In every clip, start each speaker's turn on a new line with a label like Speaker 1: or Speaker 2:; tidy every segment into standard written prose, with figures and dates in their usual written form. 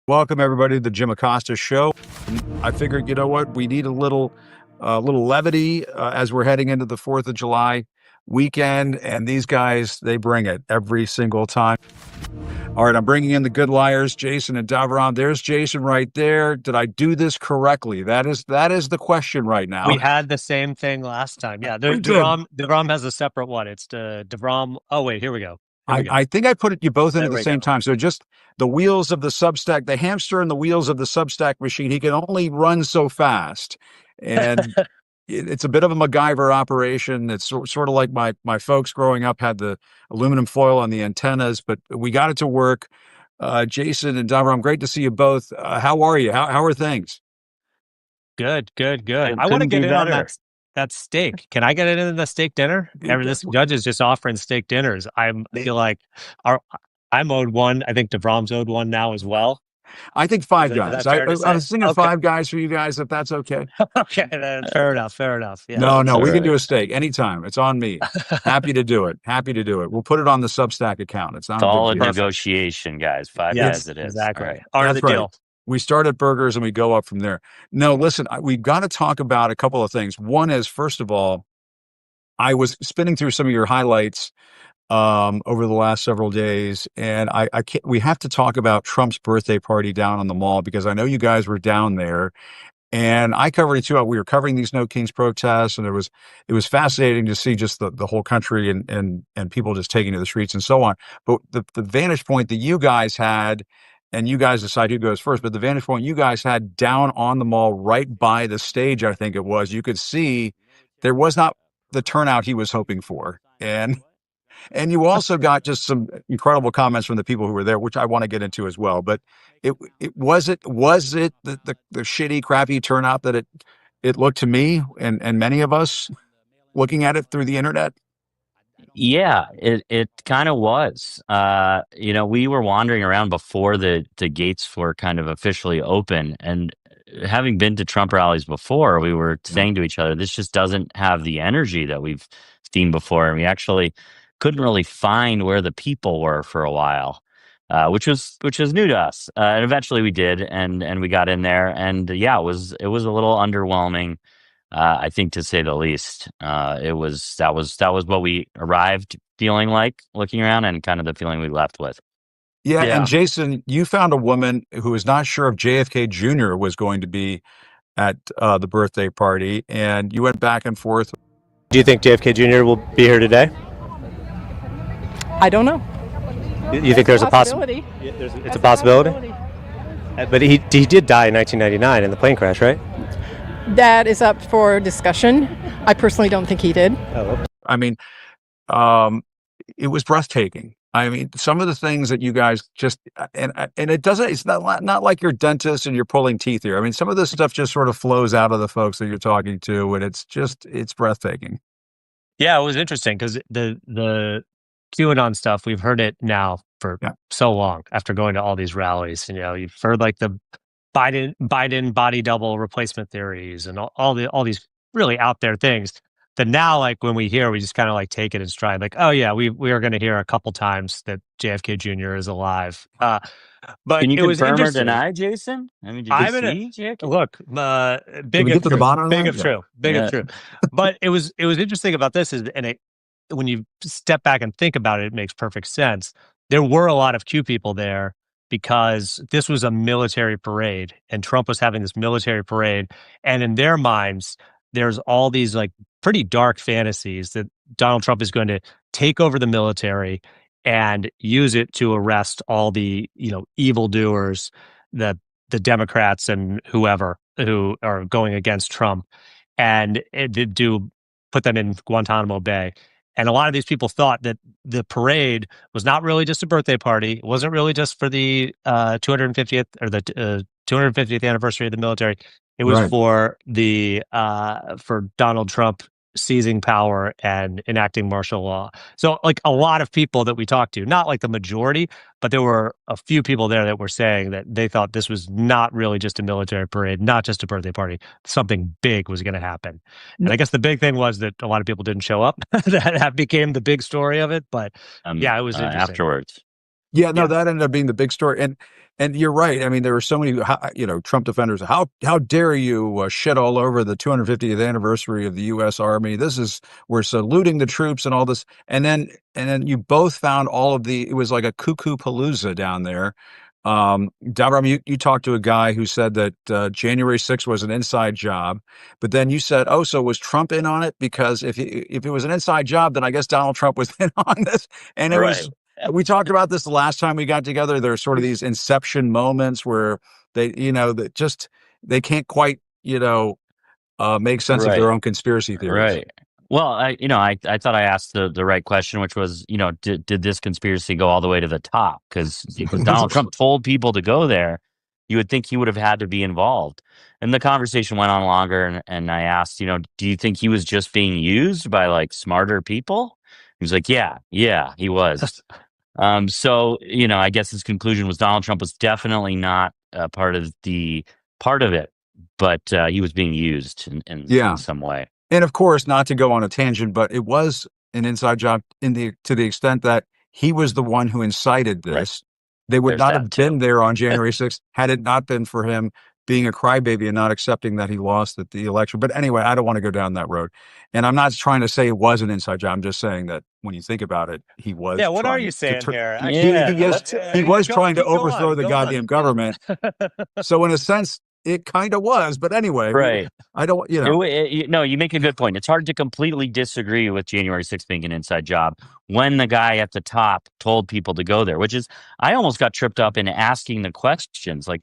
Speaker 1: Welcome everybody to the Jimacosta show. I figured, you know what, we need a little levity as we're heading into the 4th of July weekend, and these guys, they bring it every single time. All right, I'm bringing in the good liars, Jason and Davram. There's Jason right there. Did I do this correctly? That is the question right now.
Speaker 2: We had the same thing last time. Yeah, Davram has a separate one. It's the Davram. Oh wait, here we go.
Speaker 1: I think I put you both in at the same time. So just the wheels of the Substack, the hamster and the wheels of the Substack machine, he can only run so fast. And it's a bit of a MacGyver operation. It's sort of like my folks growing up had the aluminum foil on the antennas, but we got it to work. Jason and Davram, great to see you both. How are you? How are things?
Speaker 2: Good. I want to get in on that steak. Can I get it in the steak dinner? This judge is just offering steak dinners. I feel like I'm owed one. I think Davram's owed one now as well.
Speaker 1: I think Five Guys. I was thinking Five Guys for you guys, if that's okay.
Speaker 2: Okay, then fair enough. Yeah.
Speaker 1: No, we can do a steak anytime. It's on me. Happy to do it. We'll put it on the Substack account. It's
Speaker 3: all a negotiation, guys. Five Guys it is.
Speaker 2: Exactly.
Speaker 3: Right.
Speaker 2: Part of the deal.
Speaker 1: We start at burgers and we go up from there. No, listen, we've got to talk about a couple of things. One is, first of all, I was spinning through some of your highlights over the last several days, and we have to talk about Trump's birthday party down on the mall, because I know you guys were down there, and I covered it too. We were covering these No Kings protests, and it was fascinating to see just the whole country and people just taking to the streets and so on. But the vantage point that you guys had, and you guys decide who goes first, but the vantage point you guys had down on the mall right by the stage, I think it was, you could see there was not the turnout he was hoping for. And you also got just some incredible comments from the people who were there, which I want to get into as well. But was it the shitty, crappy turnout that it looked to me and many of us looking at it through the internet?
Speaker 3: Yeah, it kind of was. We were wandering around before the gates were kind of officially open, and having been to Trump rallies before, we were saying to each other, this just doesn't have the energy that we've seen before, and we actually couldn't really find where the people were for a while, which was new to us. And eventually we did, and we got in there, and it was a little underwhelming. I think, to say the least. That was what we arrived feeling like, looking around, and kind of the feeling we left with.
Speaker 1: Yeah. And Jason, you found a woman who was not sure if JFK Jr. was going to be at the birthday party, and you went back and forth.
Speaker 4: Do you think JFK Jr. will be here today?
Speaker 5: I don't know.
Speaker 4: You think there's a possibility? It's a possibility? But he did die in 1999 in the plane crash, right?
Speaker 5: That is up for discussion. I personally don't think he did.
Speaker 1: I mean, it was breathtaking. I mean, some of the things that you guys just, and it's not like you're dentists and you're pulling teeth here. I mean, some of this stuff just sort of flows out of the folks that you're talking to, and it's breathtaking.
Speaker 2: Yeah, it was interesting because the QAnon stuff, we've heard it now for so long after going to all these rallies. You've heard like the Biden body double replacement theories and all these really out there things that now, like, when we hear, we just kind of like take it in stride. Like, oh yeah, we are going to hear a couple times that JFK Jr. is alive. But
Speaker 3: can you
Speaker 2: it was
Speaker 3: confirm or deny, Jason? I mean, did you see JFK?
Speaker 2: Look, big of true. But it was interesting about this when you step back and think about it, it makes perfect sense. There were a lot of Q people there, because this was a military parade, and Trump was having this military parade. And in their minds, there's all these like pretty dark fantasies that Donald Trump is going to take over the military and use it to arrest all the, evildoers, the Democrats and whoever who are going against Trump, and put them in Guantanamo Bay. And a lot of these people thought that the parade was not really just a birthday party. It wasn't really just for the 250th or the 250th anniversary of the military. It was for Donald Trump seizing power and enacting martial law. So like a lot of people that we talked to, not like the majority, but there were a few people there that were saying that they thought this was not really just a military parade, not just a birthday party. Something big was going to happen. And I guess the big thing was that a lot of people didn't show up. That became the big story of it. But it was interesting.
Speaker 3: Afterwards.
Speaker 1: Yeah, no, that ended up being the big story. And And you're right. I mean, there were so many, Trump defenders. How dare you shit all over the 250th anniversary of the U.S. Army? We're saluting the troops and all this. And then you both found it was like a cuckoo palooza down there. Davram, you talked to a guy who said that January 6th was an inside job, but then you said, oh, so was Trump in on it? Because if it was an inside job, then I guess Donald Trump was in on this. And it was. We talked about this the last time we got together. There's sort of these inception moments where they can't quite, make sense of their own conspiracy theories.
Speaker 3: Right. Well, I thought I asked the right question, which was, did this conspiracy go all the way to the top? Because Donald Trump told people to go there, you would think he would have had to be involved. And the conversation went on longer, and I asked, do you think he was just being used by like smarter people? He was like, yeah, he was. So, I guess his conclusion was Donald Trump was definitely not part of it, but he was being used in some way.
Speaker 1: And of course, not to go on a tangent, but it was an inside job to the extent that he was the one who incited this. Right. They would not have been there on January 6th had it not been for him being a crybaby and not accepting that he lost at the election. But anyway, I don't want to go down that road. And I'm not trying to say it was an inside job. I'm just saying that when you think about it, he was.
Speaker 2: Yeah, what are you saying here?
Speaker 1: He was trying to overthrow the goddamn government. So in a sense, it kind of was. But anyway,
Speaker 3: right.
Speaker 1: I don't,
Speaker 3: No, you make a good point. It's hard to completely disagree with January 6th being an inside job when the guy at the top told people to go there, which is, I almost got tripped up in asking the questions, like,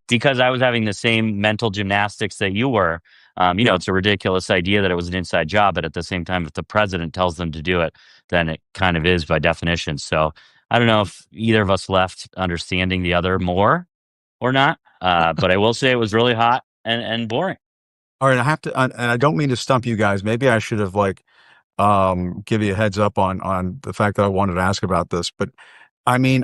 Speaker 3: because I was having the same mental gymnastics that you were. It's a ridiculous idea that it was an inside job, but at the same time, if the president tells them to do it, then it kind of is by definition. So I don't know if either of us left understanding the other more or not, but I will say it was really hot and boring.
Speaker 1: All right, I have to, and I don't mean to stump you guys. Maybe I should have give you a heads up on the fact that I wanted to ask about this. But I mean,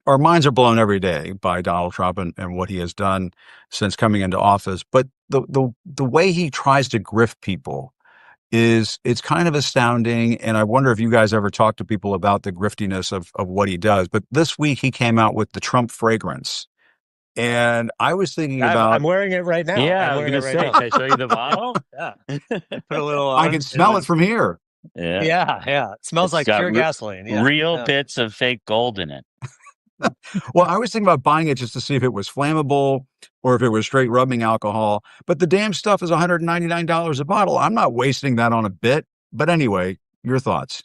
Speaker 1: our minds are blown every day by Donald Trump and what he has done since coming into office. But the way he tries to grift people it's kind of astounding. And I wonder if you guys ever talk to people about the griftiness of what he does. But this week he came out with the Trump fragrance. And I was thinking about.
Speaker 2: I'm wearing it right now.
Speaker 3: Yeah, I'm going to say, can I show you the bottle?
Speaker 2: Yeah. Put a little.
Speaker 1: I can smell it from here.
Speaker 2: Yeah. It smells like pure gasoline. Yeah.
Speaker 3: Real bits of fake gold in it.
Speaker 1: Well, I was thinking about buying it just to see if it was flammable or if it was straight rubbing alcohol. But the damn stuff is $199 a bottle. I'm not wasting that on a bit. But anyway, your thoughts?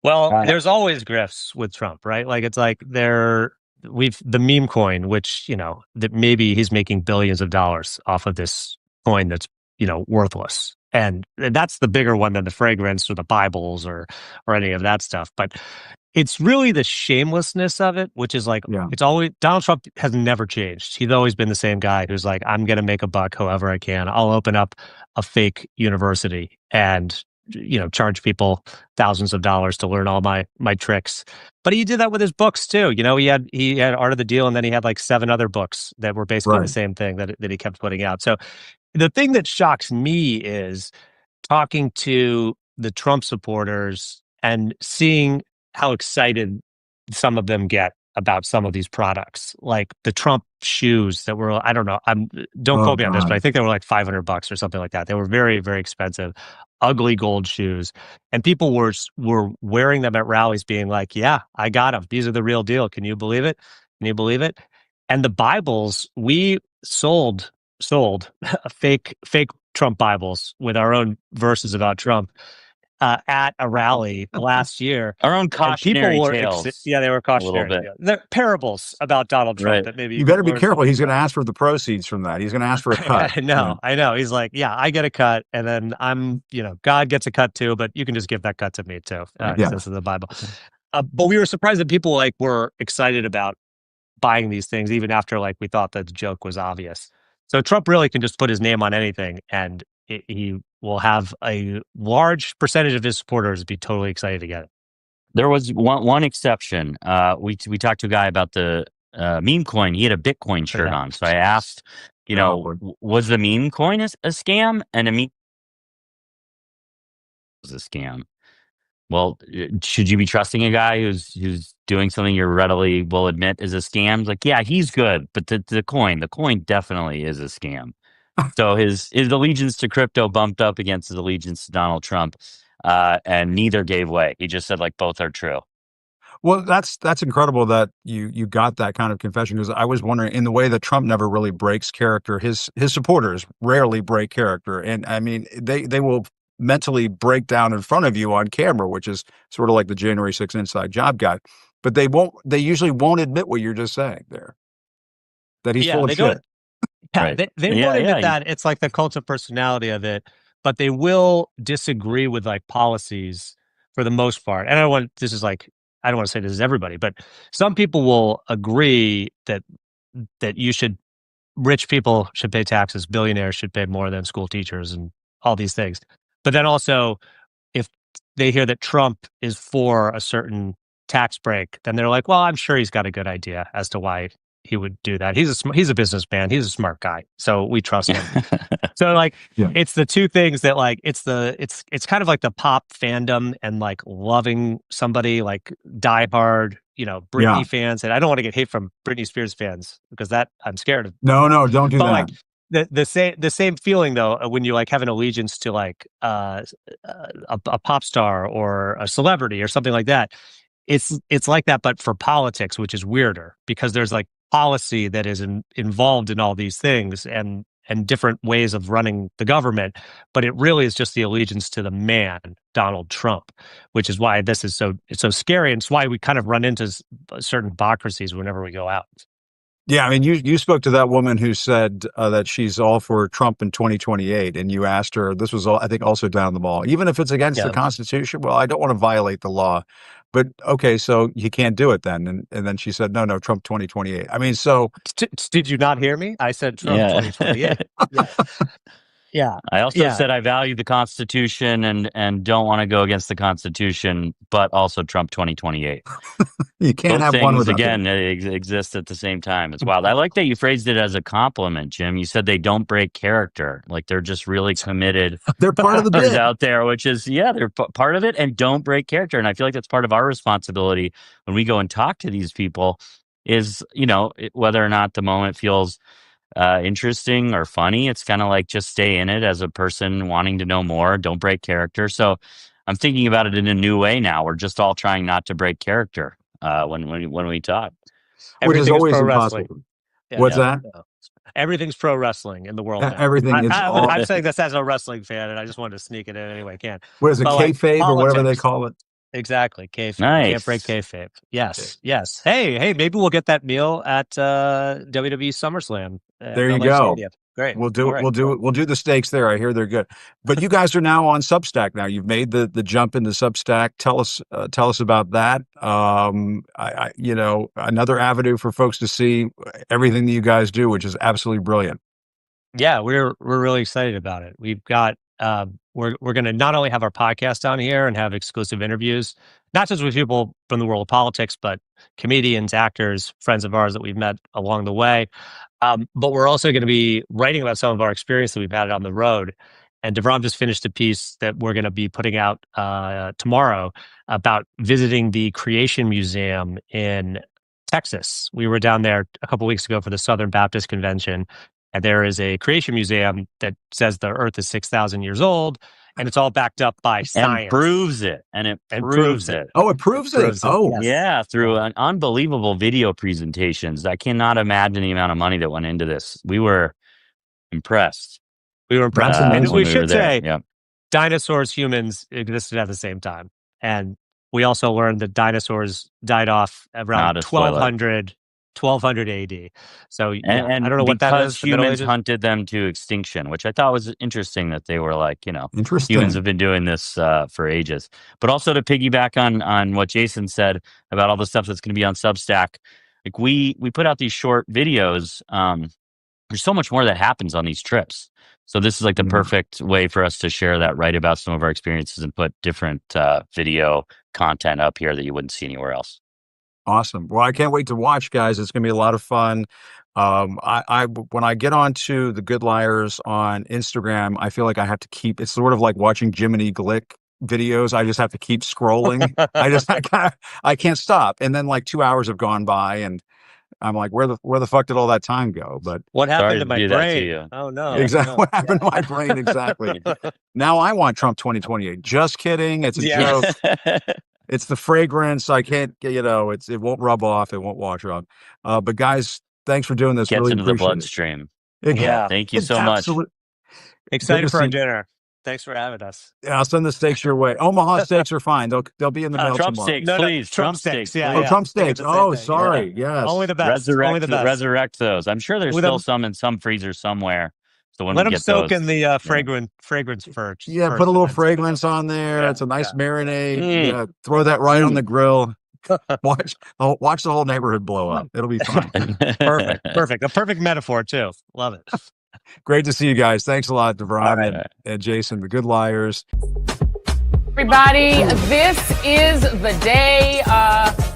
Speaker 2: Well, there's always grifts with Trump, right? Like it's like the meme coin, which, that maybe he's making billions of dollars off of this coin that's, worthless. And that's the bigger one than the fragrance or the Bibles or any of that stuff. But it's really the shamelessness of it, which is like, It's always, Donald Trump has never changed. He's always been the same guy who's like, I'm going to make a buck however I can. I'll open up a fake university and charge people thousands of dollars to learn all my tricks. But he did that with his books too. He had Art of the Deal, and then he had like 7 other books that were basically the same thing that he kept putting out. So the thing that shocks me is talking to the Trump supporters and seeing how excited some of them get about some of these products, like the Trump shoes that were, I don't know, don't quote me on this, but I think they were like $500 or something like that. They were very, very expensive, ugly gold shoes. And people were wearing them at rallies being like, yeah, I got them. These are the real deal. Can you believe it? Can you believe it? And the Bibles, we sold fake Trump Bibles with our own verses about Trump at a rally last year.
Speaker 3: Our own cautionary tales.
Speaker 2: They were cautionary.
Speaker 3: A little bit.
Speaker 2: They're parables about Donald Trump that maybe
Speaker 1: you better be careful. He's going to ask for the proceeds from that. He's going to ask for a cut.
Speaker 2: I know. He's like, yeah, I get a cut, and then God gets a cut too, but you can just give that cut to me too. This is the Bible. But we were surprised that people were excited about buying these things, even after we thought that the joke was obvious. So Trump really can just put his name on anything, and he will have a large percentage of his supporters be totally excited to get it.
Speaker 3: There was one exception. We talked to a guy about the meme coin. He had a Bitcoin shirt on. So I asked, was the meme coin a scam? And a meme was a scam. well, should you be trusting a guy who's doing something you readily will admit is a scam? Like, yeah, he's good, but the coin definitely is a scam. So his allegiance to crypto bumped up against his allegiance to Donald Trump, and neither gave way. He just said, like, both are true.
Speaker 1: Well, that's incredible that you got that kind of confession, because I was wondering, in the way that Trump never really breaks character, his supporters rarely break character, and I mean they will mentally break down in front of you on camera, which is sort of like the January 6th inside job guy, but they usually won't admit what you're just saying there, that he's full of shit.
Speaker 2: Right. They won't admit that. It's like the cult of personality of it, but they will disagree with like policies for the most part. And I don't want to say this is everybody, but some people will agree that rich people should pay taxes, billionaires should pay more than school teachers and all these things. But then also, if they hear that Trump is for a certain tax break, then they're like, well, I'm sure he's got a good idea as to why he would do that. He's a businessman. He's a smart guy. So we trust him. So like, it's the two things that like, it's kind of like the pop fandom and like loving somebody, like diehard, Britney fans. And I don't want to get hate from Britney Spears fans because that I'm scared of.
Speaker 1: No, don't do that.
Speaker 2: Like the same feeling though, when you like have an allegiance to like a pop star or a celebrity or something like that. It's like that, but for politics, which is weirder because there's like policy that is involved in all these things and different ways of running the government, but it really is just the allegiance to the man, Donald Trump, which is why this is so scary, and it's why we kind of run into certain hypocrisies whenever we go out.
Speaker 1: Yeah, I mean, you spoke to that woman who said that she's all for Trump in 2028, and you asked her, this was, I think, also down the mall, even if it's against the Constitution. Well, I don't want to violate the law, but okay, so you can't do it then. And then she said, no, Trump 2028. I mean, so
Speaker 2: did you not hear me? I said Trump 2028. Yeah.
Speaker 3: I also said I value the Constitution and don't want to go against the Constitution, but also Trump 2028.
Speaker 1: You can't
Speaker 3: Both
Speaker 1: have one
Speaker 3: things,
Speaker 1: without
Speaker 3: again, exist at the same time. It's wild. I like that you phrased it as a compliment, Jim. You said they don't break character. Like they're just really committed.
Speaker 1: They're part of the bit
Speaker 3: out there, which is, they're part of it and don't break character. And I feel like that's part of our responsibility when we go and talk to these people is, whether or not the moment feels interesting or funny, it's kind of like just stay in it as a person wanting to know more. Don't break character. So I'm thinking about it in a new way now. We're just all trying not to break character when we talk.
Speaker 1: Which is always impossible. What's that?
Speaker 2: Everything's pro wrestling in the world.
Speaker 1: Everything is.
Speaker 2: I'm saying this as a wrestling fan, and I just wanted to sneak it in any way I can.
Speaker 1: What is it, kayfabe or whatever they call it?
Speaker 2: Exactly, kayfabe.
Speaker 3: Nice.
Speaker 2: Can't break kayfabe. Yes. Hey, maybe we'll get that meal at WWE SummerSlam.
Speaker 1: There you go.
Speaker 2: Stadium. Great.
Speaker 1: We'll do the steaks there. I hear they're good. But you guys are now on Substack. Now you've made the jump into Substack. Tell us about that. Another avenue for folks to see everything that you guys do, which is absolutely brilliant.
Speaker 2: Yeah, we're really excited about it. We've got we're going to not only have our podcast on here and have exclusive interviews, not just with people from the world of politics, but comedians, actors, friends of ours that we've met along the way. But we're also going to be writing about some of our experience that we've had on the road. And DeVrom just finished a piece that we're going to be putting out tomorrow about visiting the Creation Museum in Texas. We were down there a couple weeks ago for the Southern Baptist Convention. And there is a creation museum that says the Earth is 6,000 years old, and it's all backed up by science.
Speaker 3: And proves it. Proves it.
Speaker 1: Oh, it proves it. Oh,
Speaker 2: yes.
Speaker 3: Yeah, through unbelievable video presentations. I cannot imagine the amount of money that went into this. We were impressed.
Speaker 2: And we should say, dinosaurs, humans existed at the same time. And we also learned that dinosaurs died off around 1200 AD. So
Speaker 3: and
Speaker 2: I don't know what that is.
Speaker 3: Because humans hunted them to extinction, which I thought was interesting that they were like,
Speaker 1: interesting.
Speaker 3: Humans have been doing this for ages. But also to piggyback on what Jason said about all the stuff that's going to be on Substack, like we put out these short videos. There's so much more that happens on these trips. So this is like the perfect way for us to share that, write about some of our experiences and put different video content up here that you wouldn't see anywhere else.
Speaker 1: Awesome. Well, I can't wait to watch, guys. It's going to be a lot of fun. When I get onto the Good Liars on Instagram, I feel like I have to it's sort of like watching Jiminy Glick videos. I just have to keep scrolling. I can't stop. And then like 2 hours have gone by, and I'm like, where the fuck did all that time go? But
Speaker 2: what happened to my
Speaker 3: do that to
Speaker 2: brain?
Speaker 3: you.
Speaker 2: Oh no!
Speaker 1: Exactly.
Speaker 2: No.
Speaker 1: What happened to my brain? Exactly. Now I want Trump 2028. Just kidding. It's a joke. It's the fragrance. I can't. It won't rub off. It won't wash off. But guys, thanks for doing this.
Speaker 3: Gets
Speaker 1: really
Speaker 3: into the
Speaker 1: appreciate
Speaker 3: bloodstream.
Speaker 1: it.
Speaker 2: Yeah.
Speaker 3: Thank you so much.
Speaker 2: Excited for our dinner. Thanks for having us.
Speaker 1: Yeah, I'll send the steaks your way. Omaha steaks are fine. They'll be in the mail
Speaker 3: Trump
Speaker 1: tomorrow.
Speaker 3: steaks, please. Trump steaks.
Speaker 2: Yeah,
Speaker 1: Oh, Trump steaks. Oh, sorry.
Speaker 2: Yeah.
Speaker 1: Yes.
Speaker 2: Only the best. Only the best.
Speaker 3: Resurrect those. I'm sure there's still some in some freezer somewhere. So when
Speaker 2: let
Speaker 3: we
Speaker 2: them
Speaker 3: get
Speaker 2: soak
Speaker 3: those,
Speaker 2: in the fragrance first.
Speaker 1: Yeah, put a little fragrance on there. It's a nice marinade. Yeah, throw that right on the grill. Watch the whole neighborhood blow up. It'll be fun.
Speaker 2: Perfect. A perfect metaphor too. Love it.
Speaker 1: Great to see you guys. Thanks a lot, Devon and Jason, the good liars.
Speaker 6: Everybody, this is the day.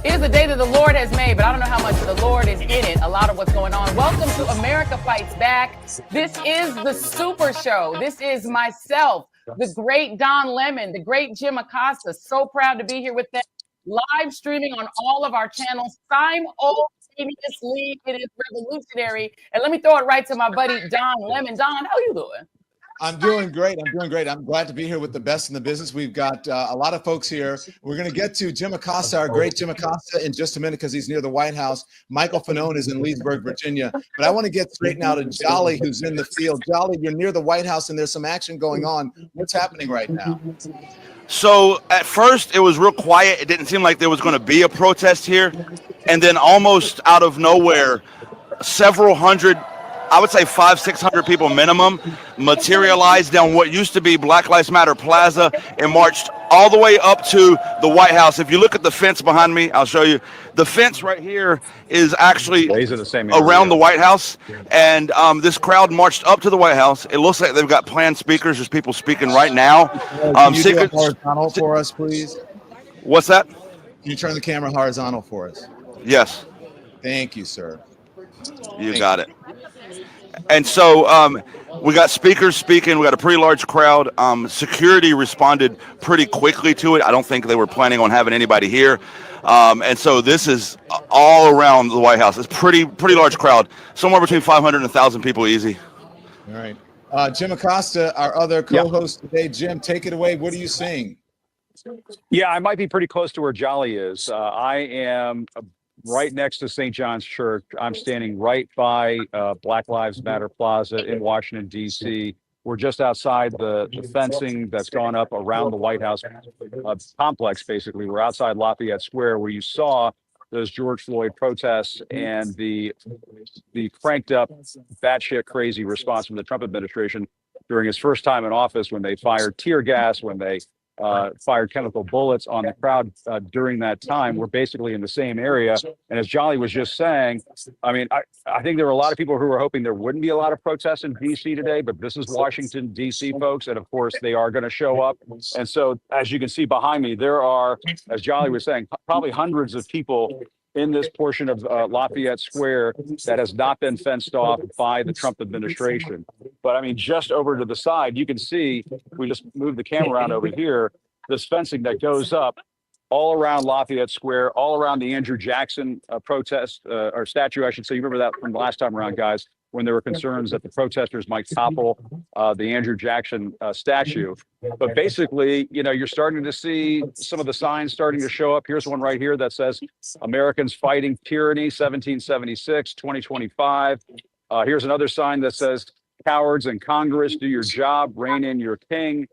Speaker 6: It is the day that the Lord has made, but I don't know how much the Lord is in it. A lot of what's going on. Welcome to America Fights Back. This is the Super Show. This is myself, the great Don Lemon, the great jimacosta. So proud to be here with them. Live streaming on all of our channels simultaneously. It is revolutionary. And let me throw it right to my buddy Don Lemon. Don, how you doing?
Speaker 7: I'm doing great. I'm glad to be here with the best in the business. We've got a lot of folks here. We're going to get to jimacosta, our great jimacosta, in just a minute because he's near the White House. Michael Fanone is in Leesburg, Virginia. But I want to get straight now to Jolly, who's in the field. Jolly, you're near the White House, and there's some action going on. What's happening right now?
Speaker 8: So at first it was real quiet. It didn't seem like there was going to be a protest here. And then almost out of nowhere, several hundred, I would say 500-600 people minimum, materialized down what used to be Black Lives Matter Plaza and marched all the way up to the White House. If you look at the fence behind me, I'll show you. The fence right here is actually around the White House. And this crowd marched up to the White House. It looks like they've got planned speakers. There's people speaking right now.
Speaker 7: Can you do it horizontal for us, please?
Speaker 8: What's that?
Speaker 7: Can you turn the camera horizontal for us?
Speaker 8: Yes.
Speaker 7: Thank you, sir.
Speaker 8: You got it. And so we got speakers speaking. We got a pretty large crowd. Security responded pretty quickly to it. I don't think they were planning on having anybody here. And so this is all around the White House. It's pretty large crowd. Somewhere between 500 and 1,000 people easy.
Speaker 7: All right. Jim Acosta, our other co-host today. Jim, take it away. What are you seeing?
Speaker 9: Yeah, I might be pretty close to where Jolly is. I am right next to St. John's Church. I'm standing right by Black Lives Matter Plaza in Washington, D.C. We're just outside the fencing that's gone up around the White House complex, basically. We're outside Lafayette Square, where you saw those George Floyd protests and the cranked up, batshit crazy response from the Trump administration during his first time in office, when they fired tear gas, when they fired chemical bullets on the crowd during that time. We're basically in the same area. And as Jolly was just saying, I mean, I think there were a lot of people who were hoping there wouldn't be a lot of protests in D.C. today, but this is Washington, D.C., folks. And of course, they are going to show up. And so, as you can see behind me, there are, as Jolly was saying, probably hundreds of people in this portion of Lafayette Square that has not been fenced off by the Trump administration. But I mean, just over to the side, you can see, we just moved the camera around over here, this fencing that goes up all around Lafayette Square, all around the Andrew Jackson protest, or statue, I should say. You remember that from the last time around, guys, when there were concerns that the protesters might topple the Andrew Jackson statue. But basically, you know, you're starting to see some of the signs starting to show up. Here's one right here that says, Americans Fighting Tyranny, 1776, 2025. Here's another sign that says, cowards in Congress, do your job, rein in your king.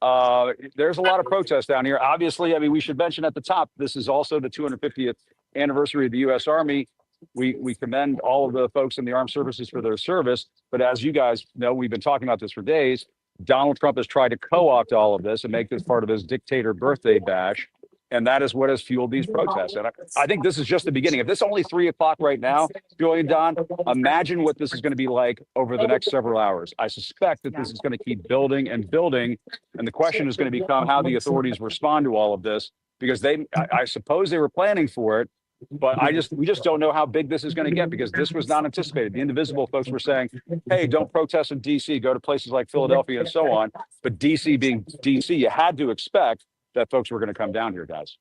Speaker 9: There's a lot of protests down here. Obviously, I mean, we should mention at the top, this is also the 250th anniversary of the U.S. Army. We commend all of the folks in the armed services for their service. But as you guys know, we've been talking about this for days. Donald Trump has tried to co-opt all of this and make this part of his dictator birthday bash. And that is what has fueled these protests. And I think this is just the beginning. If this is only 3 o'clock right now, Joey and Don, imagine what this is going to be like over the next several hours. I suspect that this is going to keep building and building. And the question is going to become how the authorities respond to all of this, because I suppose they were planning for it. But we just don't know how big this is going to get, because this was not anticipated. The indivisible folks were saying, hey, don't protest in DC, go to places like Philadelphia and so on. But DC being DC, you had to expect that folks were going to come down here, guys.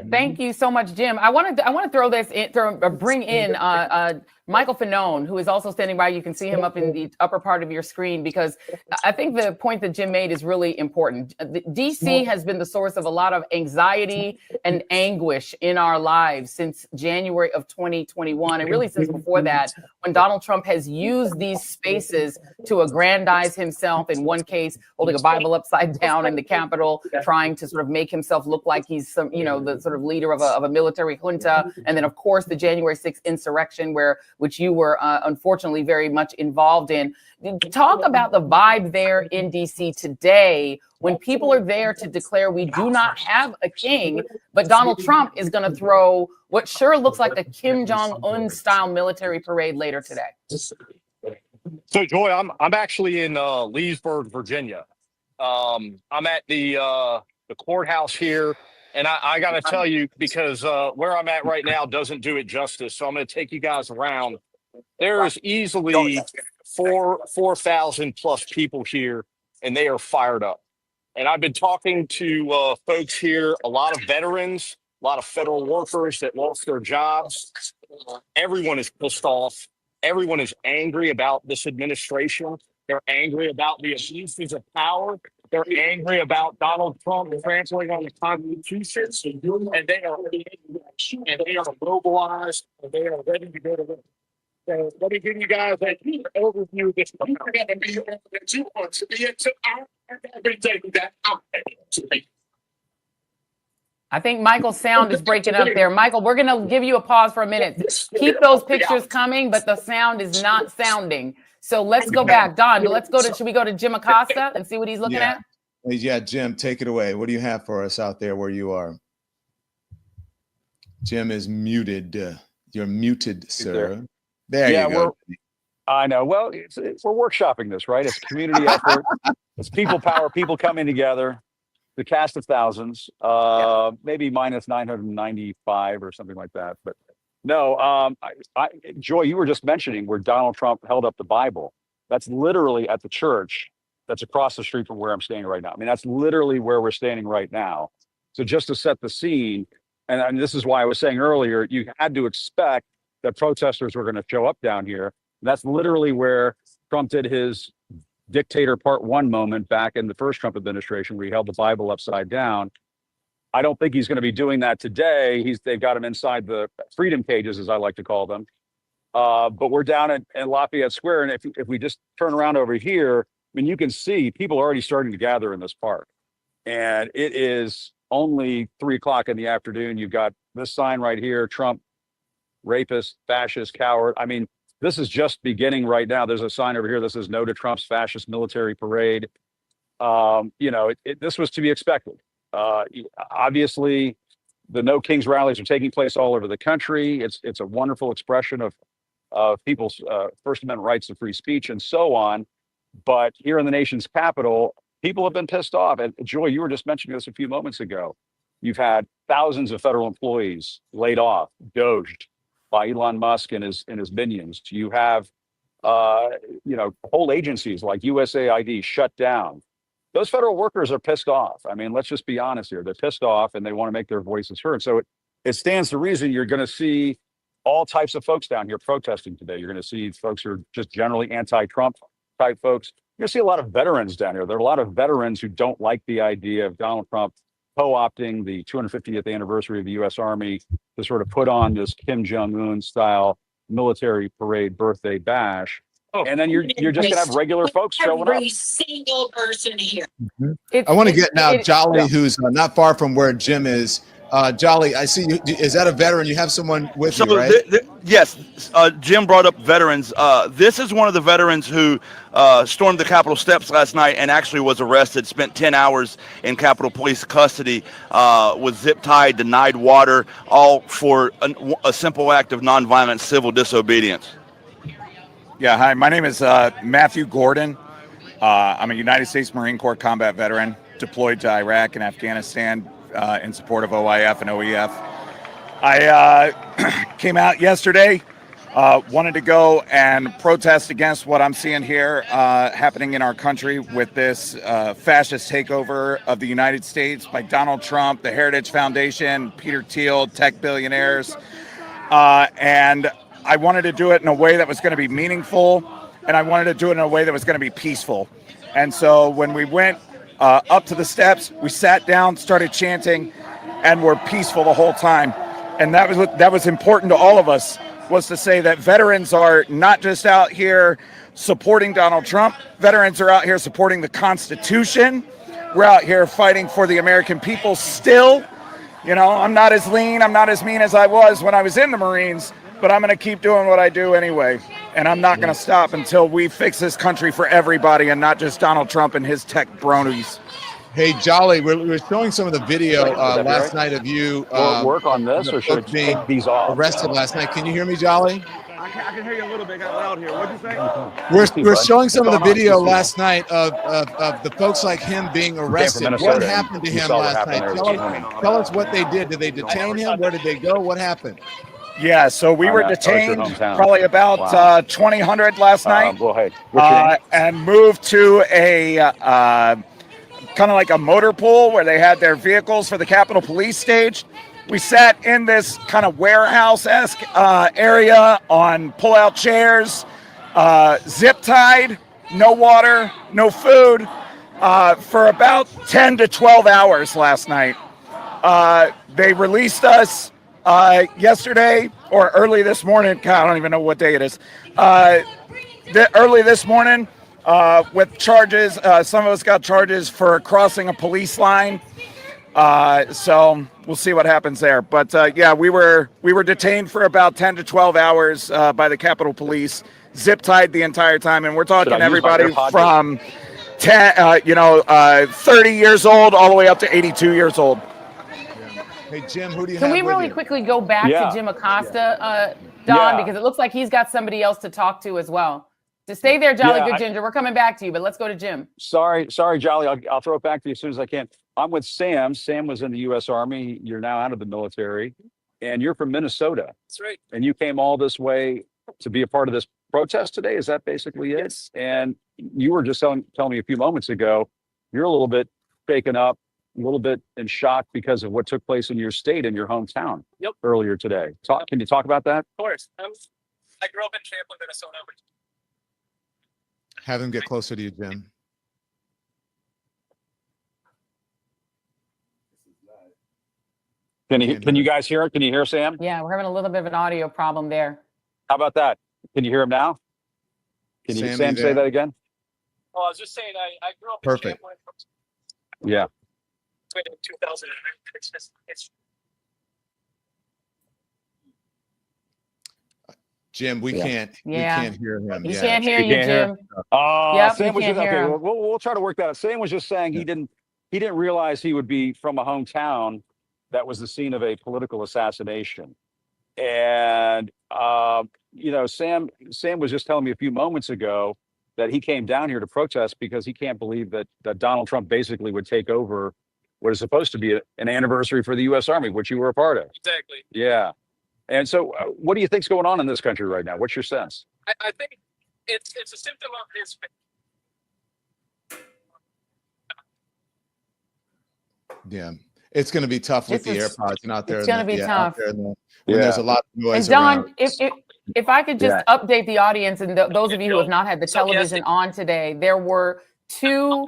Speaker 6: Thank you so much, Jim. I want to throw this in, bring in Michael Fanone, who is also standing by. You can see him up in the upper part of your screen, because I think the point that Jim made is really important. DC has been the source of a lot of anxiety and anguish in our lives since January of 2021, and really since before that, when Donald Trump has used these spaces to aggrandize himself, in one case holding a Bible upside down in the Capitol, trying to sort of make himself look like he's some, the sort of leader of a military junta. And then, of course, the January 6th insurrection, which you were unfortunately very much involved in. Talk about the vibe there in DC today, when people are there to declare we do not have a king, but Donald Trump is going to throw what sure looks like a Kim Jong-un style military parade later today.
Speaker 10: So, Joy, I'm actually in Leesburg, Virginia. I'm at the courthouse here, and I got to tell you, because where I'm at right now doesn't do it justice. So I'm going to take you guys around. There is easily 4,000 plus people here, and they are fired up. And I've been talking to folks here, a lot of veterans, a lot of federal workers that lost their jobs. Everyone is pissed off. Everyone is angry about this administration. They're angry about the abuses of power. They're angry about Donald Trump trampling on the Constitution, and they are mobilized, and they are ready to go to work. So let me give you guys an overview of this. You're going to be able to you want to be into everything that I'm to be.
Speaker 6: I think Michael's sound is breaking up there. Michael, we're going to give you a pause for a minute. Keep those pictures coming, but the sound is not sounding. So let's go back. Don, should we go to jimacosta and see what he's looking at?
Speaker 7: Yeah, Jim, take it away. What do you have for us out there where you are? Jim is muted. You're muted, sir. There you go.
Speaker 9: I know. Well, we're workshopping this, right? It's community effort. It's people power, people coming together. The cast of thousands, maybe minus 995 or something like that. But no, Joy, you were just mentioning where Donald Trump held up the Bible. That's literally at the church that's across the street from where I'm standing right now. I mean, that's literally where we're standing right now. So just to set the scene, and this is why I was saying earlier, you had to expect that protesters were going to show up down here. That's literally where Trump did his dictator part one moment back in the first Trump administration, where he held the Bible upside down. I don't think he's going to be doing that today. They've got him inside the freedom cages, as I like to call them. But we're down at Lafayette Square, and if we just turn around over here, I mean, you can see people are already starting to gather in this park, and it is only 3 o'clock in the afternoon. You've got this sign right here: Trump, rapist, fascist, coward. I mean, this is just beginning right now. There's a sign over here that says "No to Trump's fascist military parade." This was to be expected. Obviously, the No Kings rallies are taking place all over the country. It's a wonderful expression of people's First Amendment rights to free speech and so on. But here in the nation's capital, people have been pissed off. And Joy, you were just mentioning this a few moments ago. You've had thousands of federal employees laid off, doged by Elon Musk and his minions. You have whole agencies like USAID shut down. Those federal workers are pissed off. I mean, let's just be honest here. They're pissed off and they want to make their voices heard. So it stands to reason you're going to see all types of folks down here protesting today. You're going to see folks who are just generally anti-Trump type folks. You're going to see a lot of veterans down here. There are a lot of veterans who don't like the idea of Donald Trump co-opting the 250th anniversary of the U.S. Army to sort of put on this Kim Jong-un style military parade birthday bash. And then you're just going to have regular folks showing up.
Speaker 11: Every single person here.
Speaker 7: I want to get now Jolly, who's not far from where Jim is. Jolly, I see you. Is that a veteran? You have someone with you, right?
Speaker 8: Yes. Jim brought up veterans. This is one of the veterans who stormed the Capitol steps last night and actually was arrested, spent 10 hours in Capitol Police custody, was zip-tied, denied water, all for a simple act of nonviolent civil disobedience.
Speaker 12: Yeah, hi, my name is Matthew Gordon. I'm a United States Marine Corps combat veteran deployed to Iraq and Afghanistan in support of OIF and OEF. I came out yesterday, wanted to go and protest against what I'm seeing here happening in our country with this fascist takeover of the United States by Donald Trump, the Heritage Foundation, Peter Thiel, tech billionaires. And I wanted to do it in a way that was going to be meaningful, and I wanted to do it in a way that was going to be peaceful. And so when we went up to the steps, we sat down, started chanting, and were peaceful the whole time. And that was important to all of us, was to say that veterans are not just out here supporting Donald Trump. Veterans are out here supporting the Constitution. We're out here fighting for the American people still. You know, I'm not as lean, I'm not as mean as I was when I was in the Marines, but I'm going to keep doing what I do anyway. And I'm not going to stop until we fix this country for everybody and not just Donald Trump and his tech bronies.
Speaker 7: Hey, Jolly, we're showing some of the video last night of you
Speaker 9: work on this, or should I take these off?
Speaker 7: Arrested last night. Can you hear me, Jolly?
Speaker 8: I can hear you a little bit. Got loud here. What'd you say?
Speaker 7: We're showing some of the video last night of the folks like him being arrested. What happened to him last night? Tell us what they did. Did they detain him? Where did they go? What happened?
Speaker 12: Yeah, so we were detained probably about 200 last night,
Speaker 9: go ahead.
Speaker 12: and moved to a kind of like a motor pool where they had their vehicles for the Capitol Police stage. We sat in this kind of warehouse-esque area on pull-out chairs, zip-tied, no water, no food, for about 10 to 12 hours last night. They released us yesterday or early this morning. God, I don't even know what day it is. Early this morning with charges. Some of us got charges for crossing a police line. So we'll see what happens there. But yeah, we were detained for about 10 to 12 hours by the Capitol Police, zip-tied the entire time. And we're talking everybody from 30 years old all the way up to 82 years old.
Speaker 7: Hey, Jim, who do you
Speaker 6: Can
Speaker 7: have
Speaker 6: we really quickly go back to Jim Acosta, Don, because it looks like he's got somebody else to talk to as well. To stay there, Jolly Good Ginger. We're coming back to you, but let's go to Jim.
Speaker 9: Sorry, Jolly. I'll throw it back to you as soon as I can. I'm with Sam. Sam was in the U.S. Army. You're now out of the military, and you're from Minnesota.
Speaker 13: That's right.
Speaker 9: And you came all this way to be a part of this protest today. Is that basically it?
Speaker 13: Yes.
Speaker 9: And you were just telling me a few moments ago, you're a little bit shaken up, a little bit in shock because of what took place in your state, in your hometown earlier today. Can you talk about that?
Speaker 13: Of course. I grew up in Champlin, Minnesota.
Speaker 7: Have him get closer to you, Jim.
Speaker 9: Can you guys hear it? Can you hear Sam?
Speaker 6: Yeah, we're having a little bit of an audio problem there.
Speaker 9: How about that? Can you hear him now? Can you, Sam, say that again?
Speaker 13: Oh, I was just saying, I grew up in Champlin.
Speaker 9: Yeah.
Speaker 13: In 2000.
Speaker 7: Jim, we can't hear him.
Speaker 6: We can't hear you, Jim.
Speaker 9: Sam was just okay. We'll try to work that out. Sam was just saying he didn't realize he would be from a hometown that was the scene of a political assassination. And Sam was just telling me a few moments ago that he came down here to protest because he can't believe that Donald Trump basically would take over what is supposed to be an anniversary for the U.S. Army, which you were a part of.
Speaker 13: Exactly.
Speaker 9: Yeah. And so what do you think's going on in this country right now? What's your sense?
Speaker 13: I think it's a symptom of his.
Speaker 7: Yeah, it's going to be tough with the AirPods and out there.
Speaker 6: It's going to be tough.
Speaker 7: When there's a lot of noise.
Speaker 6: And Don, if I could just update the audience and those of you who have not had the television on today, there were two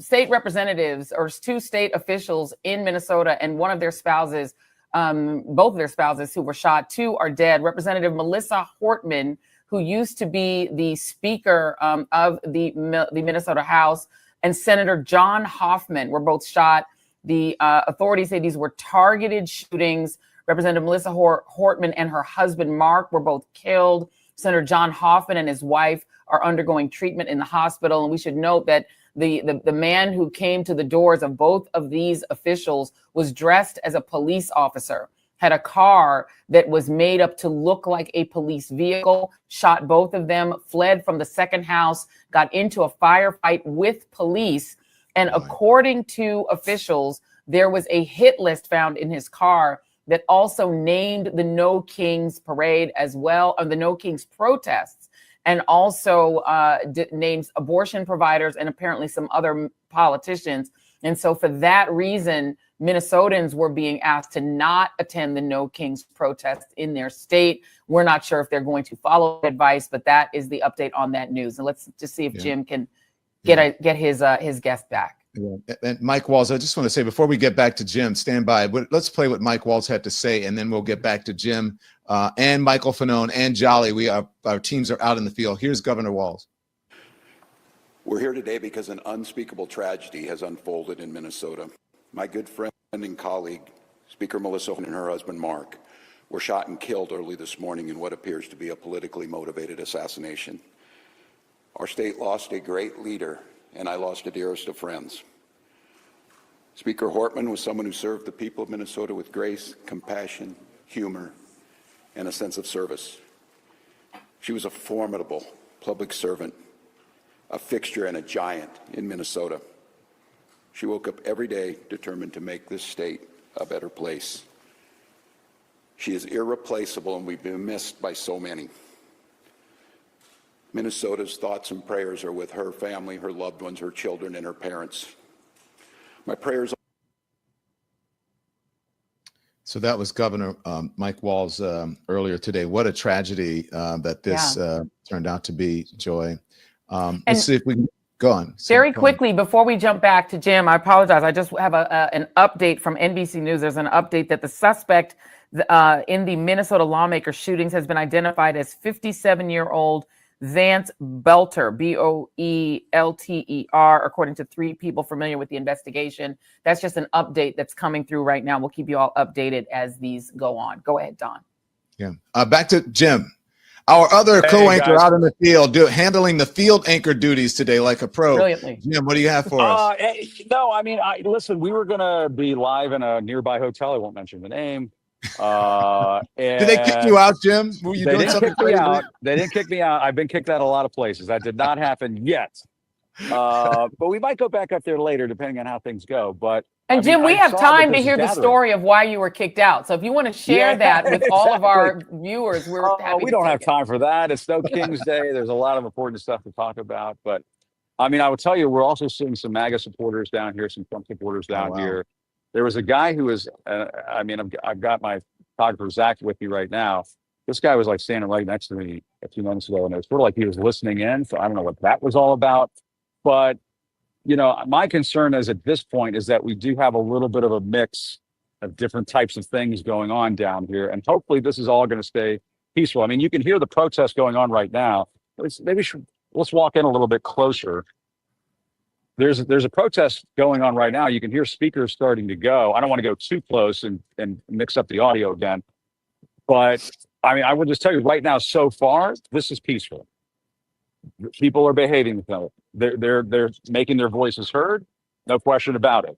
Speaker 6: state representatives or two state officials in Minnesota, and one of their spouses. Both of their spouses who were shot. Two are dead. Representative Melissa Hortman, who used to be the Speaker of the Minnesota House, and Senator John Hoffman were both shot. The authorities say these were targeted shootings. Representative Melissa Hortman and her husband Mark were both killed. Senator John Hoffman and his wife are undergoing treatment in the hospital. And we should note that the man who came to the doors of both of these officials was dressed as a police officer, had a car that was made up to look like a police vehicle, shot both of them, fled from the second house, got into a firefight with police. And according to officials, there was a hit list found in his car that also named the No Kings parade as well, or the No Kings protests, and also names abortion providers and apparently some other politicians. And so for that reason, Minnesotans were being asked to not attend the No Kings protest in their state. We're not sure if they're going to follow advice, but that is the update on that news. And let's just see if Jim can get his guest back.
Speaker 7: Yeah. And Mike Walls, I just want to say before we get back to Jim, stand by. Let's play what Mike Walls had to say, and then we'll get back to Jim and Michael Fanone and Jolly. Our teams are out in the field. Here's Governor Walls.
Speaker 14: We're here today because an unspeakable tragedy has unfolded in Minnesota. My good friend and colleague, Speaker Melissa and her husband Mark, were shot and killed early this morning in what appears to be a politically motivated assassination. Our state lost a great leader, and I lost a dearest of friends. Speaker Hortman was someone who served the people of Minnesota with grace, compassion, humor, and a sense of service. She was a formidable public servant, a fixture and a giant in Minnesota. She woke up every day determined to make this state a better place. She is irreplaceable, and we've been missed by so many. Minnesota's thoughts and prayers are with her family, her loved ones, her children, and her parents. My prayers.
Speaker 7: So that was Governor Mike Walls earlier today. What a tragedy that this turned out to be, Joy. Let's see if we can go on.
Speaker 6: Very quickly, before we jump back to Jim, I apologize. I just have an update from NBC News. There's an update that the suspect in the Minnesota lawmaker shootings has been identified as 57-year-old Vance Belter, Boelter, according to 3 people familiar with the investigation. That's just an update that's coming through right now. We'll keep you all updated as these go on. Go ahead, Don.
Speaker 7: Yeah. Back to Jim. Our other co-anchor out in the field, handling the field anchor duties today like a pro.
Speaker 6: Brilliantly.
Speaker 7: Jim, what do you have for us?
Speaker 9: No, I mean, listen, we were going to be live in a nearby hotel. I won't mention the name.
Speaker 7: Did they kick you out, Jim? Were you doing something crazy?
Speaker 9: They didn't kick me out. I've been kicked out a lot of places. That did not happen yet. But we might go back up there later, depending on how things go. But
Speaker 6: And Jim, we have time to hear the story of why you were kicked out. So if you want to share that with all of our viewers, we're happy.
Speaker 9: We don't have time for that. It's No King's Day. There's a lot of important stuff to talk about. But I mean, I would tell you, we're also seeing some MAGA supporters down here, some Trump supporters down here. There was a guy who was, I've got my photographer Zach with me right now. This guy was like standing right next to me a few months ago, and it was sort of like he was listening in. So I don't know what that was all about. But, you know, my concern is at this point is that we do have a little bit of a mix of different types of things going on down here. And hopefully this is all going to stay peaceful. I mean, you can hear the protests going on right now. Let's walk in a little bit closer. There's a protest going on right now. You can hear speakers starting to go. I don't want to go too close and mix up the audio again. But I mean, I would just tell you right now, so far, this is peaceful. People are behaving themselves. They're making their voices heard, no question about it.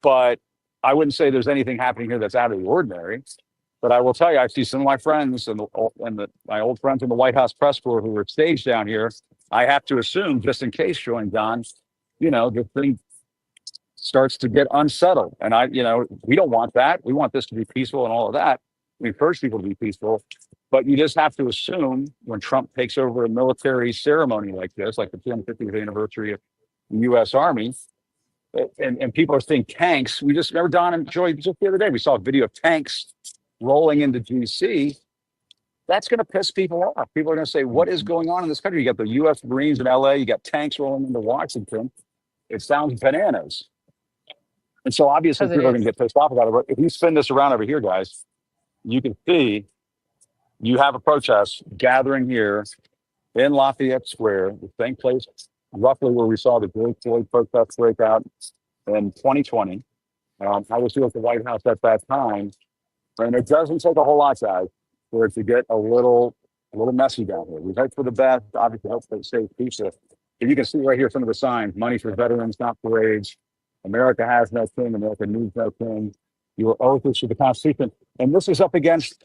Speaker 9: But I wouldn't say there's anything happening here that's out of the ordinary. But I will tell you, I see some of my friends my old friends in the White House press corps who were staged down here. I have to assume, just in case, join Don, you know, the thing starts to get unsettled. And we don't want that. We want this to be peaceful and all of that. We encourage people to be peaceful. But you just have to assume when Trump takes over a military ceremony like this, like the 250th anniversary of the U.S. Army, and people are seeing tanks. We just remember, Don and Joy, just the other day, we saw a video of tanks rolling into D.C. That's going to piss people off. People are going to say, what is going on in this country? You got the U.S. Marines in L.A., you got tanks rolling into Washington. It sounds bananas. And so obviously people are going to get pissed off about it. But if you spin this around over here, guys, you can see you have a protest gathering here in Lafayette Square, the same place roughly where we saw the George Floyd protests break out in 2020. I was here at the White House at that time. And it doesn't take a whole lot, guys, for it to get a little messy down here. We hope for the best, obviously hope for the safe peaceful. But you can see right here some of the signs: money for veterans, not parades. America has no king. America needs no king. Your oath is to the Constitution. And this is up against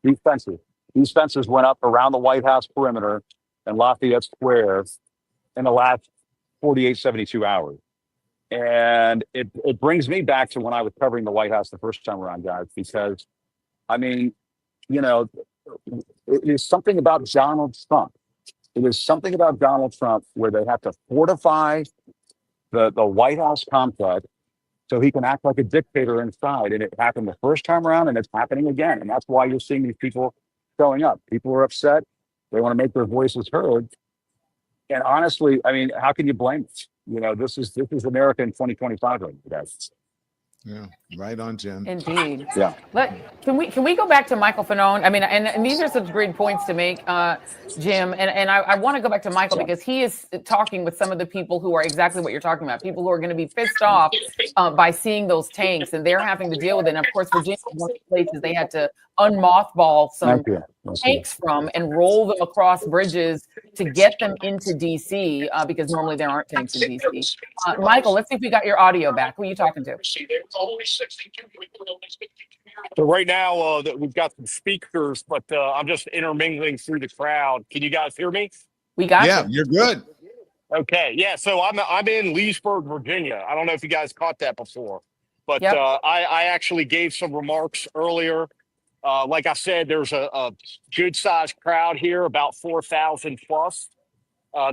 Speaker 9: these fences. These fences went up around the White House perimeter and Lafayette Square in the last 48, 72 hours. And it brings me back to when I was covering the White House the first time around, guys, because I mean, you know, it is something about Donald Trump. It is something about Donald Trump where they have to fortify the White House complex so he can act like a dictator inside. And it happened the first time around, and it's happening again. And that's why you're seeing these people showing up. People are upset. They want to make their voices heard. And honestly, I mean, how can you blame it? You know, this is America in 2025 right now, guys.
Speaker 7: Yeah, right on, Jim.
Speaker 6: Indeed.
Speaker 9: Yeah.
Speaker 6: Can we go back to Michael Fanone? I mean, and these are some great points to make, Jim. And I want to go back to Michael because he is talking with some of the people who are exactly what you're talking about. People who are going to be pissed off by seeing those tanks, and they're having to deal with it. And of course, Virginia is one of the places they had to unmothball some tanks from and roll them across bridges to get them into DC because normally there aren't tanks in DC. Michael, let's see if we got your audio back. Who are you talking to?
Speaker 10: So right now we've got some speakers, but I'm just intermingling through the crowd. Can you guys hear me?
Speaker 6: We got
Speaker 7: you. You're good.
Speaker 10: Okay, yeah. So I'm in Leesburg, Virginia. I don't know if you guys caught that before, but I actually gave some remarks earlier. Like I said, there's a good sized crowd here, about 4,000 plus.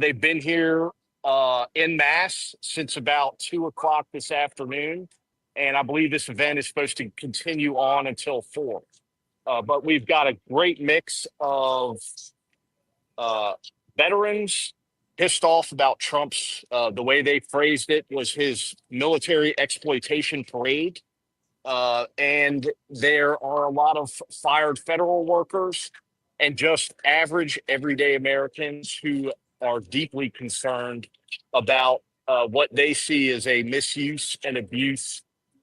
Speaker 10: They've been here en masse since about 2 o'clock this afternoon. And I believe this event is supposed to continue on until 4. But we've got a great mix of veterans pissed off about Trump's, the way they phrased it was his military exploitation parade. And there are a lot of fired federal workers and just average everyday Americans who are deeply concerned about what they see as a misuse and abuse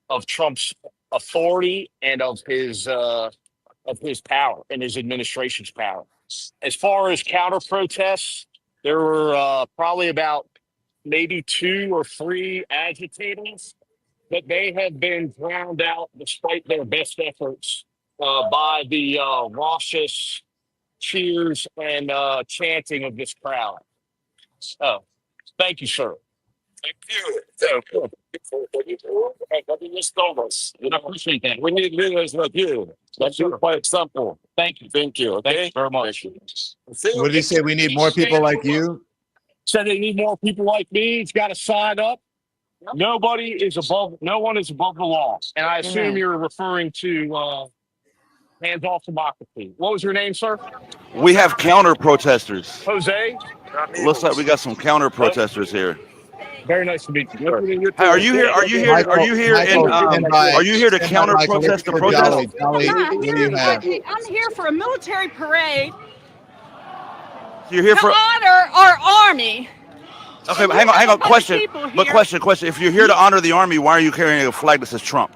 Speaker 10: of Trump's authority and of his power and his administration's power. As far as counter protests, there were probably about maybe 2 or 3 agitators, but they have been drowned out despite their best efforts by the raucous cheers and chanting of this crowd. So, thank you, sir. Thank you. I appreciate that. We need leaders like you. That's quite simple. Thank you. Thank you. Okay? Thank you very much.
Speaker 7: What did he say? We need more people like you?
Speaker 10: Said they need more people like me. He's got to sign up. No one is above the law. And I assume you're referring to hands off democracy. What was your name, sir?
Speaker 8: We have counter protesters.
Speaker 10: Jose?
Speaker 8: Looks like we got some counter protesters here.
Speaker 10: Very nice to meet you, sir.
Speaker 8: Hey, are you here? Are you here? Are you here? Are you here to counter protest the protest?
Speaker 15: I'm here for a military parade.
Speaker 8: You're here for
Speaker 15: honor our army.
Speaker 8: Okay, but hang on. Question. If you're here to honor the army, why are you carrying a flag that says Trump?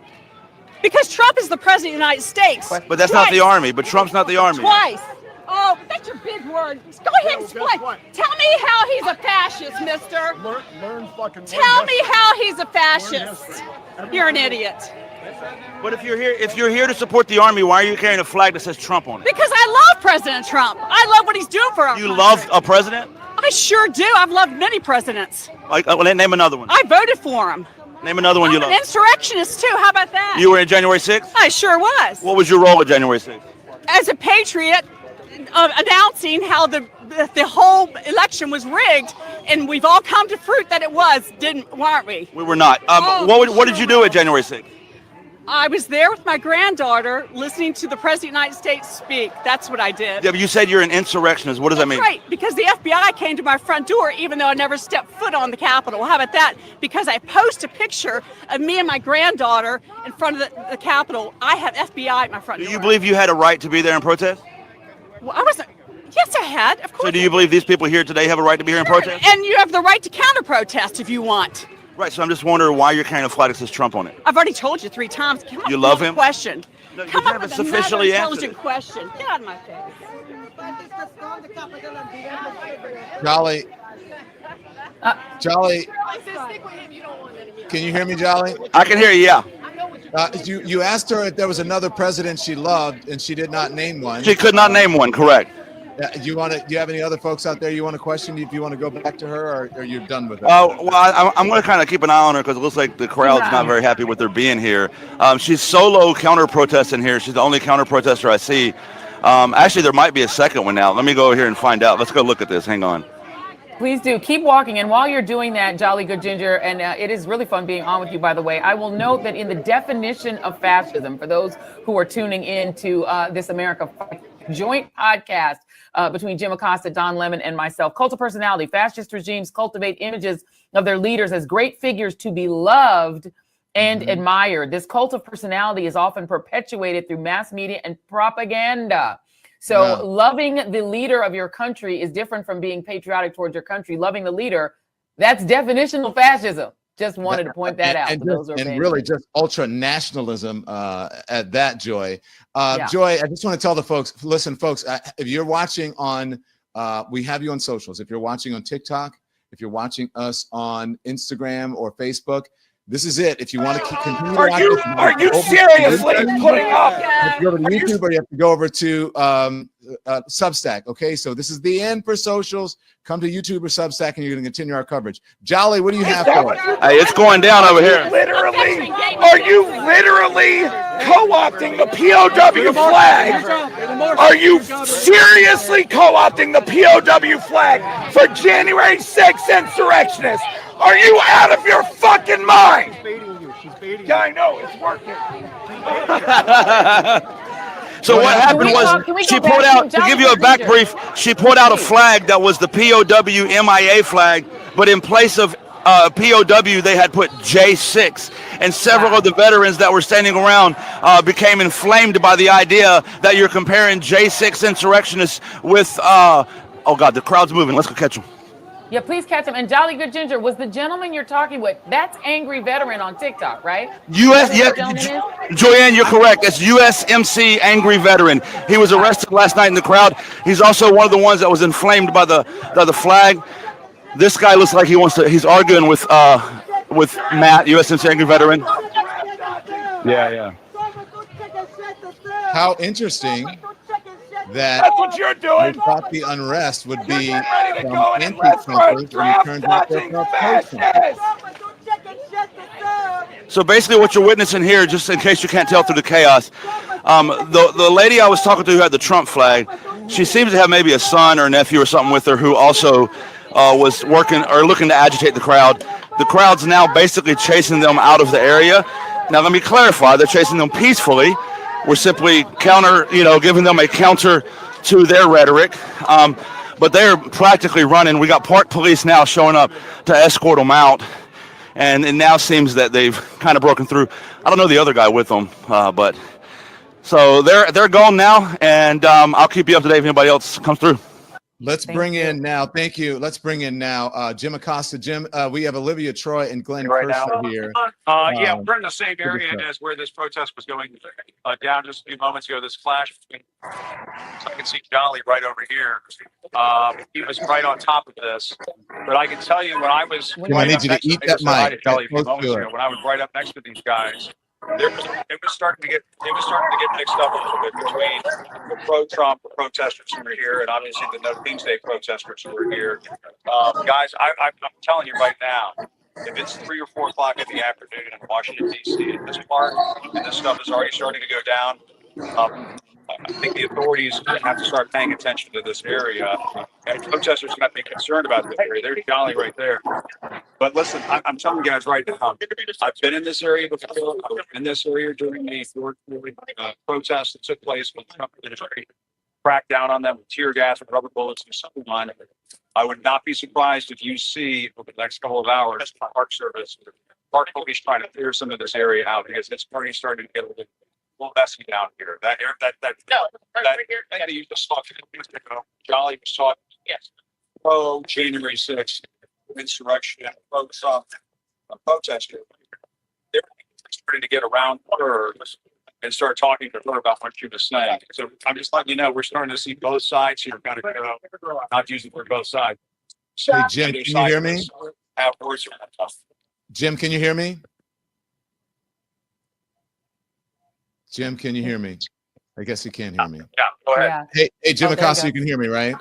Speaker 15: Because Trump is the president of the United States.
Speaker 8: But that's not the army. But Trump's not the army.
Speaker 15: Twice. Oh, that's your big word. Go ahead and explain. Tell me how he's a fascist, mister. Tell me how he's a fascist. You're an idiot.
Speaker 8: But if you're here to support the army, why are you carrying a flag that says Trump on it?
Speaker 15: Because I love President Trump. I love what he's doing for our country.
Speaker 8: You love a president?
Speaker 15: I sure do. I've loved many presidents.
Speaker 8: Like, name another one.
Speaker 15: I voted for him.
Speaker 8: Name another one you love.
Speaker 15: An insurrectionist too. How about that?
Speaker 8: You were in January 6th?
Speaker 15: I sure was.
Speaker 8: What was your role at January 6th?
Speaker 15: As a patriot, announcing how the whole election was rigged, and we've all come to fruit that it was, weren't we?
Speaker 8: We were not. What did you do at January 6th?
Speaker 15: I was there with my granddaughter listening to the President of the United States speak. That's what I did.
Speaker 8: Yeah, but you said you're an insurrectionist. What does that mean?
Speaker 15: Right, because the FBI came to my front door even though I never stepped foot on the Capitol. How about that? Because I posted a picture of me and my granddaughter in front of the Capitol. I had FBI at my front door.
Speaker 8: Do you believe you had a right to be there and protest?
Speaker 15: Well, I wasn't. Yes, I had. Of course.
Speaker 8: So do you believe these people here today have a right to be here and protest?
Speaker 15: And you have the right to counter-protest if you want.
Speaker 8: Right, so I'm just wondering why you're carrying a flag that says Trump on it.
Speaker 15: I've already told you 3 times. Come
Speaker 8: you love him?
Speaker 15: Question.
Speaker 8: No,
Speaker 15: Come up with
Speaker 8: sufficiently
Speaker 15: another intelligent question. Get out of my face.
Speaker 7: Jolly. Can you hear me, Jolly?
Speaker 8: I can hear you, yeah.
Speaker 7: You asked her if there was another president she loved, and she did not name one.
Speaker 8: She could not name one, correct.
Speaker 7: Do you have any other folks out there you want to question? If you want to go back to her, or are you done with it?
Speaker 8: Well, I'm going to kind of keep an eye on her because it looks like the crowd's not very happy with her being here. She's solo counter protesting here. She's the only counter protester I see. Actually, there might be a second one now. Let me go over here and find out. Let's go look at this. Hang on.
Speaker 6: Please do. Keep walking. And while you're doing that, Jolly Good Ginger, and it is really fun being on with you, by the way, I will note that in the definition of fascism, for those who are tuning in to this America joint podcast between Jim Acosta, Don Lemon, and myself, cult of personality, fascist regimes cultivate images of their leaders as great figures to be loved and admired. This cult of personality is often perpetuated through mass media and propaganda. So loving the leader of your country is different from being patriotic towards your country. Loving the leader, that's definitional fascism. Just wanted to point that out.
Speaker 7: And really just ultra nationalism at that, Joy. Joy, I just want to tell the folks, listen, folks, if you're watching on, we have you on socials. If you're watching on TikTok, if you're watching us on Instagram or Facebook, this is it. If you want to continue
Speaker 12: are you seriously putting up?
Speaker 7: You have to go over to YouTube or you have to go over to Substack. Okay, so this is the end for socials. Come to YouTube or Substack, and you're going to continue our coverage. Jolly, what do you have for us?
Speaker 8: Hey, it's going down over here.
Speaker 12: Are you literally co-opting the POW flag? Are you seriously co-opting the POW flag for January 6th insurrectionists? Are you out of your fucking mind? Yeah, I know, it's working.
Speaker 8: So what happened was she pulled out, to give you a back brief, she pulled out a flag that was the POW MIA flag, but in place of POW, they had put J6. And several of the veterans that were standing around became inflamed by the idea that you're comparing J6 insurrectionists with, oh God, the crowd's moving. Let's go catch them.
Speaker 6: Yeah, please catch him. And Jolly Good Ginger, was the gentleman you're talking with, that's Angry Veteran on TikTok, right?
Speaker 8: Joyanne, you're correct. It's USMC Angry Veteran. He was arrested last night in the crowd. He's also one of the ones that was inflamed by the flag. This guy looks like he's arguing with Matt, USMC Angry Veteran.
Speaker 9: Yeah.
Speaker 7: How interesting
Speaker 12: that's what you're doing.
Speaker 7: We thought the unrest would be from anti-Trumpers, and it turns out they're Confrontation.
Speaker 8: So basically what you're witnessing here, just in case you can't tell through the chaos, the lady I was talking to who had the Trump flag, she seems to have maybe a son or a nephew or something with her who also was working or looking to agitate the crowd. The crowd's now basically chasing them out of the area. Now let me clarify, they're chasing them peacefully. We're simply giving them a counter to their rhetoric. But they're practically running. We got park police now showing up to escort them out. And it now seems that they've kind of broken through. I don't know the other guy with them, but so they're gone now. And I'll keep you up to date if anybody else comes through.
Speaker 7: Let's bring in now. Thank you. Let's bring in now Jim Acosta. Jim, we have Olivia Troye and Glenn Kirshner here.
Speaker 9: Yeah, we're in the same area as where this protest was going down just a few moments ago. This flash, so I can see Jolly right over here. He was right on top of this. But I can tell you when I was,
Speaker 7: I need you to eat that mic.
Speaker 9: When I was right up next to these guys, it was starting to get mixed up a little bit between the pro-Trump protesters who were here and obviously the nokings day protesters who were here. Guys, I'm telling you right now, if it's 3 or 4 o'clock in the afternoon in Washington D.C. at this park, and this stuff is already starting to go down, I think the authorities have to start paying attention to this area, and protesters have to be concerned about this area. There's Jolly right there. But listen, I'm telling you guys right now, I've been in this area before. I was in this area during the protests that took place when the Trump administration cracked down on them with tear gas and rubber bullets and so on. I would not be surprised if you see over the next couple of hours, Park Service, Park Police trying to clear some of this area out because it's already starting to get a little messy down here. That you just talked about, Jolly was talking, yes, pro January 6th insurrection, pro Trump protester. They're starting to get around her and start talking to her about what she was saying. So I'm just letting you know, we're starting to see both sides here. Got to go, not using for both sides.
Speaker 7: Hey, Jim, can you hear me? Jim, can you hear me? Jim, can you hear me? I guess he can't hear me.
Speaker 10: Yeah, go ahead.
Speaker 7: Hey, Jim
Speaker 6: Oh, there you
Speaker 7: Acosta,
Speaker 6: go.
Speaker 7: you can hear me, right?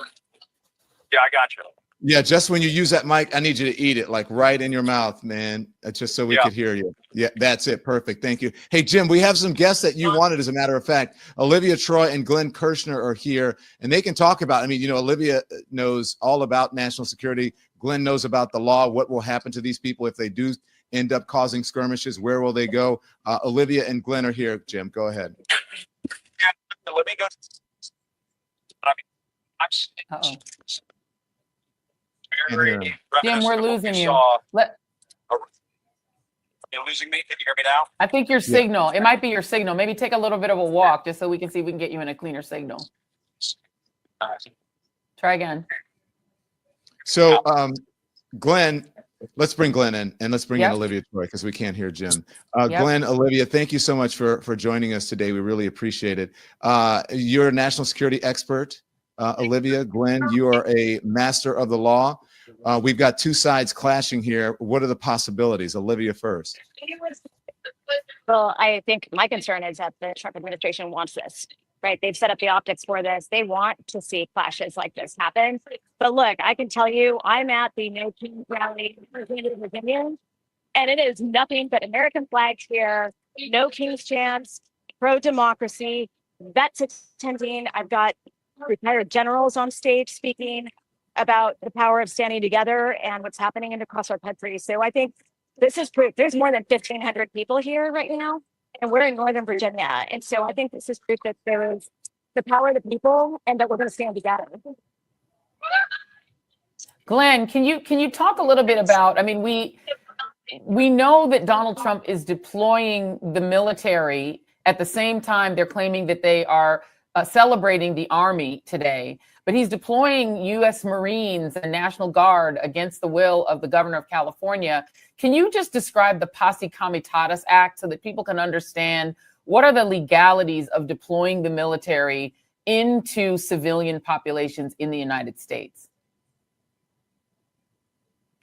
Speaker 10: Yeah, I got you.
Speaker 7: Yeah, just when you use that mic, I need you to eat it like right in your mouth, man. Just so we could hear you. Yeah, that's it. Perfect. Thank you. Hey, Jim, we have some guests that you wanted, as a matter of fact. Olivia Troye and Glenn Kirshner are here, and they can talk about, I mean, you know, Olivia knows all about national security. Glenn knows about the law, what will happen to these people if they do end up causing skirmishes, where will they go? Olivia and Glenn are here. Jim, go ahead.
Speaker 10: Let me go.
Speaker 6: Uh-oh.
Speaker 10: Jim,
Speaker 6: we're losing you.
Speaker 10: You're losing me. Can you hear me now?
Speaker 6: I think your signal. It might be your signal. Maybe take a little bit of a walk just so we can see if we can get you in a cleaner signal. Try again.
Speaker 7: So, Glenn, let's bring Glenn in, and let's bring in Olivia Troye, because we can't hear Jim. Glenn, Olivia, thank you so much for joining us today. We really appreciate it. You're a national security expert. Olivia, Glenn, you are a master of the law. We've got two sides clashing here. What are the possibilities? Olivia first.
Speaker 16: Well, I think my concern is that the Trump administration wants this, right? They've set up the optics for this. They want to see clashes like this happen. But look, I can tell you, I'm at the No Kings rally in Virginia, and it is nothing but American flags here, no Kings chants, pro-democracy, vets attending. I've got retired generals on stage speaking about the power of standing together and what's happening across our country. So I think this is proof. There's more than 1,500 people here right now, and we're in Northern Virginia. And so I think this is proof that there is the power of the people and that we're going to stand together.
Speaker 6: Glenn, can you talk a little bit about, I mean, we know that Donald Trump is deploying the military. At the same time, they're claiming that they are celebrating the Army today, but he's deploying U.S. Marines and National Guard against the will of the governor of California. Can you just describe the Posse Comitatus Act so that people can understand what are the legalities of deploying the military into civilian populations in the United States?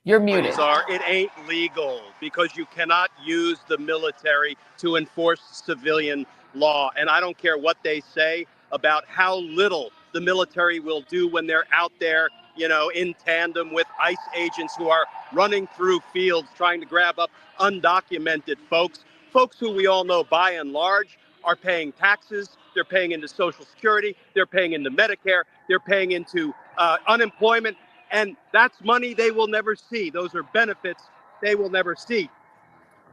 Speaker 6: You're muted.
Speaker 17: It ain't legal because you cannot use the military to enforce civilian law. And I don't care what they say about how little the military will do when they're out there, you know, in tandem with ICE agents who are running through fields trying to grab up undocumented folks who we all know by and large are paying taxes. They're paying into Social Security. They're paying into Medicare. They're paying into unemployment. And that's money they will never see. Those are benefits they will never see.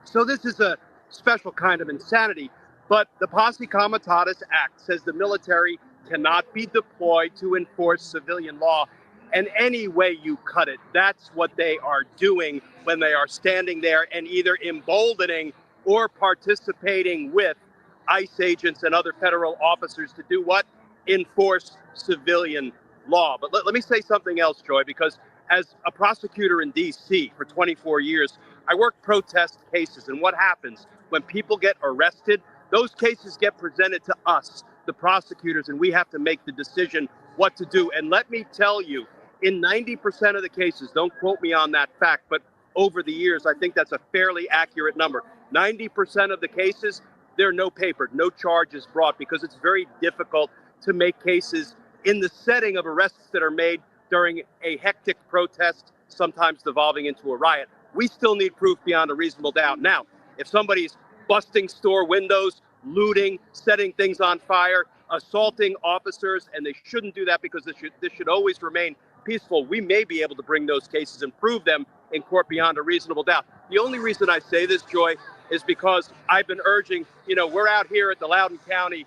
Speaker 17: So this is a special kind of insanity. But the Posse Comitatus Act says the military cannot be deployed to enforce civilian law. And any way you cut it, that's what they are doing when they are standing there and either emboldening or participating with ICE agents and other federal officers to do what? Enforce civilian law. But let me say something else, Joy, because as a prosecutor in D.C. for 24 years, I worked protest cases. And what happens when people get arrested? Those cases get presented to us, the prosecutors, and we have to make the decision what to do. And let me tell you, in 90% of the cases, don't quote me on that fact, but over the years, I think that's a fairly accurate number. 90% of the cases, there are no papered, no charges brought, because it's very difficult to make cases in the setting of arrests that are made during a hectic protest, sometimes devolving into a riot. We still need proof beyond a reasonable doubt. Now, if somebody's busting store windows, looting, setting things on fire, assaulting officers, and they shouldn't do that because this should always remain peaceful, we may be able to bring those cases and prove them in court beyond a reasonable doubt. The only reason I say this, Joy, is because I've been urging, you know, we're out here at the Loudoun County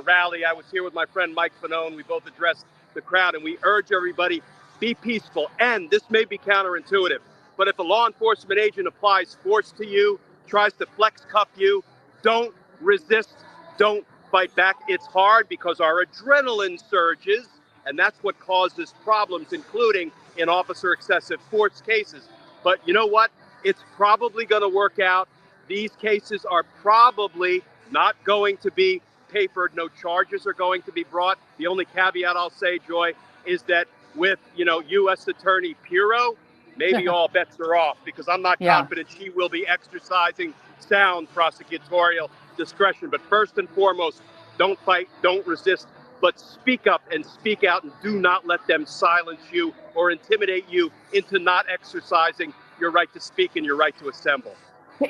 Speaker 17: rally. I was here with my friend Mike Fanone. We both addressed the crowd, and we urge everybody, be peaceful. And this may be counterintuitive, but if a law enforcement agent applies force to you, tries to flex cuff you, don't resist, don't fight back. It's hard because our adrenaline surges, and that's what causes problems, including in officer excessive force cases. But you know what? It's probably going to work out. These cases are probably not going to be papered. No charges are going to be brought. The only caveat I'll say, Joy, is that with, you know, U.S. Attorney Pirro, maybe all bets are off, because I'm not confident she will be exercising sound prosecutorial discretion. But first and foremost, don't fight, don't resist, but speak up and speak out, and do not let them silence you or intimidate you into not exercising your right to speak and your right to assemble.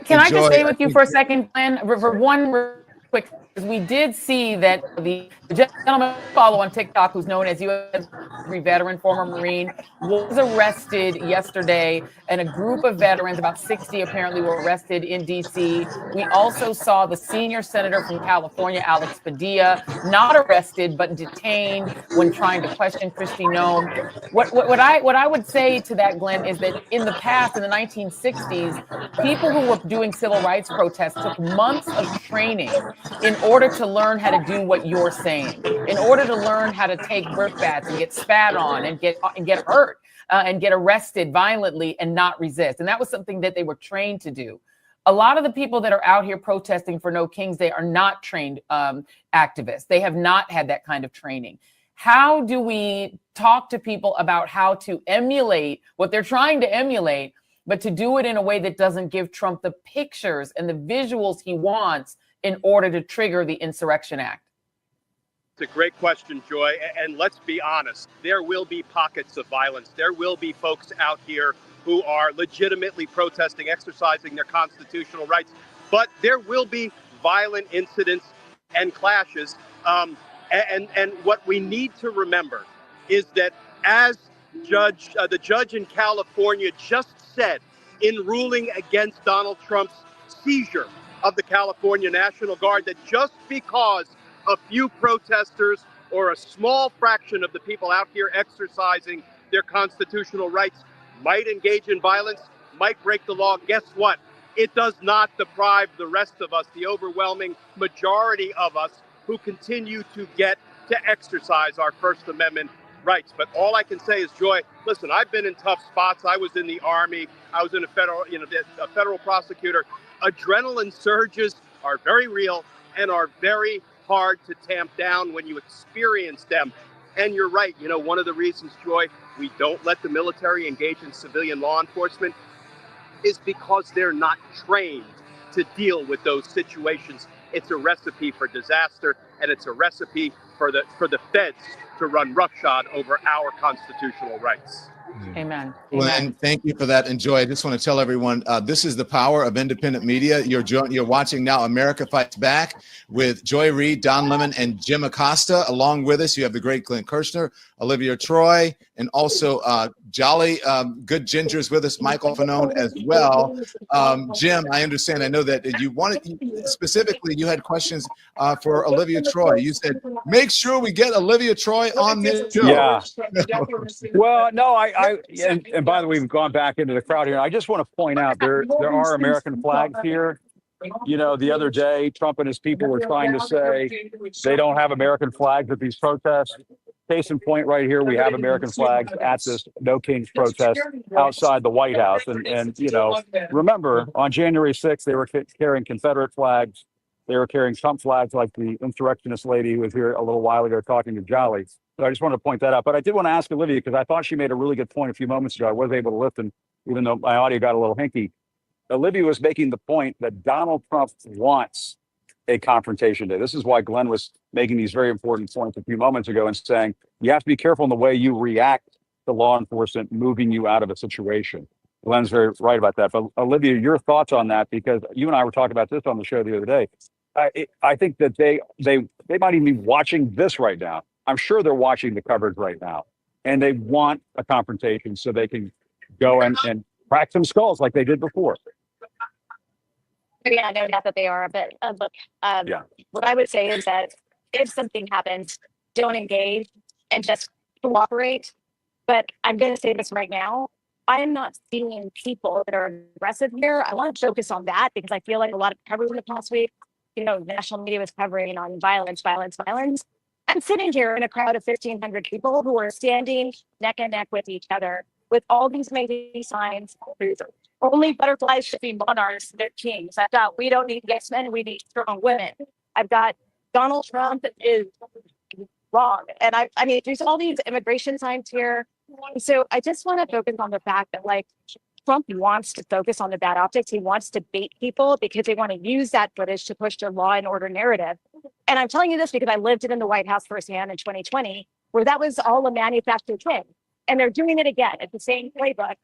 Speaker 6: Can I just stay with you for a second, Glenn? For one quick, we did see that the gentleman I follow on TikTok, who's known as U.S. veteran, former Marine, was arrested yesterday, and a group of veterans, about 60 apparently, were arrested in D.C. We also saw the senior senator from California, Alex Padilla, not arrested but detained when trying to question Kristi Noem. What I would say to that, Glenn, is that in the past, in the 1960s, people who were doing civil rights protests took months of training in order to learn how to do what you're saying, in order to learn how to take brickbats and get spat on and get hurt and get arrested violently and not resist. And that was something that they were trained to do. A lot of the people that are out here protesting for No Kings, they are not trained activists. They have not had that kind of training. How do we talk to people about how to emulate what they're trying to emulate, but to do it in a way that doesn't give Trump the pictures and the visuals he wants in order to trigger the Insurrection Act?
Speaker 17: It's a great question, Joy. And let's be honest, there will be pockets of violence. There will be folks out here who are legitimately protesting, exercising their constitutional rights. But there will be violent incidents and clashes. And what we need to remember is that as the judge in California just said in ruling against Donald Trump's seizure of the California National Guard, that just because a few protesters or a small fraction of the people out here exercising their constitutional rights might engage in violence, might break the law, guess what? It does not deprive the rest of us, the overwhelming majority of us, who continue to get to exercise our First Amendment rights. But all I can say is, Joy, listen, I've been in tough spots. I was in the Army. I was in a federal prosecutor. Adrenaline surges are very real and are very hard to tamp down when you experience them. And you're right. One of the reasons, Joy, we don't let the military engage in civilian law enforcement is because they're not trained to deal with those situations. It's a recipe for disaster, and it's a recipe for the feds to run roughshod over our constitutional rights.
Speaker 6: Amen.
Speaker 7: Glenn, thank you for that. And Joy, I just want to tell everyone, this is the power of independent media. You're watching now America Fights Back with Joy Reid, Don Lemon, and Jim Acosta. Along with us, you have the great Glenn Kirshner, Olivia Troye, and also jolly good gingers with us, Michael Fanone as well. Jim, I understand. I know that you had questions for Olivia Troye. You said, make sure we get Olivia Troye on this show.
Speaker 9: Yeah. Well, no, and by the way, we've gone back into the crowd here. I just want to point out there are American flags here. The other day, Trump and his people were trying to say they don't have American flags at these protests. Case in point, right here, we have American flags at this No Kings protest outside the White House. And remember, on January 6th, they were carrying Confederate flags. They were carrying Trump flags, like the insurrectionist lady who was here a little while ago talking to Jolly. So I just wanted to point that out. But I did want to ask Olivia, because I thought she made a really good point a few moments ago. I was able to listen, even though my audio got a little hinky. Olivia was making the point that Donald Trump wants a confrontation day. This is why Glenn was making these very important points a few moments ago and saying, you have to be careful in the way you react to law enforcement moving you out of a situation. Glenn's very right about that. But Olivia, your thoughts on that, because you and I were talking about this on the show the other day. I think that they might even be watching this right now. I'm sure they're watching the coverage right now, and they want a confrontation so they can go and crack some skulls like they did before.
Speaker 16: Yeah, no doubt that they are a bit. What I would say is that if something happens, don't engage and just cooperate. But I'm going to say this right now. I am not seeing people that are aggressive here. I want to focus on that because I feel like a lot of coverage in the past week, national media was covering on violence. I'm sitting here in a crowd of 1,500 people who are standing neck and neck with each other with all these amazing signs. Only butterflies should be monarchs, they're kings. I've got, we don't need yes men, we need strong women. I've got Donald Trump is wrong. And I mean, there's all these immigration signs here. So I just want to focus on the fact that Trump wants to focus on the bad optics. He wants to bait people because they want to use that footage to push their law and order narrative. And I'm telling you this because I lived it in the White House firsthand in 2020, where that was all a manufactured thing. And they're doing it again. It's the same playbook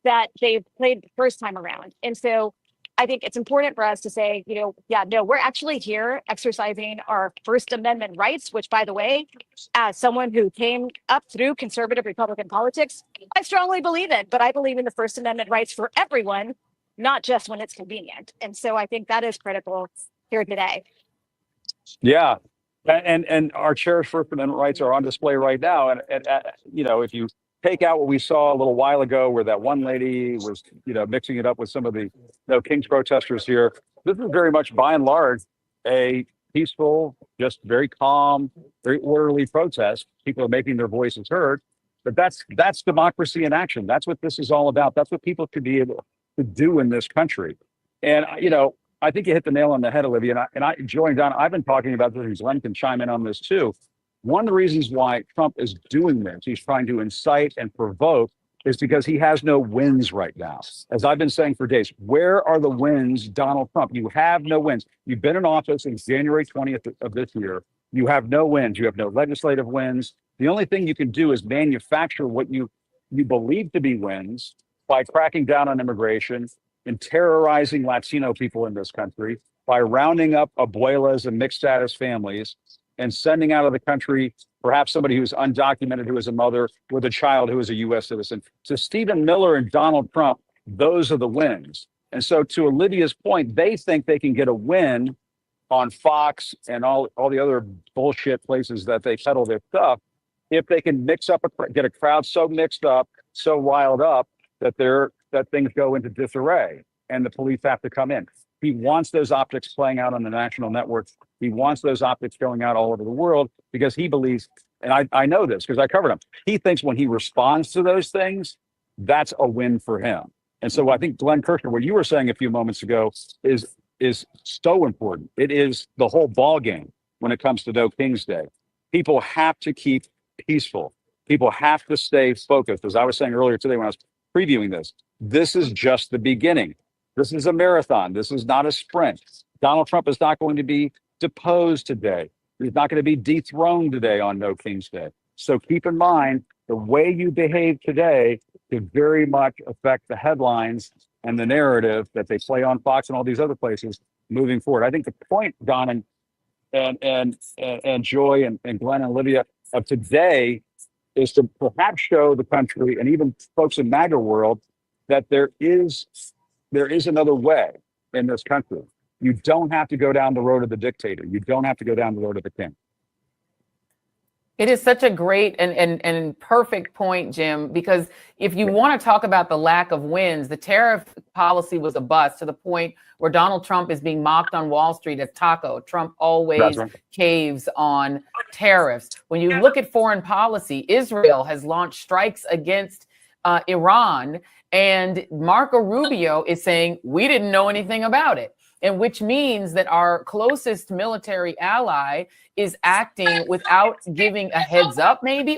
Speaker 16: that they played the first time around. And so I think it's important for us to say, we're actually here exercising our First Amendment rights, which, by the way, as someone who came up through conservative Republican politics, I strongly believe it. But I believe in the First Amendment rights for everyone, not just when it's convenient. And so I think that is critical here today.
Speaker 9: Yeah. And our cherished First Amendment rights are on display right now. And if you take out what we saw a little while ago where that one lady was, mixing it up with some of the King's protesters here, this is very much by and large a peaceful, just very calm, very orderly protest. People are making their voices heard. But that's democracy in action. That's what this is all about. That's what people could be able to do in this country. And, I think you hit the nail on the head, Olivia. And I joined on. I've been talking about this, and Glenn can chime in on this too. One of the reasons why Trump is doing this, he's trying to incite and provoke, is because he has no wins right now. As I've been saying for days, where are the wins, Donald Trump? You have no wins. You've been in office since January 20th of this year. You have no wins. You have no legislative wins. The only thing you can do is manufacture what you believe to be wins by cracking down on immigration and terrorizing Latino people in this country, by rounding up abuelas and mixed status families and sending out of the country perhaps somebody who's undocumented, who is a mother with a child who is a U.S. citizen. To Stephen Miller and Donald Trump, those are the wins. And so to Olivia's point, they think they can get a win on Fox and all the other bullshit places that they peddle their stuff if they can get a crowd so mixed up, so riled up that things go into disarray and the police have to come in. He wants those optics playing out on the national networks. He wants those optics going out all over the world because he believes, and I know this because I covered him, he thinks when he responds to those things, that's a win for him. And so I think, Glenn Kirshner, what you were saying a few moments ago is so important. It is the whole ball game when it comes to No King's Day. People have to keep peaceful. People have to stay focused. As I was saying earlier today when I was previewing this is just the beginning. This is a marathon. This is not a sprint. Donald Trump is not going to be deposed today. He's not going to be dethroned today on No King's Day. So keep in mind, the way you behave today could very much affect the headlines and the narrative that they play on Fox and all these other places moving forward. I think the point, Don and Joy and Glenn and Olivia, of today is to perhaps show the country and even folks in MAGA world that there is another way in this country. You don't have to go down the road of the dictator. You don't have to go down the road of the king.
Speaker 6: It is such a great and perfect point, Jim, because if you want to talk about the lack of wins, the tariff policy was a bust to the point where Donald Trump is being mocked on Wall Street as Taco. Trump always caves on tariffs. When you look at foreign policy, Israel has launched strikes against Iran, and Marco Rubio is saying we didn't know anything about it. And which means that our closest military ally is acting without giving a heads up, maybe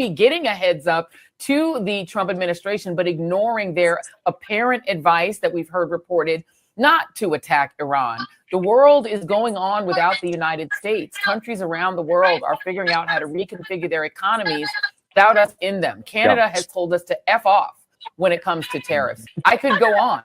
Speaker 6: getting a heads up to the Trump administration, but ignoring their apparent advice that we've heard reported not to attack Iran. The world is going on without the United States. Countries around the world are figuring out how to reconfigure their economies without us in them. Canada has told us to F off when it comes to tariffs. I could go on.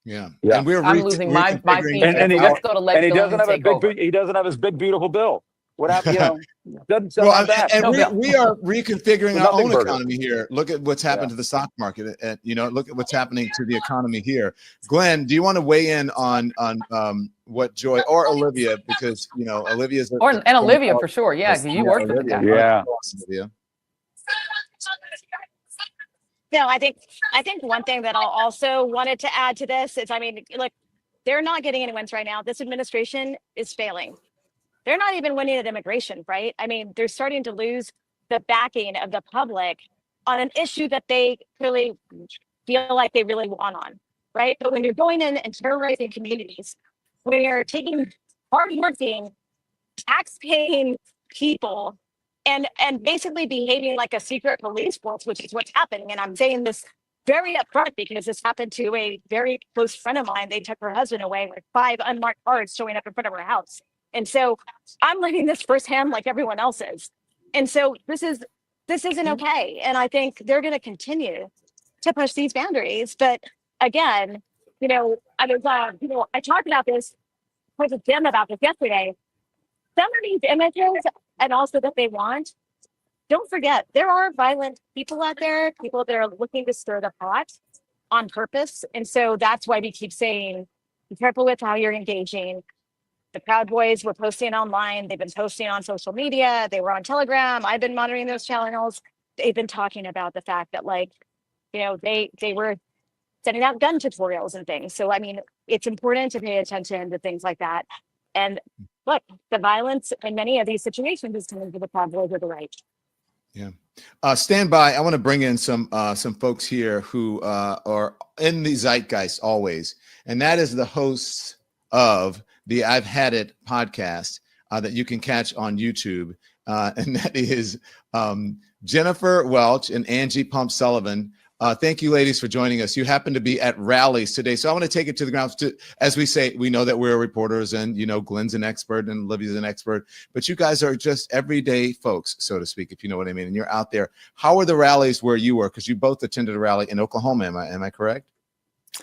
Speaker 7: Yeah.
Speaker 6: And I'm losing my feet.
Speaker 9: And he
Speaker 6: doesn't
Speaker 9: have his big, beautiful bill. What happened? Doesn't
Speaker 7: well,
Speaker 9: have that.
Speaker 7: And we are reconfiguring our own economy here. Look at what's happened to the stock market, and look at what's happening to the economy here. Glenn, do you want to weigh in on what Joy or Olivia, because Olivia's
Speaker 6: and Olivia for sure. Yeah, you worked with that.
Speaker 9: Yeah.
Speaker 7: Olivia.
Speaker 16: No, I think one thing that I'll also wanted to add to this is, look, they're not getting any wins right now. This administration is failing. They're not even winning at immigration, right? They're starting to lose the backing of the public on an issue that they really feel like they really want on, right? But when you're going in and terrorizing communities, when you're taking hardworking, tax-paying people and basically behaving like a secret police force, which is what's happening. And I'm saying this very upfront because this happened to a very close friend of mine. They took her husband away with 5 unmarked cars showing up in front of her house. And so I'm living this firsthand like everyone else is. And so this isn't okay. And I think they're going to continue to push these boundaries. But again, I was, I talked about this with Jim about this yesterday. Some of these images and also that they want, don't forget, there are violent people out there, people that are looking to stir the pot on purpose. And so that's why we keep saying, be careful with how you're engaging. The Proud Boys were posting online. They've been posting on social media. They were on Telegram. I've been monitoring those channels. They've been talking about the fact that, they were sending out gun tutorials and things. So, I mean, it's important to pay attention to things like that. And look, the violence in many of these situations is coming to the Proud Boys or the right.
Speaker 7: Yeah. Stand by. I want to bring in some folks here who are in the zeitgeist always. And that is the hosts of the I've Had It podcast that you can catch on YouTube. And that is Jennifer Welch and Angie Pump Sullivan. Thank you, ladies, for joining us. You happen to be at rallies today. So I want to take it to the ground. As we say, we know that we're reporters and, Glenn's an expert and Olivia's an expert, but you guys are just everyday folks, so to speak, if you know what I mean. And you're out there. How are the rallies where you were? Because you both attended a rally in Oklahoma. Am I correct?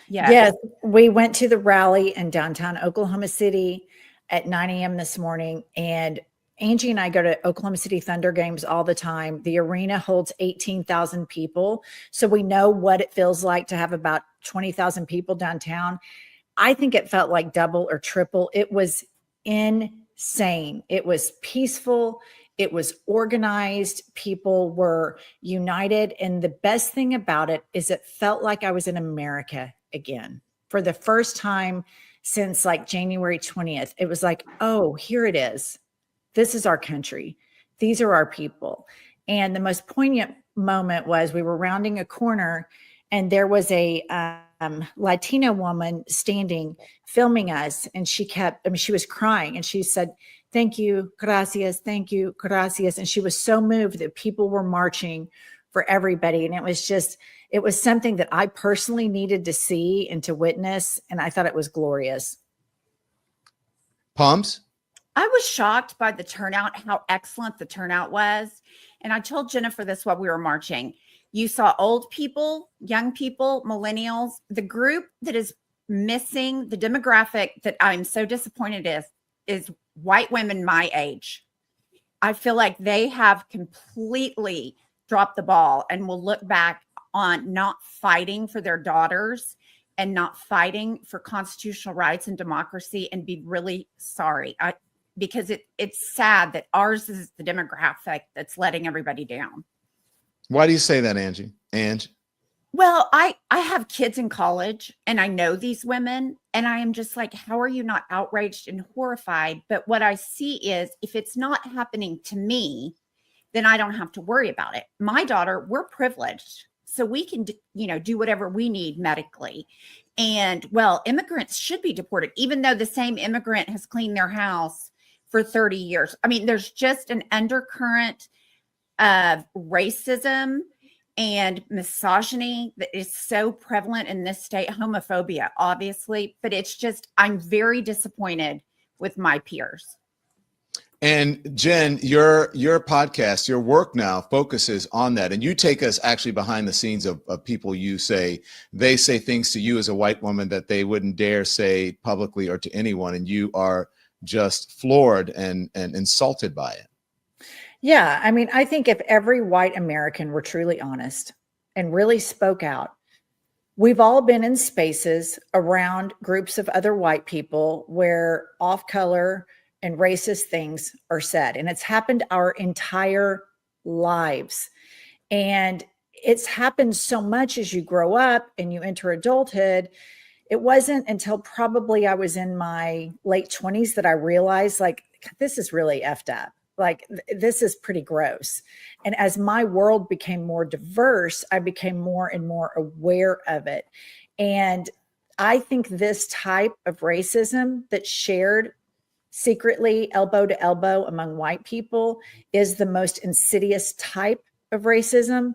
Speaker 18: Yes, we went to the rally in downtown Oklahoma City at 9 a.m. this morning. And Angie and I go to Oklahoma City Thunder games all the time. The arena holds 18,000 people. So we know what it feels like to have about 20,000 people downtown. I think it felt like double or triple. It was insane. It was peaceful. It was organized. People were united. And the best thing about it is it felt like I was in America again for the first time since January 20th. It was like, oh, here it is. This is our country. These are our people. And the most poignant moment was we were rounding a corner and there was a Latina woman standing, filming us. And she was crying and she said, thank you, gracias, thank you, gracias. And she was so moved that people were marching for everybody. And it was something that I personally needed to see and to witness. And I thought it was glorious.
Speaker 7: Pumps?
Speaker 19: I was shocked by the turnout, how excellent the turnout was. And I told Jennifer this while we were marching. You saw old people, young people, millennials. The group that is missing, the demographic that I'm so disappointed is white women my age. I feel like they have completely dropped the ball and will look back on not fighting for their daughters and not fighting for constitutional rights and democracy and be really sorry. Because it's sad that ours is the demographic that's letting everybody down.
Speaker 7: Why do you say that, Angie?
Speaker 19: Well, I have kids in college and I know these women and I am just like, how are you not outraged and horrified? But what I see is if it's not happening to me, then I don't have to worry about it. My daughter, we're privileged. So we can, do whatever we need medically. And immigrants should be deported, even though the same immigrant has cleaned their house for 30 years. I mean, there's just an undercurrent of racism and misogyny that is so prevalent in this state, homophobia, obviously, but it's just, I'm very disappointed with my peers.
Speaker 7: And Jen, your podcast, your work now focuses on that. And you take us actually behind the scenes of people they say things to you as a white woman that they wouldn't dare say publicly or to anyone. And you are just floored and insulted by it.
Speaker 18: Yeah. I mean, I think if every white American were truly honest and really spoke out, we've all been in spaces around groups of other white people where off color and racist things are said. And it's happened our entire lives. And it's happened so much as you grow up and you enter adulthood. It wasn't until probably I was in my late 20s that I realized this is really effed up. This is pretty gross. And as my world became more diverse, I became more and more aware of it. And I think this type of racism that's shared secretly elbow to elbow among white people is the most insidious type of racism,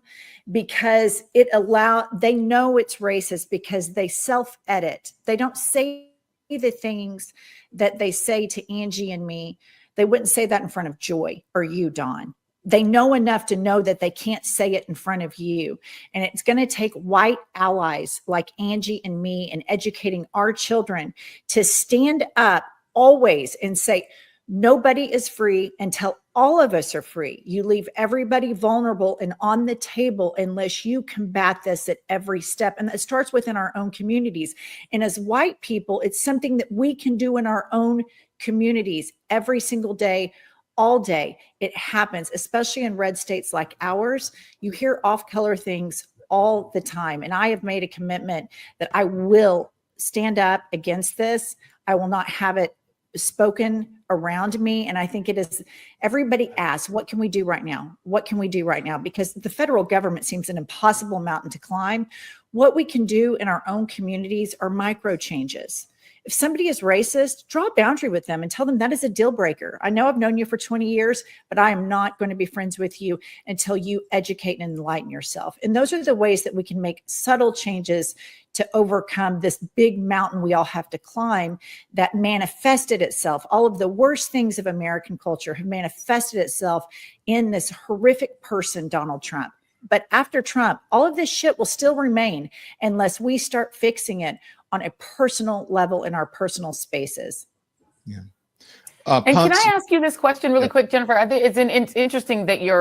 Speaker 18: because they know it's racist because they self-edit. They don't say the things that they say to Angie and me, they wouldn't say that in front of Joy or you, Dawn. They know enough to know that they can't say it in front of you. And it's going to take white allies like Angie and me and educating our children to stand up always and say, nobody is free until all of us are free. You leave everybody vulnerable and on the table unless you combat this at every step. And that starts within our own communities. And as white people, it's something that we can do in our own communities every single day, all day. It happens, especially in red states like ours. You hear off-color things all the time. And I have made a commitment that I will stand up against this. I will not have it spoken around me. And I think it is, everybody asks, what can we do right now? What can we do right now? Because the federal government seems an impossible mountain to climb. What we can do in our own communities are micro changes. If somebody is racist, draw a boundary with them and tell them that is a deal breaker. I know I've known you for 20 years, but I am not going to be friends with you until you educate and enlighten yourself. And those are the ways that we can make subtle changes to overcome this big mountain we all have to climb that manifested itself. All of the worst things of American culture have manifested itself in this horrific person, Donald Trump. But after Trump, all of this shit will still remain unless we start fixing it on a personal level in our personal spaces.
Speaker 7: Yeah.
Speaker 6: And can I ask you this question really quick, Jennifer? I think it's interesting that you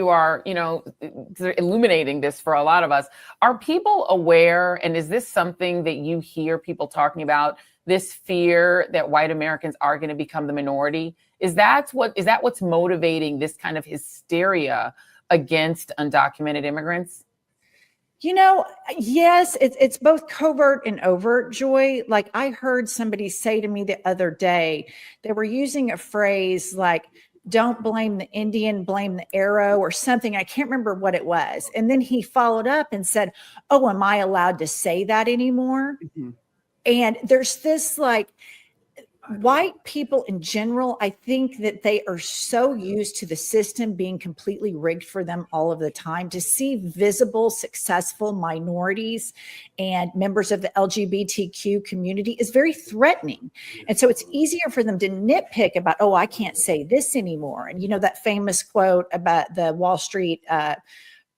Speaker 6: are, illuminating this for a lot of us. Are people aware, and is this something that you hear people talking about, this fear that white Americans are going to become the minority? Is that what's motivating this kind of hysteria against undocumented immigrants?
Speaker 18: Yes, it's both covert and overt, Joy. Like I heard somebody say to me the other day, they were using a phrase like, don't blame the Indian, blame the arrow or something. I can't remember what it was. And then he followed up and said, oh, am I allowed to say that anymore? Mm-hmm. And there's this white people in general, I think that they are so used to the system being completely rigged for them all of the time. To see visible, successful minorities and members of the LGBTQ community is very threatening. And so it's easier for them to nitpick about, oh, I can't say this anymore. And that famous quote about the Wall Street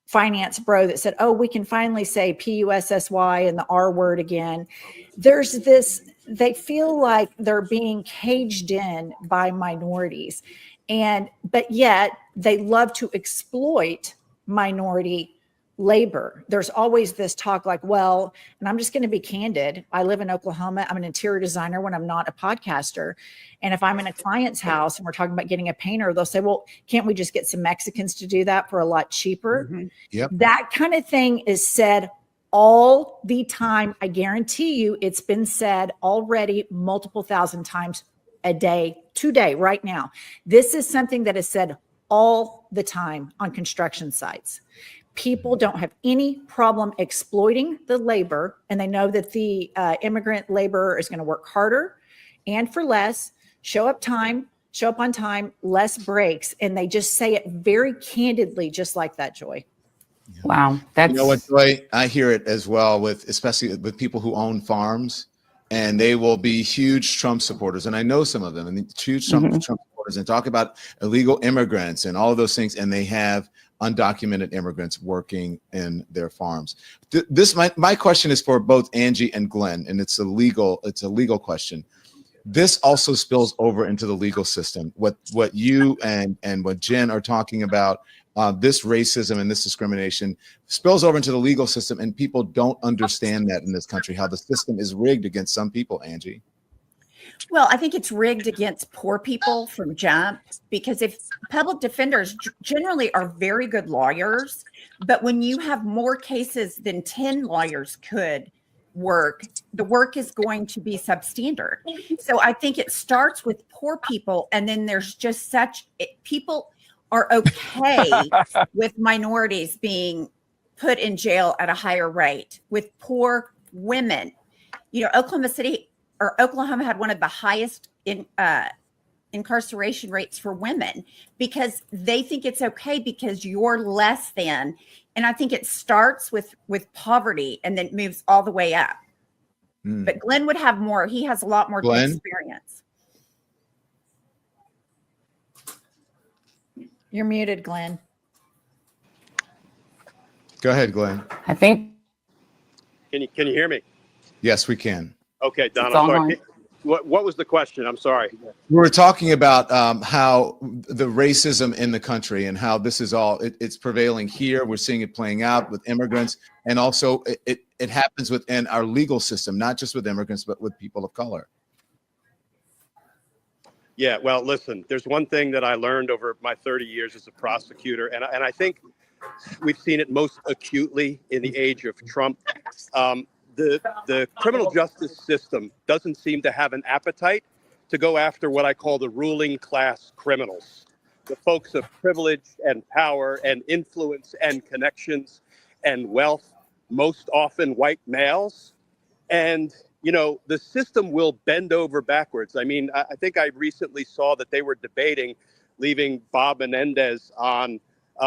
Speaker 18: finance bro that said, oh, we can finally say P-U-S-S-Y and the R word again. There's this, they feel like they're being caged in by minorities. But yet they love to exploit minority labor. There's always this talk like, well, and I'm just going to be candid. I live in Oklahoma. I'm an interior designer when I'm not a podcaster. And if I'm in a client's house and we're talking about getting a painter, they'll say, well, can't we just get some Mexicans to do that for a lot cheaper? Mm-hmm. Yep. That kind of thing is said all the time. I guarantee you it's been said already multiple thousand times a day, today, right now. This is something that is said all the time on construction sites. People don't have any problem exploiting the labor, and they know that the immigrant laborer is going to work harder and for less, show up on time, less breaks, and they just say it very candidly, just like that, Joy.
Speaker 6: Wow.
Speaker 7: You know what, Joy? I hear it as well especially with people who own farms, and they will be huge Trump supporters. And I know some of them, and huge Trump supporters, and talk about illegal immigrants and all of those things. And they have undocumented immigrants working in their farms. My question is for both Angie and Glenn, and it's a legal question. This also spills over into the legal system. What you and what Jen are talking about, this racism and this discrimination spills over into the legal system, and people don't understand that in this country, how the system is rigged against some people, Angie.
Speaker 19: Well, I think it's rigged against poor people from jump, because if public defenders generally are very good lawyers, but when you have more cases than 10 lawyers could work, the work is going to be substandard. So I think it starts with poor people, and then there's just people are okay with minorities being put in jail at a higher rate, with poor women. Oklahoma had one of the highest incarceration rates for women, because they think it's okay because you're less than. And I think it starts with poverty and then moves all the way up. But Glenn would have more. He has a lot more experience.
Speaker 18: You're muted, Glenn.
Speaker 7: Go ahead, Glenn.
Speaker 6: I think.
Speaker 17: Can you hear me?
Speaker 7: Yes, we can.
Speaker 17: Okay, Don. I'm sorry. What was the question? I'm sorry.
Speaker 7: We were talking about how the racism in the country and how this is all it's prevailing here. We're seeing it playing out with immigrants, and also it happens within our legal system, not just with immigrants, but with people of color.
Speaker 17: Yeah, well, listen, there's one thing that I learned over my 30 years as a prosecutor, and I think we've seen it most acutely in the age of Trump. The criminal justice system doesn't seem to have an appetite to go after what I call the ruling class criminals, the folks of privilege and power and influence and connections and wealth, most often white males. And, you know, the system will bend over backwards. I mean, I think I recently saw that they were debating leaving Bob Menendez on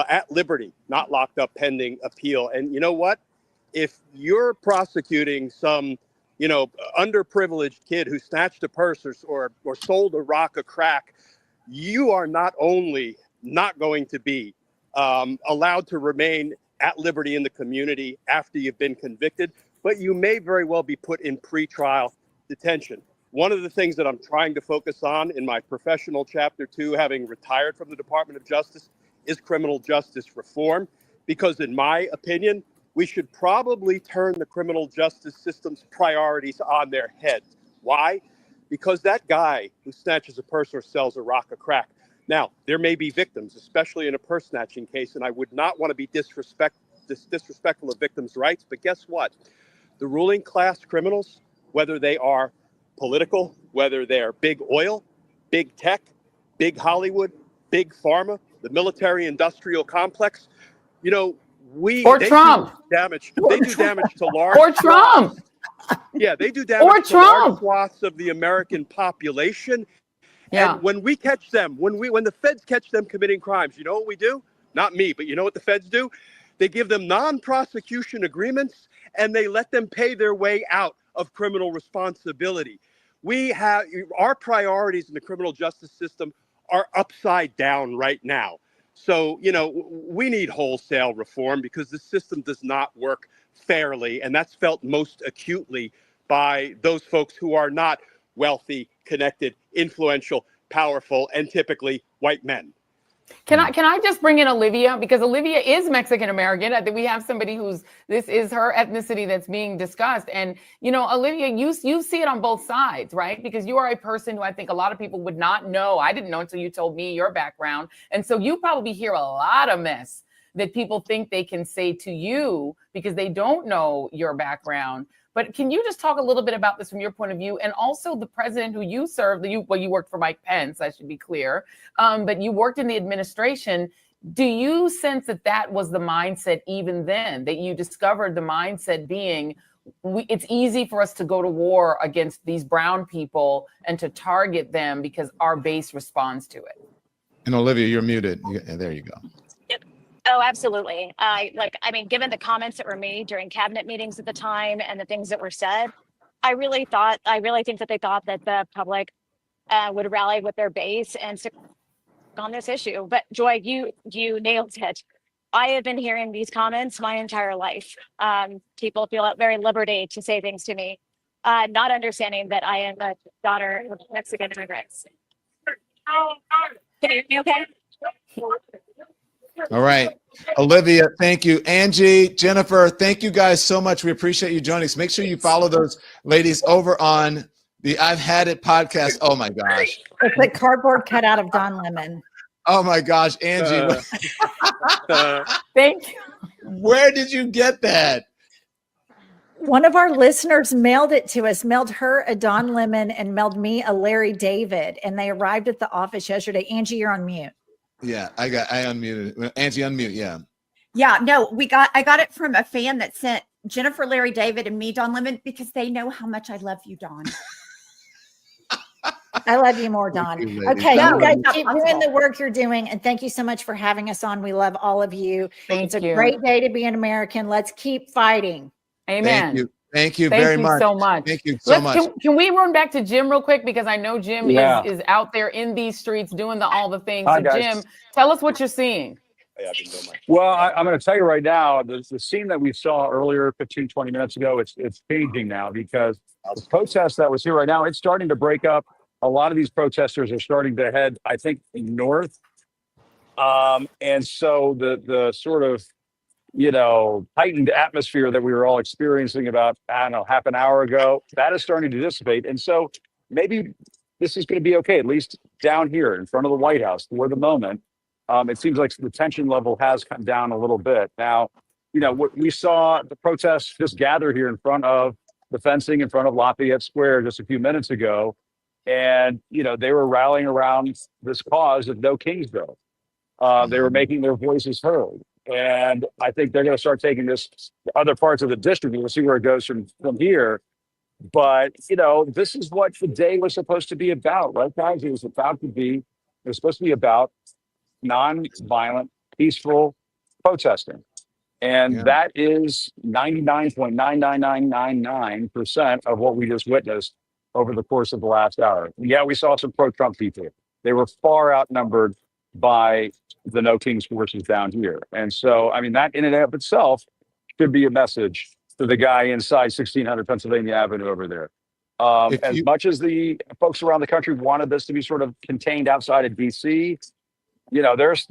Speaker 17: at liberty, not locked up pending appeal. And you know what? If you're prosecuting some, you know, underprivileged kid who snatched a purse or sold a rock of crack, you are not only not going to be allowed to remain at liberty in the community after you've been convicted, but you may very well be put in pretrial detention. One of the things that I'm trying to focus on in my professional chapter 2, having retired from the Department of Justice, is criminal justice reform, because in my opinion, we should probably turn the criminal justice system's priorities on their head. Why? Because that guy who snatches a purse or sells a rock of crack, now, there may be victims, especially in a purse snatching case, and I would not want to be disrespectful of victims' rights, but guess what? The ruling class criminals, whether they are political, whether they're big oil, big tech, big Hollywood, big pharma, the military industrial complex, you know, they
Speaker 6: Trump.
Speaker 17: do damage. They do damage to large
Speaker 6: or Trump.
Speaker 17: Swaths. Yeah, they do damage to large swaths of the American population. Yeah. And when we catch them, when the feds catch them committing crimes, you know what we do? Not me, but you know what the feds do? They give them non-prosecution agreements and they let them pay their way out of criminal responsibility. We have our priorities in the criminal justice system are upside down right now. So, you know, we need wholesale reform because the system does not work fairly. And that's felt most acutely by those folks who are not wealthy, connected, influential, powerful, and typically white men.
Speaker 6: Can I just bring in Olivia, because Olivia is Mexican American. I think we have somebody this is her ethnicity that's being discussed. And, you know, Olivia, you see it on both sides, right? Because you are a person who I think a lot of people would not know. I didn't know until you told me your background. And so you probably hear a lot of mess that people think they can say to you because they don't know your background. But can you just talk a little bit about this from your point of view, and also the president who you served? You worked for Mike Pence, I should be clear, but you worked in the administration. Do you sense that was the mindset even then, that you discovered the mindset being, it's easy for us to go to war against these brown people and to target them because our base responds to it?
Speaker 7: And Olivia, you're muted. There you go.
Speaker 16: Oh, absolutely. Given the comments that were made during cabinet meetings at the time and the things that were said, I really think that they thought that the public would rally with their base and stick on this issue. But Joy, you nailed it. I have been hearing these comments my entire life. People feel at very liberty to say things to me, not understanding that I am a daughter of Mexican immigrants. Can you hear me okay?
Speaker 7: All right. Olivia, thank you. Angie, Jennifer, thank you guys so much. We appreciate you joining us. Make sure you follow those ladies over on the I've Had It podcast. Oh my gosh.
Speaker 18: It's a cardboard cutout of Don Lemon.
Speaker 7: Oh my gosh, Angie.
Speaker 6: Thank you.
Speaker 7: Where did you get that?
Speaker 18: One of our listeners mailed it to us, mailed her a Don Lemon and mailed me a Larry David. And they arrived at the office yesterday. Angie, you're on mute.
Speaker 7: Yeah, I unmuted. Angie, unmute. Yeah.
Speaker 19: Yeah, no, I got it from a fan that sent Jennifer, Larry David, and me Don Lemon because they know how much I love you, Don.
Speaker 18: I love you more, Don. Okay, you guys keep doing the work you're doing, and thank you so much for having us on. We love all of you. It's a great day to be an American. Let's keep fighting.
Speaker 6: Amen.
Speaker 7: Thank you. Thank you very much.
Speaker 6: So much.
Speaker 7: Thank you so much.
Speaker 6: Can we run back to Jim real quick? Because I know Jim is out there in these streets doing all the things.
Speaker 9: Hi,
Speaker 6: so
Speaker 9: guys.
Speaker 6: Jim, tell us what you're seeing.
Speaker 9: Well, I'm going to tell you right now, the scene that we saw earlier, 15, 20 minutes ago, it's changing now because the protest that was here right now, it's starting to break up. A lot of these protesters are starting to head, I think, north. And so the sort of, heightened atmosphere that we were all experiencing about, I don't know, half an hour ago, that is starting to dissipate. And so maybe this is going to be okay, at least down here in front of the White House for the moment. It seems like the tension level has come down a little bit. Now, we saw the protests just gather here in front of the fencing in front of Lafayette Square just a few minutes ago. And, they were rallying around this cause of no Kings bill. They were making their voices heard. And I think they're going to start taking this to other parts of the district. We'll see where it goes from here. But, this is what the day was supposed to be about, right, guys? It was supposed to be about non-violent, peaceful protesting. And that is 99.99999% of what we just witnessed over the course of the last hour. Yeah, we saw some pro-Trump people. They were far outnumbered by the No Kings forces down here. And so, that in and of itself should be a message to the guy inside 1600 Pennsylvania Avenue over there. As much as the folks around the country wanted this to be sort of contained outside of DC, there's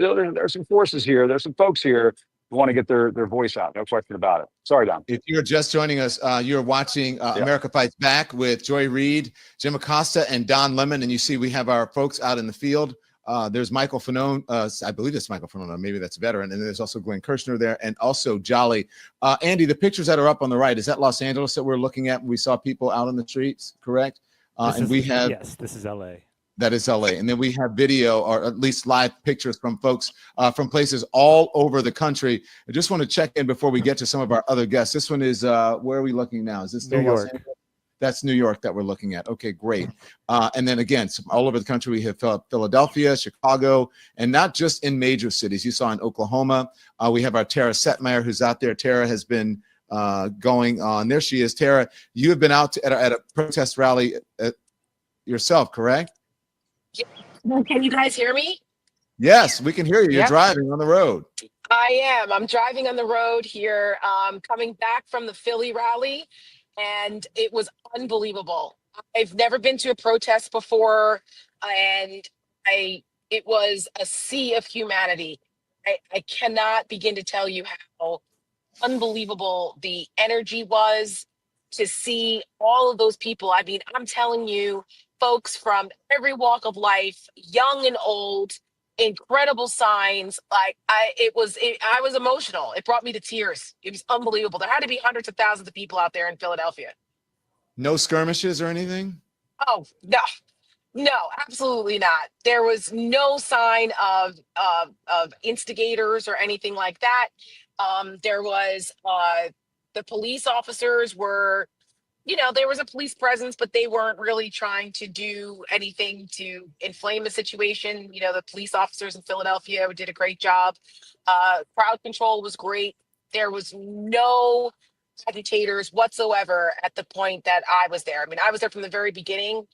Speaker 9: some forces here. There's some folks here who want to get their voice out. No question about it. Sorry, Don.
Speaker 7: If you're just joining us, you're watching America Fights Back with Joy Reid, Jimacosta, and Don Lemon. And you see we have our folks out in the field. There's Michael Fanone. I believe it's Michael Fanone. Maybe that's a veteran. And then there's also Glenn Kirshner there and also Jolly. Andy, the pictures that are up on the right, is that Los Angeles that we're looking at? We saw people out on the streets, correct?
Speaker 4: Yes, this is LA.
Speaker 7: That is LA. And then we have video or at least live pictures from folks from places all over the country. I just want to check in before we get to some of our other guests. This one is, where are we looking now? Is this still
Speaker 4: New
Speaker 7: Los
Speaker 4: York?
Speaker 7: Angeles? That's New York that we're looking at. Okay, great. And then again, all over the country, we have Philadelphia, Chicago, and not just in major cities. You saw in Oklahoma. We have our Tara Setmeyer who's out there. Tara has been going on. There she is. Tara, you have been out at a protest rally yourself, correct?
Speaker 20: Can you guys hear me?
Speaker 7: Yes, we can hear you. You're driving on the road.
Speaker 20: I am. I'm driving on the road here, coming back from the Philly rally, and it was unbelievable. I've never been to a protest before, and it was a sea of humanity. I cannot begin to tell you how unbelievable the energy was to see all of those people. I'm telling you, folks from every walk of life, young and old, incredible signs. I was emotional. It brought me to tears. It was unbelievable. There had to be hundreds of thousands of people out there in Philadelphia.
Speaker 7: No skirmishes or anything?
Speaker 20: Oh, no, absolutely not. There was no sign of instigators or anything like that. There was the police officers were, there was a police presence, but they weren't really trying to do anything to inflame the situation. The police officers in Philadelphia did a great job. Crowd control was great. There was no agitators whatsoever at the point that I was there. I was there from the very beginning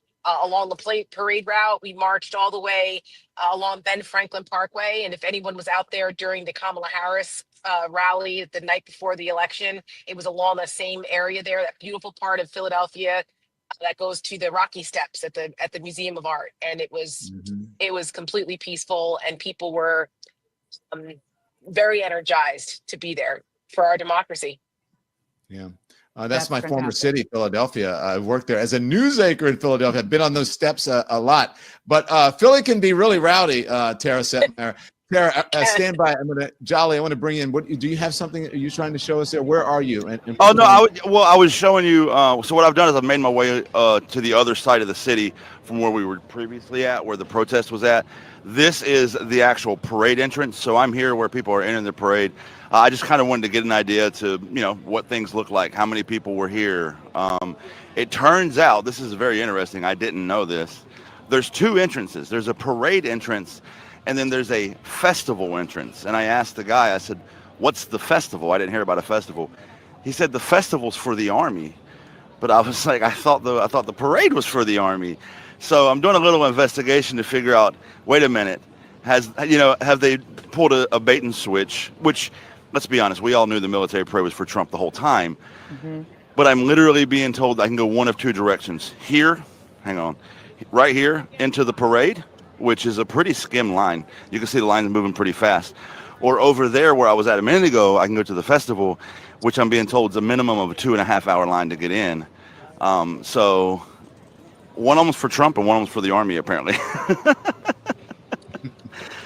Speaker 20: along the parade route. We marched all the way along Ben Franklin Parkway. And if anyone was out there during the Kamala Harris rally the night before the election, it was along the same area there, that beautiful part of Philadelphia that goes to the Rocky Steps at the Museum of Art. And it was completely peaceful, and people were very energized to be there for our democracy.
Speaker 7: Yeah. That's my former city, Philadelphia. I worked there as a news anchor in Philadelphia. I've been on those steps a lot. But Philly can be really rowdy, Tara Setmeyer. Tara, stand by. Jolly, I want to bring in. Do you have something? Are you trying to show us there? Where are you?
Speaker 8: I was showing you. So what I've done is I've made my way to the other side of the city from where we were previously at, where the protest was at. This is the actual parade entrance. So I'm here where people are entering the parade. I just kind of wanted to get an idea to, what things look like, how many people were here. It turns out, this is very interesting. I didn't know this. There's two entrances. There's a parade entrance, and then there's a festival entrance. And I asked the guy, I said, what's the festival? I didn't hear about a festival. he said the festival's for the Army. But I was like, I thought the parade was for the Army. So I'm doing a little investigation to figure out, wait a minute, have they pulled a bait and switch? Which, let's be honest, we all knew the military parade was for Trump the whole time. But I'm literally being told I can go one of two directions. Here, hang on, right here into the parade, which is a pretty skim line. You can see the lines moving pretty fast. Or over there where I was at a minute ago, I can go to the festival, which I'm being told is a minimum of a 2.5 hour line to get in. So one almost for Trump and one almost for the Army, apparently.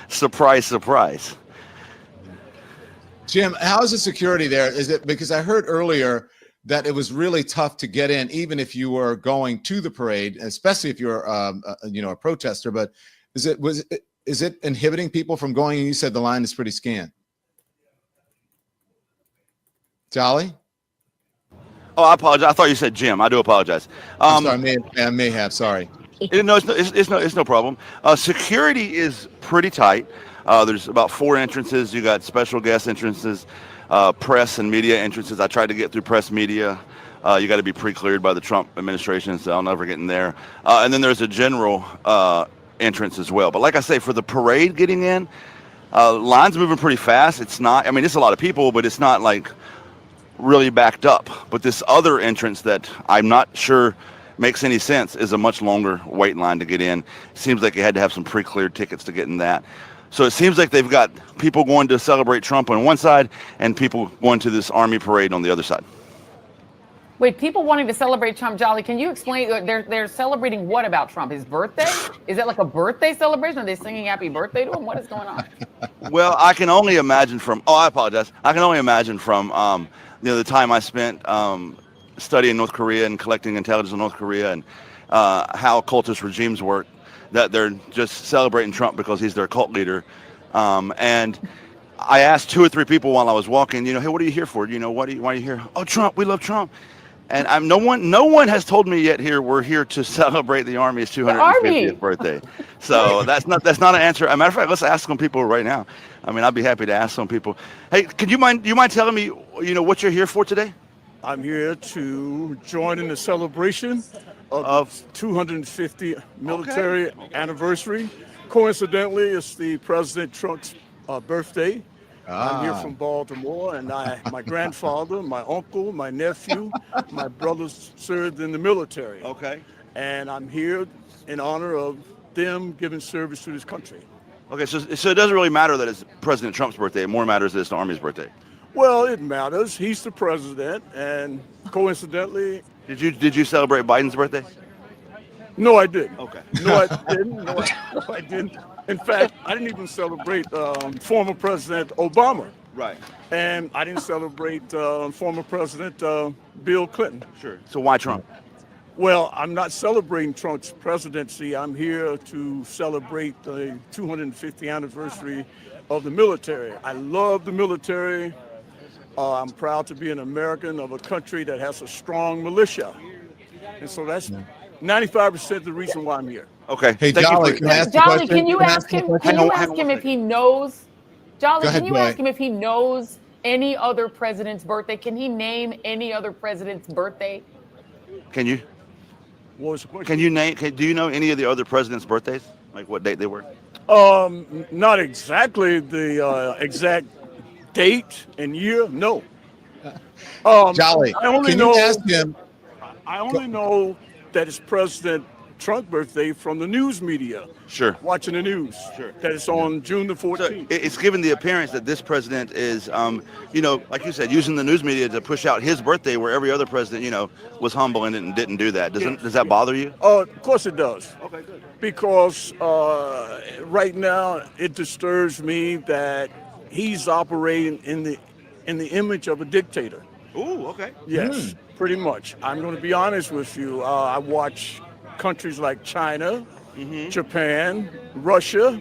Speaker 8: Surprise, surprise.
Speaker 7: Jim, how's the security there? Is it because I heard earlier that it was really tough to get in, even if you were going to the parade, especially if you're, a protester. But is it inhibiting people from going? You said the line is pretty scant. Jolly?
Speaker 8: Oh, I apologize. I thought you said Jim. I do apologize.
Speaker 7: I'm sorry, I may have. Sorry.
Speaker 8: No, it's no problem. Security is pretty tight. There's about 4 entrances. You got special guest entrances, press and media entrances. I tried to get through press media. You got to be pre-cleared by the Trump administration, so I'll never get in there. And then there's a general entrance as well. But like I say, for the parade getting in, lines moving pretty fast. It's not, I mean, it's a lot of people, but it's not like really backed up. But this other entrance that I'm not sure makes any sense is a much longer wait line to get in. It seems like you had to have some pre-cleared tickets to get in that. So it seems like they've got people going to celebrate Trump on one side and people going to this Army parade on the other side.
Speaker 6: Wait, people wanting to celebrate Trump, Jolly, can you explain? They're celebrating what about Trump? His birthday? Is that like a birthday celebration? Are they singing happy birthday to him? What is going on?
Speaker 8: Well, I can only imagine from, I apologize. I can only imagine from, the time I spent studying North Korea and collecting intelligence on North Korea and how cultist regimes work, that they're just celebrating Trump because he's their cult leader. And I asked 2 or 3 people while I was walking, hey, what are you here for? Why are you here? Oh, Trump, we love Trump. And no one has told me yet here we're here to celebrate the Army's 250th birthday. So that's not an answer. As a matter of fact, let's ask some people right now. I mean, I'd be happy to ask some people. Hey, do you mind telling me, what you're here for today?
Speaker 21: I'm here to join in the celebration of 250 military anniversary. Coincidentally, it's the President Trump's birthday. I'm here from Baltimore, and my grandfather, my uncle, my nephew, my brothers served in the military.
Speaker 8: Okay.
Speaker 21: And I'm here in honor of them giving service to this country.
Speaker 8: Okay, so it doesn't really matter that it's President Trump's birthday. It more matters that it's the Army's birthday.
Speaker 21: Well, it matters. He's the president, and coincidentally...
Speaker 8: Did you celebrate Biden's birthday?
Speaker 21: No, I didn't.
Speaker 8: Okay.
Speaker 21: No, I didn't. No, I didn't. In fact, I didn't even celebrate former President Obama.
Speaker 8: Right.
Speaker 21: And I didn't celebrate former President Bill Clinton.
Speaker 8: Sure. So why Trump?
Speaker 21: Well, I'm not celebrating Trump's presidency. I'm here to celebrate the 250th anniversary of the military. I love the military. I'm proud to be an American of a country that has a strong militia. And so that's 95% of the reason why I'm here.
Speaker 8: Okay.
Speaker 7: Hey, Jolly,
Speaker 6: Can you ask him if he knows? Jolly, can you ask him if he knows any other president's birthday? Can he name any other president's birthday?
Speaker 8: Can you?
Speaker 21: What was the question?
Speaker 8: Can you name? Do you know any of the other presidents' birthdays? Like what date they were?
Speaker 21: Not exactly the exact date and year. No.
Speaker 7: Jolly, can you ask him?
Speaker 21: I only know that it's President Trump's birthday from the news media.
Speaker 8: Sure.
Speaker 21: Watching the news. Sure. That it's on June the 14th.
Speaker 8: So it's given the appearance that this president is, like you said, using the news media to push out his birthday where every other president, was humble and didn't do that. Does that bother you?
Speaker 21: Of course it does.
Speaker 8: Okay, good.
Speaker 21: Because right now it disturbs me that he's operating in the image of a dictator.
Speaker 8: Ooh, okay.
Speaker 21: Yes, pretty much. I'm going to be honest with you. I watch countries like China, Japan, Russia.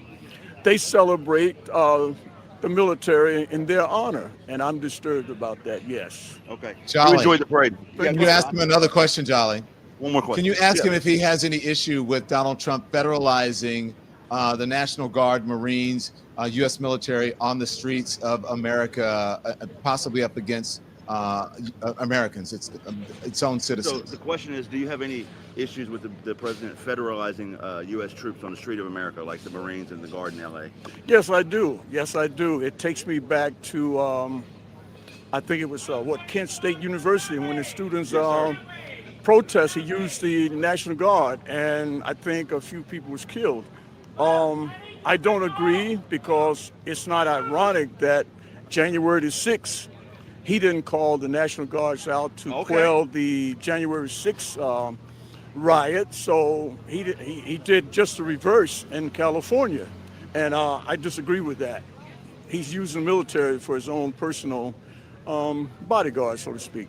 Speaker 21: They celebrate the military in their honor, and I'm disturbed about that, yes.
Speaker 8: Okay.
Speaker 7: Jolly,
Speaker 8: you enjoyed the parade.
Speaker 7: Can you ask him another question, Jolly?
Speaker 8: One more question.
Speaker 7: Can you ask him if he has any issue with Donald Trump federalizing the National Guard, Marines, U.S. military on the streets of America, possibly up against Americans, its own citizens.
Speaker 8: So the question is, do you have any issues with the president federalizing U.S. troops on the street of America, like the Marines and the Guard in L.A.?
Speaker 21: Yes, I do. Yes, I do. It takes me back to, I think it was, Kent State University, when the students protest, he used the National Guard, and I think a few people was killed. I don't agree, because it's not ironic that January the 6th, he didn't call the National Guards out to quell the January 6th riot. So he did just the reverse in California. And I disagree with that. He's using the military for his own personal bodyguard, so to speak.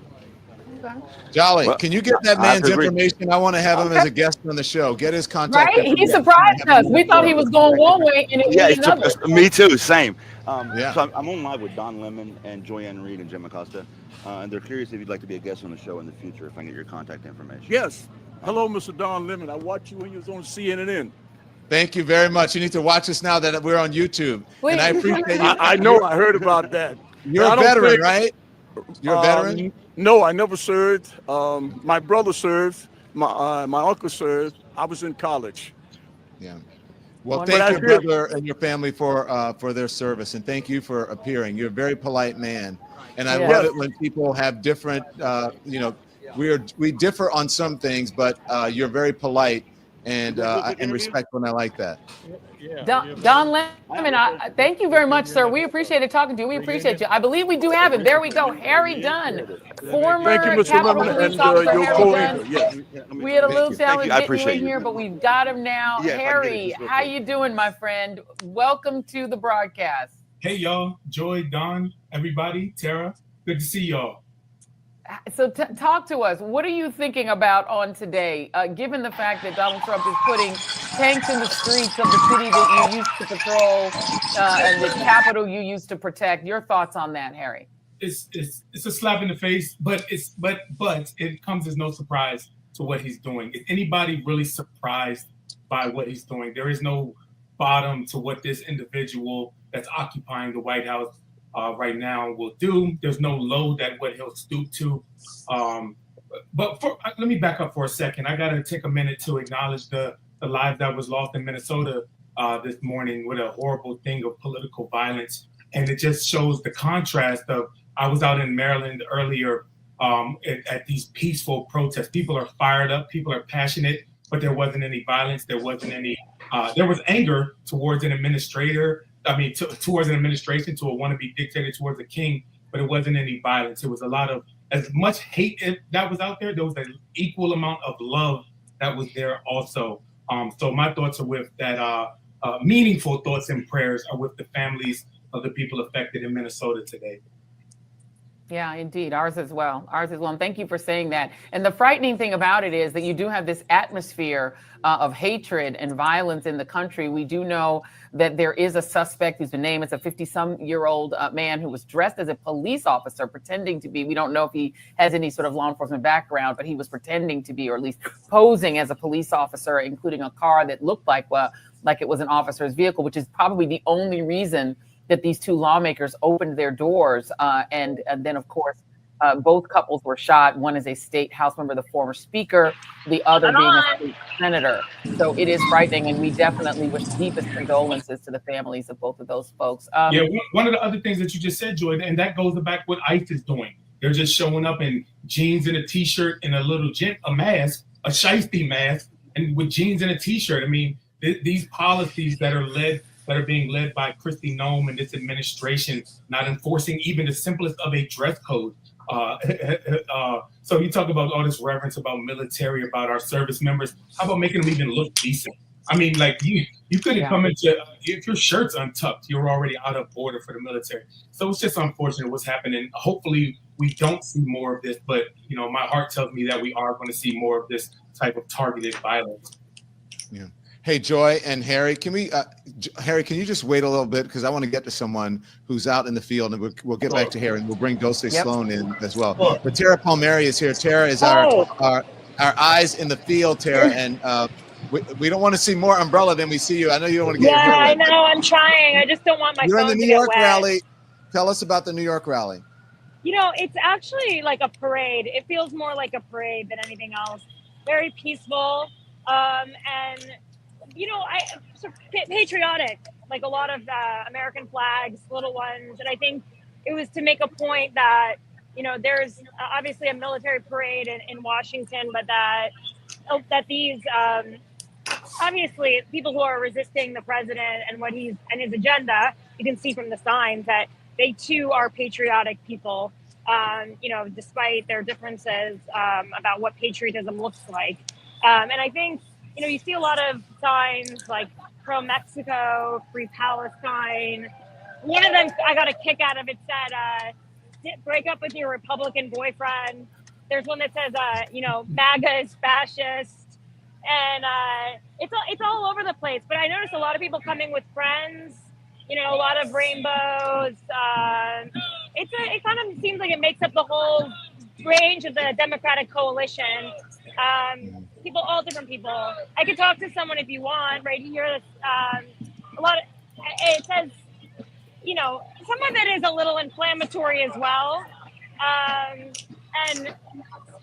Speaker 7: Jolly, can you get that man's information? I want to have him as a guest on the show. Get his contact.
Speaker 6: Right? He surprised us. We thought he was going one way and it was another.
Speaker 8: Me too, same.
Speaker 7: Yeah.
Speaker 8: So I'm on live with Don Lemon and Joyanne Reed and jimacosta, and they're curious if you'd like to be a guest on the show in the future, if I can get your contact information.
Speaker 21: Yes. Hello, Mr. Don Lemon. I watched you when you was on CNN.
Speaker 7: Thank you very much. You need to watch us now that we're on YouTube. And I appreciate you.
Speaker 21: I know. I heard about that.
Speaker 7: You're a veteran, right? You're a veteran?
Speaker 21: No, I never served. My brother served. My uncle served. I was in college.
Speaker 7: Yeah. Well, thank your brother and your family for their service, and thank you for appearing. You're a very polite man, and I love it when people have different. We differ on some things, but you're very polite and respectful, and I like that.
Speaker 6: Don Lemon, thank you very much, sir. We appreciated talking to you. We appreciate you. I believe we do have him. There we go. Harry Dunn, former Capitol Police Officer Harry Dunn.
Speaker 21: Yes.
Speaker 6: We had a little challenge getting you in here, but we've got him now. Harry, how you doing, my friend? Welcome to the broadcast.
Speaker 5: Hey, y'all. Joy, Don, everybody, Tara. Good to see y'all.
Speaker 6: So talk to us. What are you thinking about on today, given the fact that Donald Trump is putting tanks in the streets of the city that you used to patrol and the Capitol you used to protect? Your thoughts on that, Harry?
Speaker 5: It's a slap in the face, but it comes as no surprise to what he's doing. Is anybody really surprised by what he's doing? There is no bottom to what this individual that's occupying the White House right now will do. There's no low that what he'll stoop to. But let me back up for a second. I got to take a minute to acknowledge the life that was lost in Minnesota this morning with a horrible thing of political violence. And it just shows the contrast of, I was out in Maryland earlier at these peaceful protests. People are fired up, people are passionate, but there wasn't any violence. There wasn't any, there was anger towards an administrator. Towards an administration, to a wannabe dictator, towards a king, but it wasn't any violence. It was a lot of, as much hate that was out there, there was an equal amount of love that was there also. So my thoughts are with that, meaningful thoughts and prayers are with the families of the people affected in Minnesota today.
Speaker 6: Yeah, indeed. Ours as well. Ours as well. And thank you for saying that. And the frightening thing about it is that you do have this atmosphere of hatred and violence in the country. We do know that there is a suspect who's been named. It's a 50-some-year-old man who was dressed as a police officer, pretending to be. We don't know if he has any sort of law enforcement background, but he was pretending to be, or at least posing as a police officer, including a car that looked like it was an officer's vehicle, which is probably the only reason that these two lawmakers opened their doors. And then, of course, both couples were shot. One is a state house member, the former speaker, the other being a state senator. So it is frightening, and we definitely wish deepest condolences to the families of both of those folks.
Speaker 5: One of the other things that you just said, Joy, and that goes back what ICE is doing. They're just showing up in jeans and a T-shirt and a mask, a shiesty mask, and with jeans and a T-shirt. I mean, these policies that are being led by Kristi Noem and this administration, not enforcing even the simplest of a dress code. So you talk about all this reverence about military, about our service members. How about making them even look decent? I mean, like you couldn't come into, if your shirt's untucked, you're already out of order for the military. So it's just unfortunate what's happening. Hopefully we don't see more of this, but my heart tells me that we are going to see more of this type of targeted violence.
Speaker 7: Yeah. Hey, Joy and Harry, Harry, can you just wait a little bit? Because I want to get to someone who's out in the field, and we'll get back to Harry, and we'll bring Dulce Sloan in as well. But Tara Palmieri is here. Tara is our eyes in the field, Tara, and we don't want to see more umbrella than we see you. I know you don't want to get your hair wet.
Speaker 22: I know. I'm trying. I just don't want my
Speaker 7: You're
Speaker 22: phone
Speaker 7: in the
Speaker 22: to
Speaker 7: New York
Speaker 22: get wet.
Speaker 7: rally. Tell us about the New York rally.
Speaker 3: It's actually like a parade. It feels more like a parade than anything else. Very peaceful, and patriotic. Like a lot of American flags, little ones, and I think it was to make a point that there's obviously a military parade in Washington, but that these obviously people who are resisting the president and his agenda, you can see from the signs that they too are patriotic people, despite their differences about what patriotism looks like. And I think, you see a lot of signs like pro-Mexico, free Palestine. One of them I got a kick out of. It said, break up with your Republican boyfriend. There's one that says, MAGA is fascist. And it's all over the place. But I noticed a lot of people coming with friends, a lot of rainbows. It kind of seems like it makes up the whole range of the Democratic coalition. People, all different people. I could talk to someone if you want right here. A lot of, it says, some of it is a little inflammatory as well. And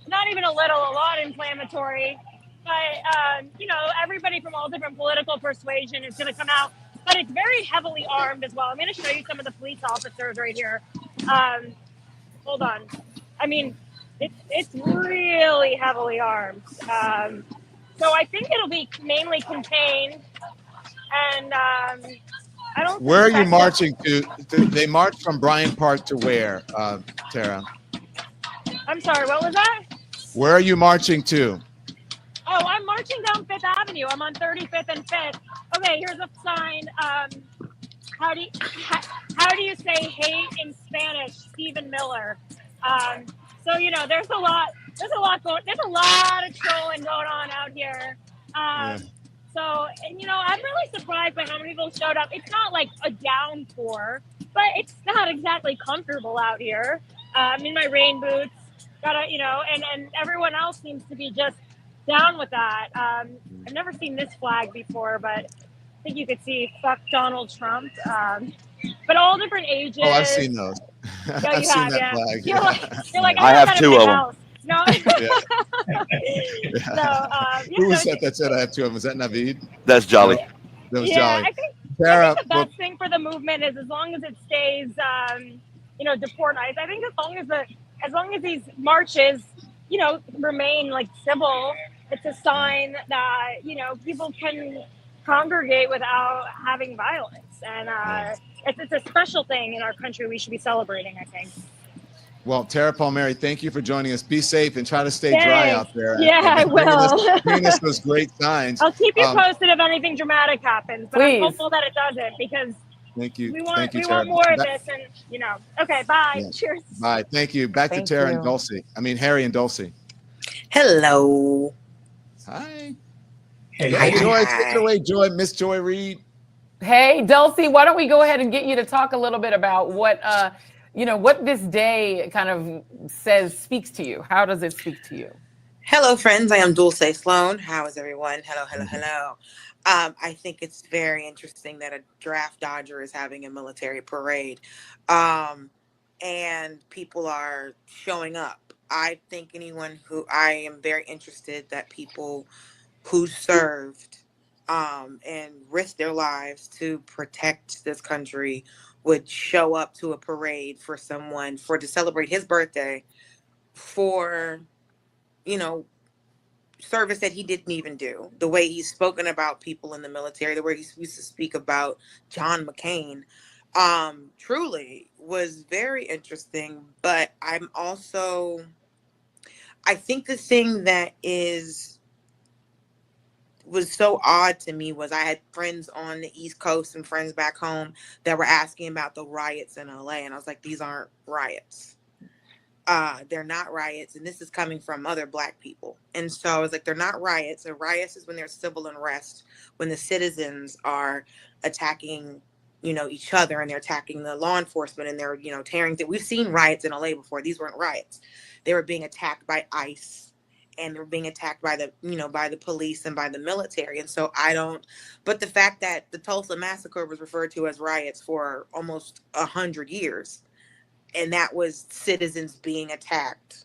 Speaker 3: not even a lot inflammatory. But, everybody from all different political persuasion is going to come out. But it's very heavily armed as well. I'm going to show you some of the police officers right here. Hold on. I mean, it's really heavily armed. So I think it'll be mainly contained. And I don't.
Speaker 7: Where are you marching to? They march from Bryant Park to where, Tara?
Speaker 3: I'm sorry, what was that?
Speaker 7: Where are you marching to?
Speaker 3: Oh, I'm marching down Fifth Avenue. I'm on 35th and 5th. Okay, here's a sign. How do you say hate in Spanish? Stephen Miller. So there's a lot of trolling going on out here. So I'm really surprised by how many people showed up. It's not like a downpour, but it's not exactly comfortable out here. I'm in my rain boots. And everyone else seems to be just down with that. I've never seen this flag before, but I think you could see "fuck Donald Trump." But all different ages.
Speaker 7: Oh, I've seen those. I've seen that flag.
Speaker 3: You're like,
Speaker 8: I have two of them.
Speaker 3: No.
Speaker 7: Who was that said I have two of them? Was that Naveed?
Speaker 8: That's Jolly.
Speaker 7: That was Jolly.
Speaker 3: I think the best thing for the movement is as long as it stays, deportized. I think as long as these marches, remain like civil, it's a sign that people can congregate without having violence, and it's a special thing in our country. We should be celebrating, I think.
Speaker 7: Well, Tara Palmieri, thank you for joining us. Be safe and try to stay dry out there.
Speaker 3: Yeah, I will.
Speaker 7: Bring us those great signs.
Speaker 3: I'll keep you posted if anything dramatic happens, but I'm hopeful that it doesn't, because
Speaker 7: thank you.
Speaker 3: We want more of this, and Okay, bye.
Speaker 7: Yeah.
Speaker 3: Cheers.
Speaker 7: Bye. Thank you. Back to Tara and Dulcie. Harry and Dulcie.
Speaker 22: Hello.
Speaker 7: Hi.
Speaker 22: Hey,
Speaker 7: Joy. Take it away, Joy. Miss Joy Reid.
Speaker 6: Hey, Dulcie, why don't we go ahead and get you to talk a little bit about what what this day kind of speaks to you. How does it speak to you?
Speaker 22: Hello, friends. I am Dulce Sloan. How is everyone? Hello. I think it's very interesting that a draft dodger is having a military parade, and people are showing up. I think I am very interested that people who served and risked their lives to protect this country would show up to a parade for to celebrate his birthday for, service that he didn't even do. The way he's spoken about people in the military, the way he used to speak about John McCain, truly was very interesting. But I think the thing that was so odd to me was I had friends on the East Coast and friends back home that were asking about the riots in LA. And I was like, these aren't riots. They're not riots. And this is coming from other Black people. And so I was like, they're not riots. And riots is when there's civil unrest, when the citizens are attacking, each other, and they're attacking the law enforcement, and they're, tearing things. We've seen riots in LA before. These weren't riots. They were being attacked by ICE. And they're being attacked by the police and by the military. And so but the fact that the Tulsa massacre was referred to as riots for almost 100 years, And that was citizens being attacked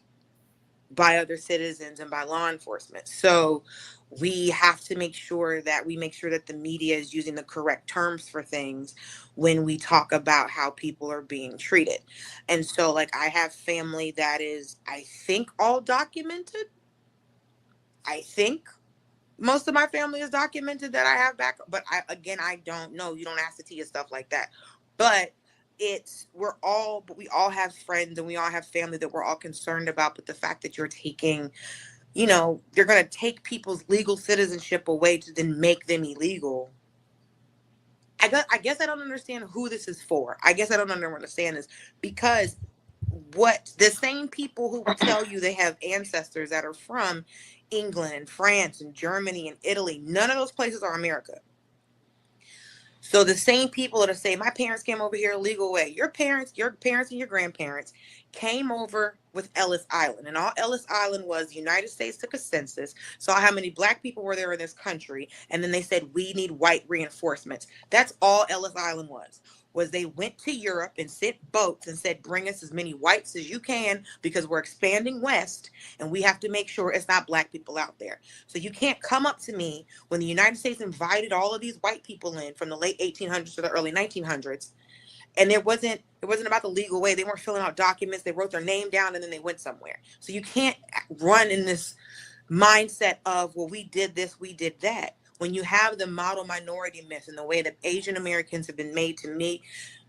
Speaker 22: by other citizens and by law enforcement. So we have to make sure that the media is using the correct terms for things when we talk about how people are being treated. And so, like, I have family that is, I think, all documented. I think most of my family is documented that I have back, but I don't know. You don't ask the Tia stuff like that. But we all have friends and we all have family that we're all concerned about. But the fact that you're taking, you're going to take people's legal citizenship away to then make them illegal. I guess I don't understand who this is for. I guess I don't understand this, because the same people who will tell you they have ancestors that are from England and France and Germany and Italy, none of those places are America. So the same people that say, my parents came over here a legal way. Your parents and your grandparents came over with Ellis Island. And all Ellis Island was, the United States took a census, saw how many black people were there in this country, and then they said, we need white reinforcements. That's all Ellis Island was they went to Europe and sent boats and said, bring us as many whites as you can, because we're expanding west and we have to make sure it's not black people out there. So you can't come up to me when the United States invited all of these white people in from the late 1800s to the early 1900s. And it wasn't about the legal way. They weren't filling out documents. They wrote their name down and then they went somewhere. So you can't run in this mindset of, well, we did this, we did that. When you have the model minority myth and the way that Asian Americans have been made to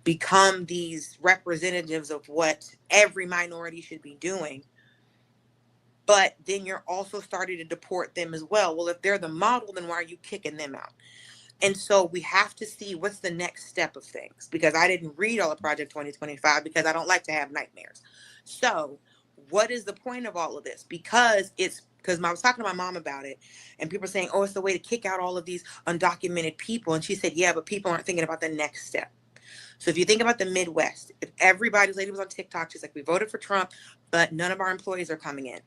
Speaker 22: become these representatives of what every minority should be doing, but then you're also starting to deport them as well. Well, if they're the model, then why are you kicking them out? And so we have to see what's the next step of things, because I didn't read all of Project 2025 because I don't like to have nightmares. So what is the point of all of this? Because I was talking to my mom about it, and people are saying, oh, it's the way to kick out all of these undocumented people. And she said, yeah, but people aren't thinking about the next step. So if you think about the Midwest, if everybody's lady was on TikTok, she's like, we voted for Trump, but none of our employees are coming in.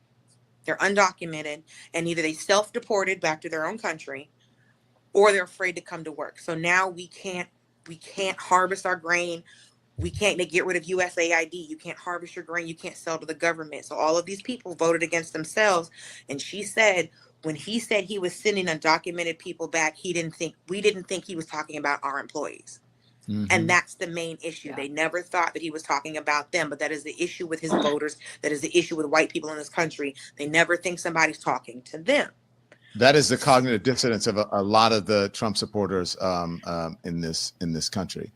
Speaker 22: They're undocumented, and either they self-deported back to their own country, or they're afraid to come to work. So now we can't harvest our grain. We can't get rid of USAID. You can't harvest your grain. You can't sell to the government. So all of these people voted against themselves. And she said, when he said he was sending undocumented people back, we didn't think he was talking about our employees. Mm-hmm. And that's the main issue. Yeah. They never thought that he was talking about them, but that is the issue with his voters. That is the issue with white people in this country. They never think somebody's talking to them.
Speaker 7: That is the cognitive dissonance of a lot of the Trump supporters in this country.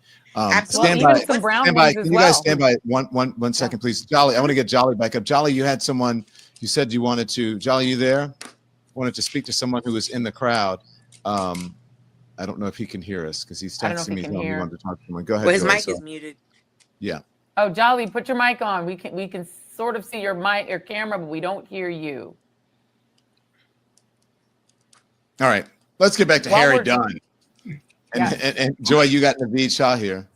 Speaker 7: Stand by. Can you guys stand by one second, please? Jolly, I want to get Jolly back up. Jolly, you had someone. You said you wanted to. Jolly, you there? Wanted to speak to someone who was in the crowd. I don't know if he can hear us because he's texting me telling me he wanted to talk to someone. Go ahead.
Speaker 22: Well, his mic is muted.
Speaker 7: Yeah.
Speaker 6: Oh, Jolly, put your mic on. We can sort of see your mic, your camera, but we don't hear you.
Speaker 7: All right, let's get back to Harry Dunn. And Joy, you got Naveed Shah here.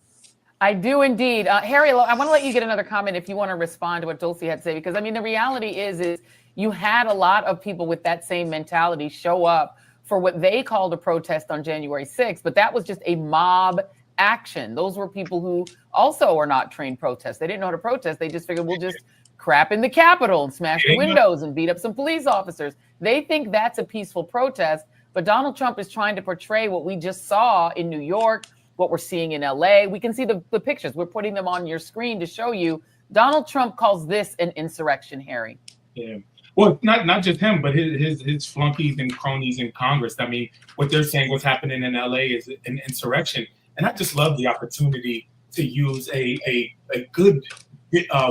Speaker 6: I do indeed. Harry, I want to let you get another comment if you want to respond to what Dulcie had to say, because I mean, the reality is you had a lot of people with that same mentality show up for what they called a protest on January 6th, but that was just a mob action. Those were people who also are not trained protesters. They didn't know how to protest. They just figured we'll just crap in the Capitol and smash the windows and beat up some police officers. They think that's a peaceful protest. But Donald Trump is trying to portray what we just saw in New York, what we're seeing in LA. We can see the pictures. We're putting them on your screen to show you. Donald Trump calls this an insurrection, Harry.
Speaker 5: Yeah. Well, not just him, but his flunkies and cronies in Congress. I mean, what they're saying, what's happening in LA is an insurrection. And I just love the opportunity to use a good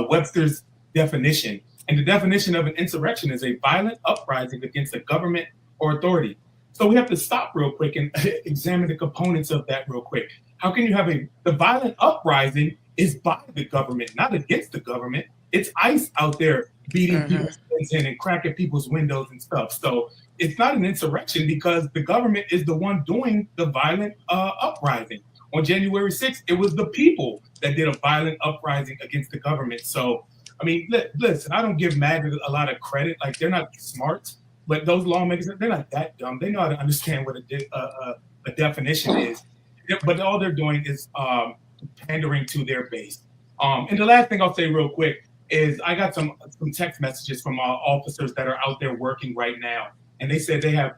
Speaker 5: Webster's definition. And the definition of an insurrection is a violent uprising against a government or authority. So we have to stop real quick and examine the components of that real quick. How can you have the violent uprising is by the government, not against the government. It's ICE out there beating people's heads in and cracking people's windows and stuff. So it's not an insurrection because the government is the one doing the violent uprising. On January 6th, it was the people that did a violent uprising against the government. So, I mean, listen, I don't give MAGA a lot of credit. Like, they're not smart. But those lawmakers, they're not that dumb. They know how to understand what a definition is. But all they're doing is pandering to their base. And the last thing I'll say real quick is I got some text messages from officers that are out there working right now. And they said they have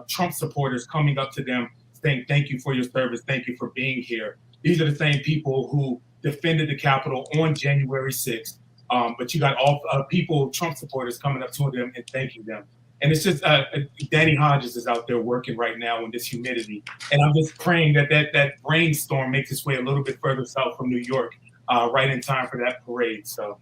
Speaker 5: Trump supporters coming up to them saying, thank you for your service. Thank you for being here. These are the same people who defended the Capitol on January 6th. But you got all people, Trump supporters, coming up to them and thanking them. And it's just Danny Hodges is out there working right now in this humidity. And I'm just praying that rainstorm makes its way a little bit further south from New York, right in time for that parade. So,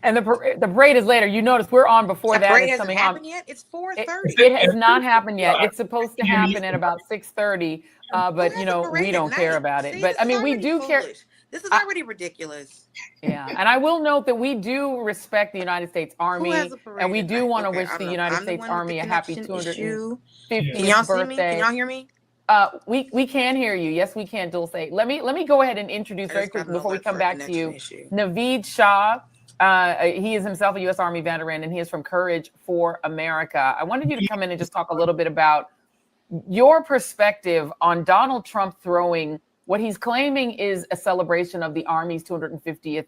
Speaker 6: and the parade is later. You notice we're on before that.
Speaker 22: Parade
Speaker 6: It's
Speaker 22: hasn't
Speaker 6: coming
Speaker 22: happened
Speaker 6: on.
Speaker 22: yet. It's 4:30.
Speaker 6: It has not happened yet. It's supposed to happen at about 6:30. But you know, we don't care about it. But I mean, we do care.
Speaker 22: This is already ridiculous.
Speaker 6: Yeah, and I will note that we do respect the United States Army, and we do want to wish the United States Army a happy 250th
Speaker 22: Can y'all see me?
Speaker 6: birthday.
Speaker 22: Can y'all hear me?
Speaker 6: We can hear you. Yes, we can, Dulce. Let me go ahead and introduce very quickly before we come back to you, Naveed Shah. He is himself a U.S. Army veteran, and he is from Courage for America. I wanted you to come in and just talk a little bit about your perspective on Donald Trump throwing what he's claiming is a celebration of the Army's 250th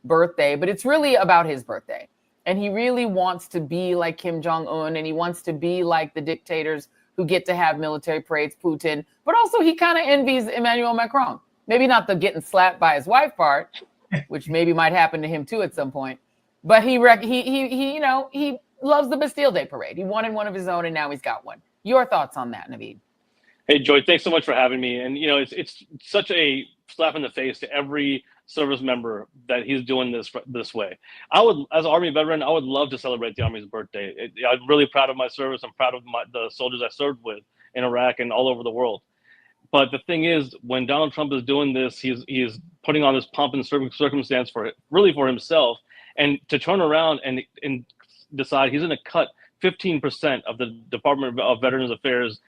Speaker 6: birthday, but it's really about his birthday. And he really wants to be like Kim Jong-un, and he wants to be like the dictators who get to have military parades, Putin, but also he kind of envies Emmanuel Macron. Maybe not the getting slapped by his wife part, which maybe might happen to him too at some point. But he you know, he loves the Bastille Day parade. He wanted one of his own, and now he's got one. Your thoughts on that, Naveed?
Speaker 13: Hey, Joy, thanks so much for having me. And, you know, it's such a slap in the face to every service member that he's doing this way. I would, as an Army veteran, I would love to celebrate the Army's birthday. I'm really proud of my service. I'm proud of the soldiers I served with in Iraq and all over the world. But the thing is, when Donald Trump is doing this, he is putting on this pomp and circumstance for himself, and to turn around and decide he's going to cut 15% of the Department of Veterans Affairs,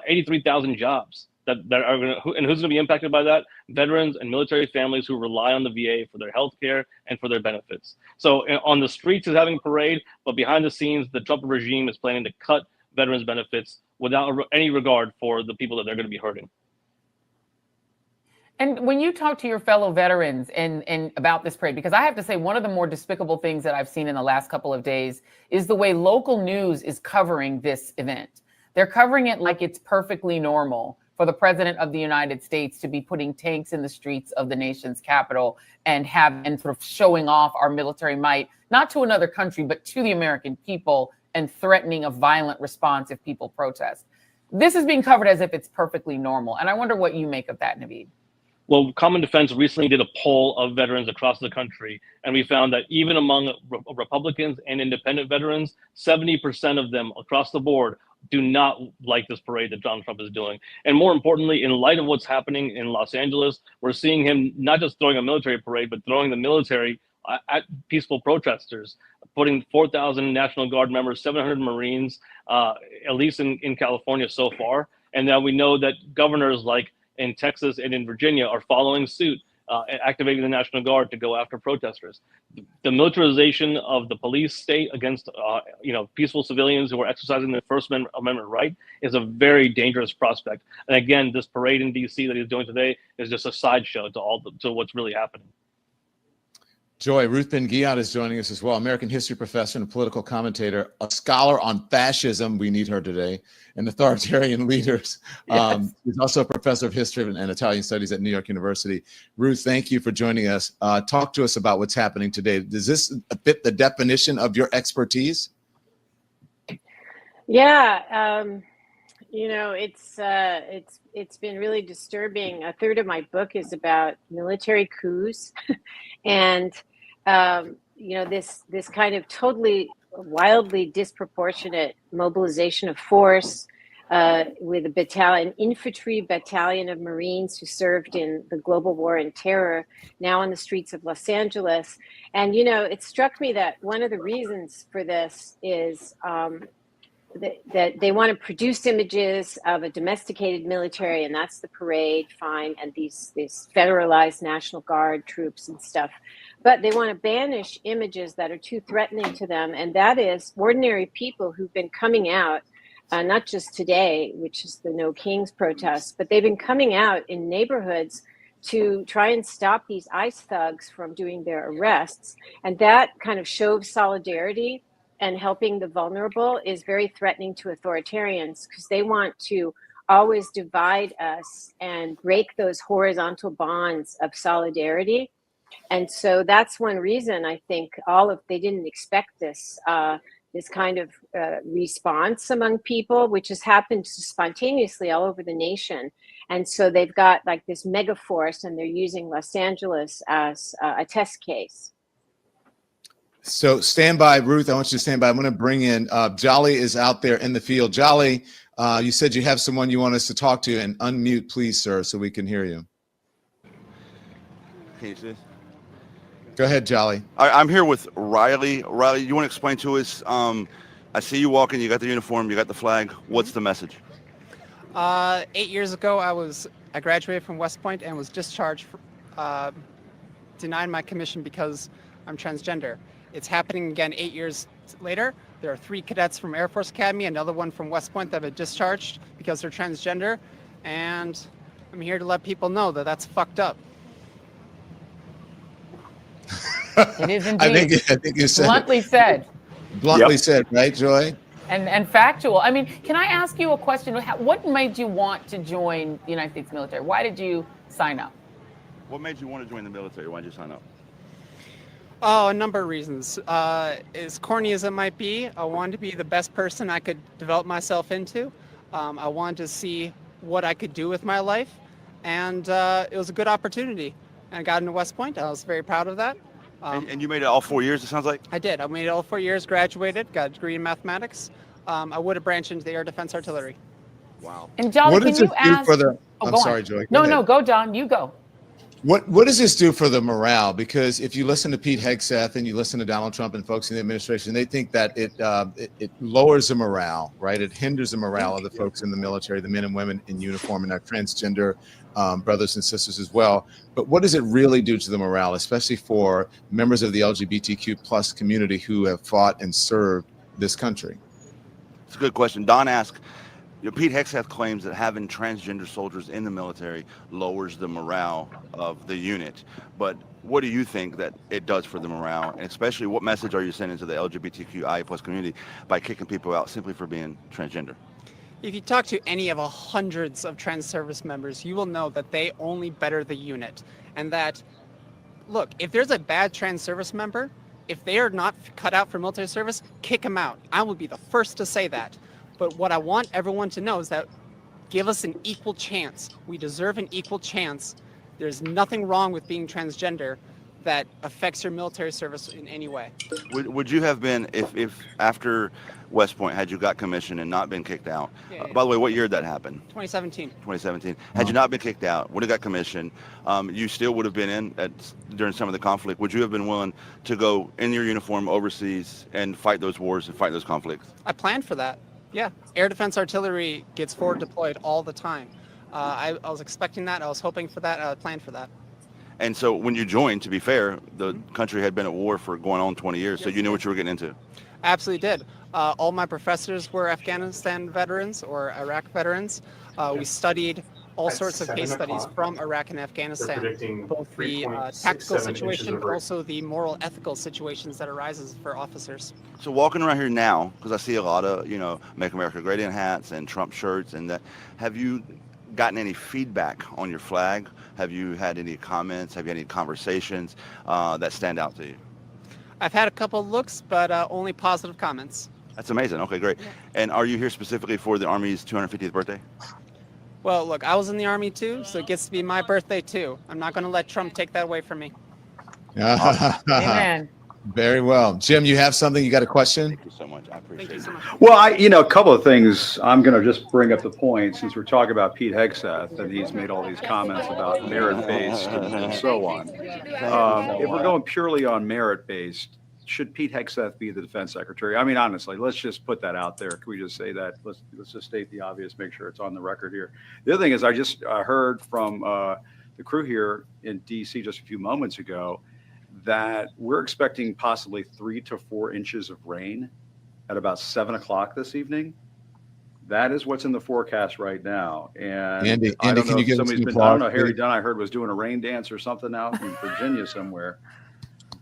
Speaker 13: 83,000 jobs that are going to, and who's going to be impacted by that? Veterans and military families who rely on the VA for their health care and for their benefits. So on the streets is having a parade, but behind the scenes, the Trump regime is planning to cut veterans benefits without any regard for the people that they're going to be hurting.
Speaker 6: And when you talk to your fellow veterans and about this parade, because I have to say one of the more despicable things that I've seen in the last couple of days is the way local news is covering this event. They're covering it like it's perfectly normal for the president of the United States to be putting tanks in the streets of the nation's capital and sort of showing off our military might, not to another country, but to the American people, and threatening a violent response if people protest. This is being covered as if it's perfectly normal. And I wonder what you make of that, Naveed.
Speaker 13: Well, Common Defense recently did a poll of veterans across the country, and we found that even among Republicans and independent veterans, 70% of them across the board do not like this parade that Donald Trump is doing. And more importantly, in light of what's happening in Los Angeles, we're seeing him not just throwing a military parade, but throwing the military at peaceful protesters, putting 4,000 National Guard members, 700 Marines, at least in California so far. And now we know that governors like in Texas and in Virginia are following suit, activating the National Guard to go after protesters. The militarization of the police state against peaceful civilians who are exercising their First Amendment right is a very dangerous prospect. And again, this parade in DC that he's doing today is just a sideshow to what's really happening.
Speaker 7: Joy, Ruth Ben-Ghiat is joining us as well, American history professor and political commentator, a scholar on fascism, we need her today, and authoritarian leaders.
Speaker 6: Yes.
Speaker 7: She's also a professor of history and Italian studies at New York University. Ruth, thank you for joining us. Talk to us about what's happening today. Does this fit the definition of your expertise?
Speaker 1: Yeah, you know, it's been really disturbing. A third of my book is about military coups, and you know, this kind of totally wildly disproportionate mobilization of force with a battalion, infantry battalion of Marines who served in the global war on terror, now on the streets of Los Angeles. And you know, it struck me that one of the reasons for this is that they want to produce images of a domesticated military, and that's the parade, fine, and these federalized National Guard troops and stuff. But they want to banish images that are too threatening to them, and that is ordinary people who've been coming out, not just today, which is the No Kings protest, but they've been coming out in neighborhoods to try and stop these ICE thugs from doing their arrests. And that kind of show of solidarity and helping the vulnerable is very threatening to authoritarians, because they want to always divide us and break those horizontal bonds of solidarity. And so that's one reason I think they didn't expect this kind of response among people, which has happened spontaneously all over the nation. And so they've got like this mega force, and they're using Los Angeles as a test case.
Speaker 7: So stand by, Ruth. I want you to stand by. I'm going to bring in Jolly is out there in the field. Jolly, you said you have someone you want us to talk to, and unmute, please, sir, so we can hear you.
Speaker 8: Can you see this?
Speaker 7: Go ahead, Jolly.
Speaker 8: I'm here with Riley. Riley, you want to explain to us? I see you walking. You got the uniform. You got the flag. What's the message?
Speaker 2: 8 years ago, I graduated from West Point and was discharged, denied my commission because I'm transgender. It's happening again 8 years later. There are 3 cadets from Air Force Academy, another one from West Point that have been discharged because they're transgender. And I'm here to let people know that that's fucked up.
Speaker 6: It is indeed.
Speaker 7: I think you said
Speaker 6: bluntly said.
Speaker 7: Bluntly said, right, Joy?
Speaker 6: And factual. I mean, can I ask you a question? What made you want to join the United States military? Why did you sign up?
Speaker 8: What made you want to join the military? Why did you sign up?
Speaker 2: Oh, a number of reasons. As corny as it might be, I wanted to be the best person I could develop myself into. I wanted to see what I could do with my life, and it was a good opportunity. And I got into West Point. I was very proud of that.
Speaker 8: And you made it all 4 years, it sounds like?
Speaker 2: I did. I made it all 4 years, graduated, got a degree in mathematics. I would have branched into the air defense artillery.
Speaker 8: Wow.
Speaker 6: And Jolly, can you ask?
Speaker 7: I'm sorry, Joy.
Speaker 6: No, go, John. You go.
Speaker 7: What does this do for the morale? Because if you listen to Pete Hegseth and you listen to Donald Trump and folks in the administration, they think that it lowers the morale, right? It hinders the morale of the folks in the military, the men and women in uniform, and our transgender brothers and sisters as well. But what does it really do to the morale, especially for members of the LGBTQ plus community who have fought and served this country?
Speaker 8: It's a good question. Don asked, Pete Hegseth claims that having transgender soldiers in the military lowers the morale of the unit. But what do you think that it does for the morale? And especially, what message are you sending to the LGBTQI plus community by kicking people out simply for being transgender?
Speaker 2: If you talk to any of the hundreds of trans service members, you will know that they only better the unit. And that, look, if there's a bad trans service member, if they are not cut out for military service, kick them out. I will be the first to say that. But what I want everyone to know is that give us an equal chance. We deserve an equal chance. There's nothing wrong with being transgender that affects your military service in any way.
Speaker 8: Would you have been, if after West Point, had you got commissioned and not been kicked out?
Speaker 2: Yeah.
Speaker 8: By the way, what year did that happen?
Speaker 2: 2017.
Speaker 8: 2017. Had you not been kicked out, would have got commissioned, you still would have been in during some of the conflict. Would you have been willing to go in your uniform overseas and fight those wars and fight those conflicts?
Speaker 2: I planned for that. Yeah, air defense artillery gets forward deployed all the time. I was expecting that. I was hoping for that. I planned for that.
Speaker 8: And so when you joined, to be fair, the country had been at war for going on 20 years, so you knew what you were getting into.
Speaker 2: Absolutely did. All my professors were Afghanistan veterans or Iraq veterans. We studied all sorts of case studies from Iraq and Afghanistan, both the tactical situation, but also the moral, ethical situations that arises for officers.
Speaker 8: So walking around here now, because I see a lot of, Make America Great Again hats and Trump shirts and that, have you gotten any feedback on your flag? Have you had any comments? Have you had any conversations that stand out to you?
Speaker 2: I've had a couple of looks, but only positive comments.
Speaker 8: That's amazing. Okay, great. And are you here specifically for the Army's 250th birthday?
Speaker 2: Well, look, I was in the Army too, so it gets to be my birthday too. I'm not going to let Trump take that away from me.
Speaker 6: Amen.
Speaker 7: Very well. Jim, you have something? You got a question?
Speaker 8: Thank you so much. I appreciate it.
Speaker 9: Well, a couple of things. I'm going to just bring up the point since we're talking about Pete Hegseth and he's made all these comments about merit-based and so on. If we're going purely on merit-based, should Pete Hegseth be the defense secretary? I mean, honestly, let's just put that out there. Can we just say that? Let's just state the obvious, make sure it's on the record here. The other thing is I just heard from the crew here in D.C. just a few moments ago that we're expecting possibly 3 to 4 inches of rain at about 7 o'clock this evening. That is what's in the forecast right now. And
Speaker 7: Andy,
Speaker 9: I don't
Speaker 7: can
Speaker 9: know
Speaker 7: you
Speaker 9: if
Speaker 7: give us
Speaker 9: somebody's
Speaker 7: some
Speaker 9: been, I don't
Speaker 7: applause,
Speaker 9: know, Harry
Speaker 7: please?
Speaker 9: Dunn, I heard, was doing a rain dance or something out in Virginia somewhere.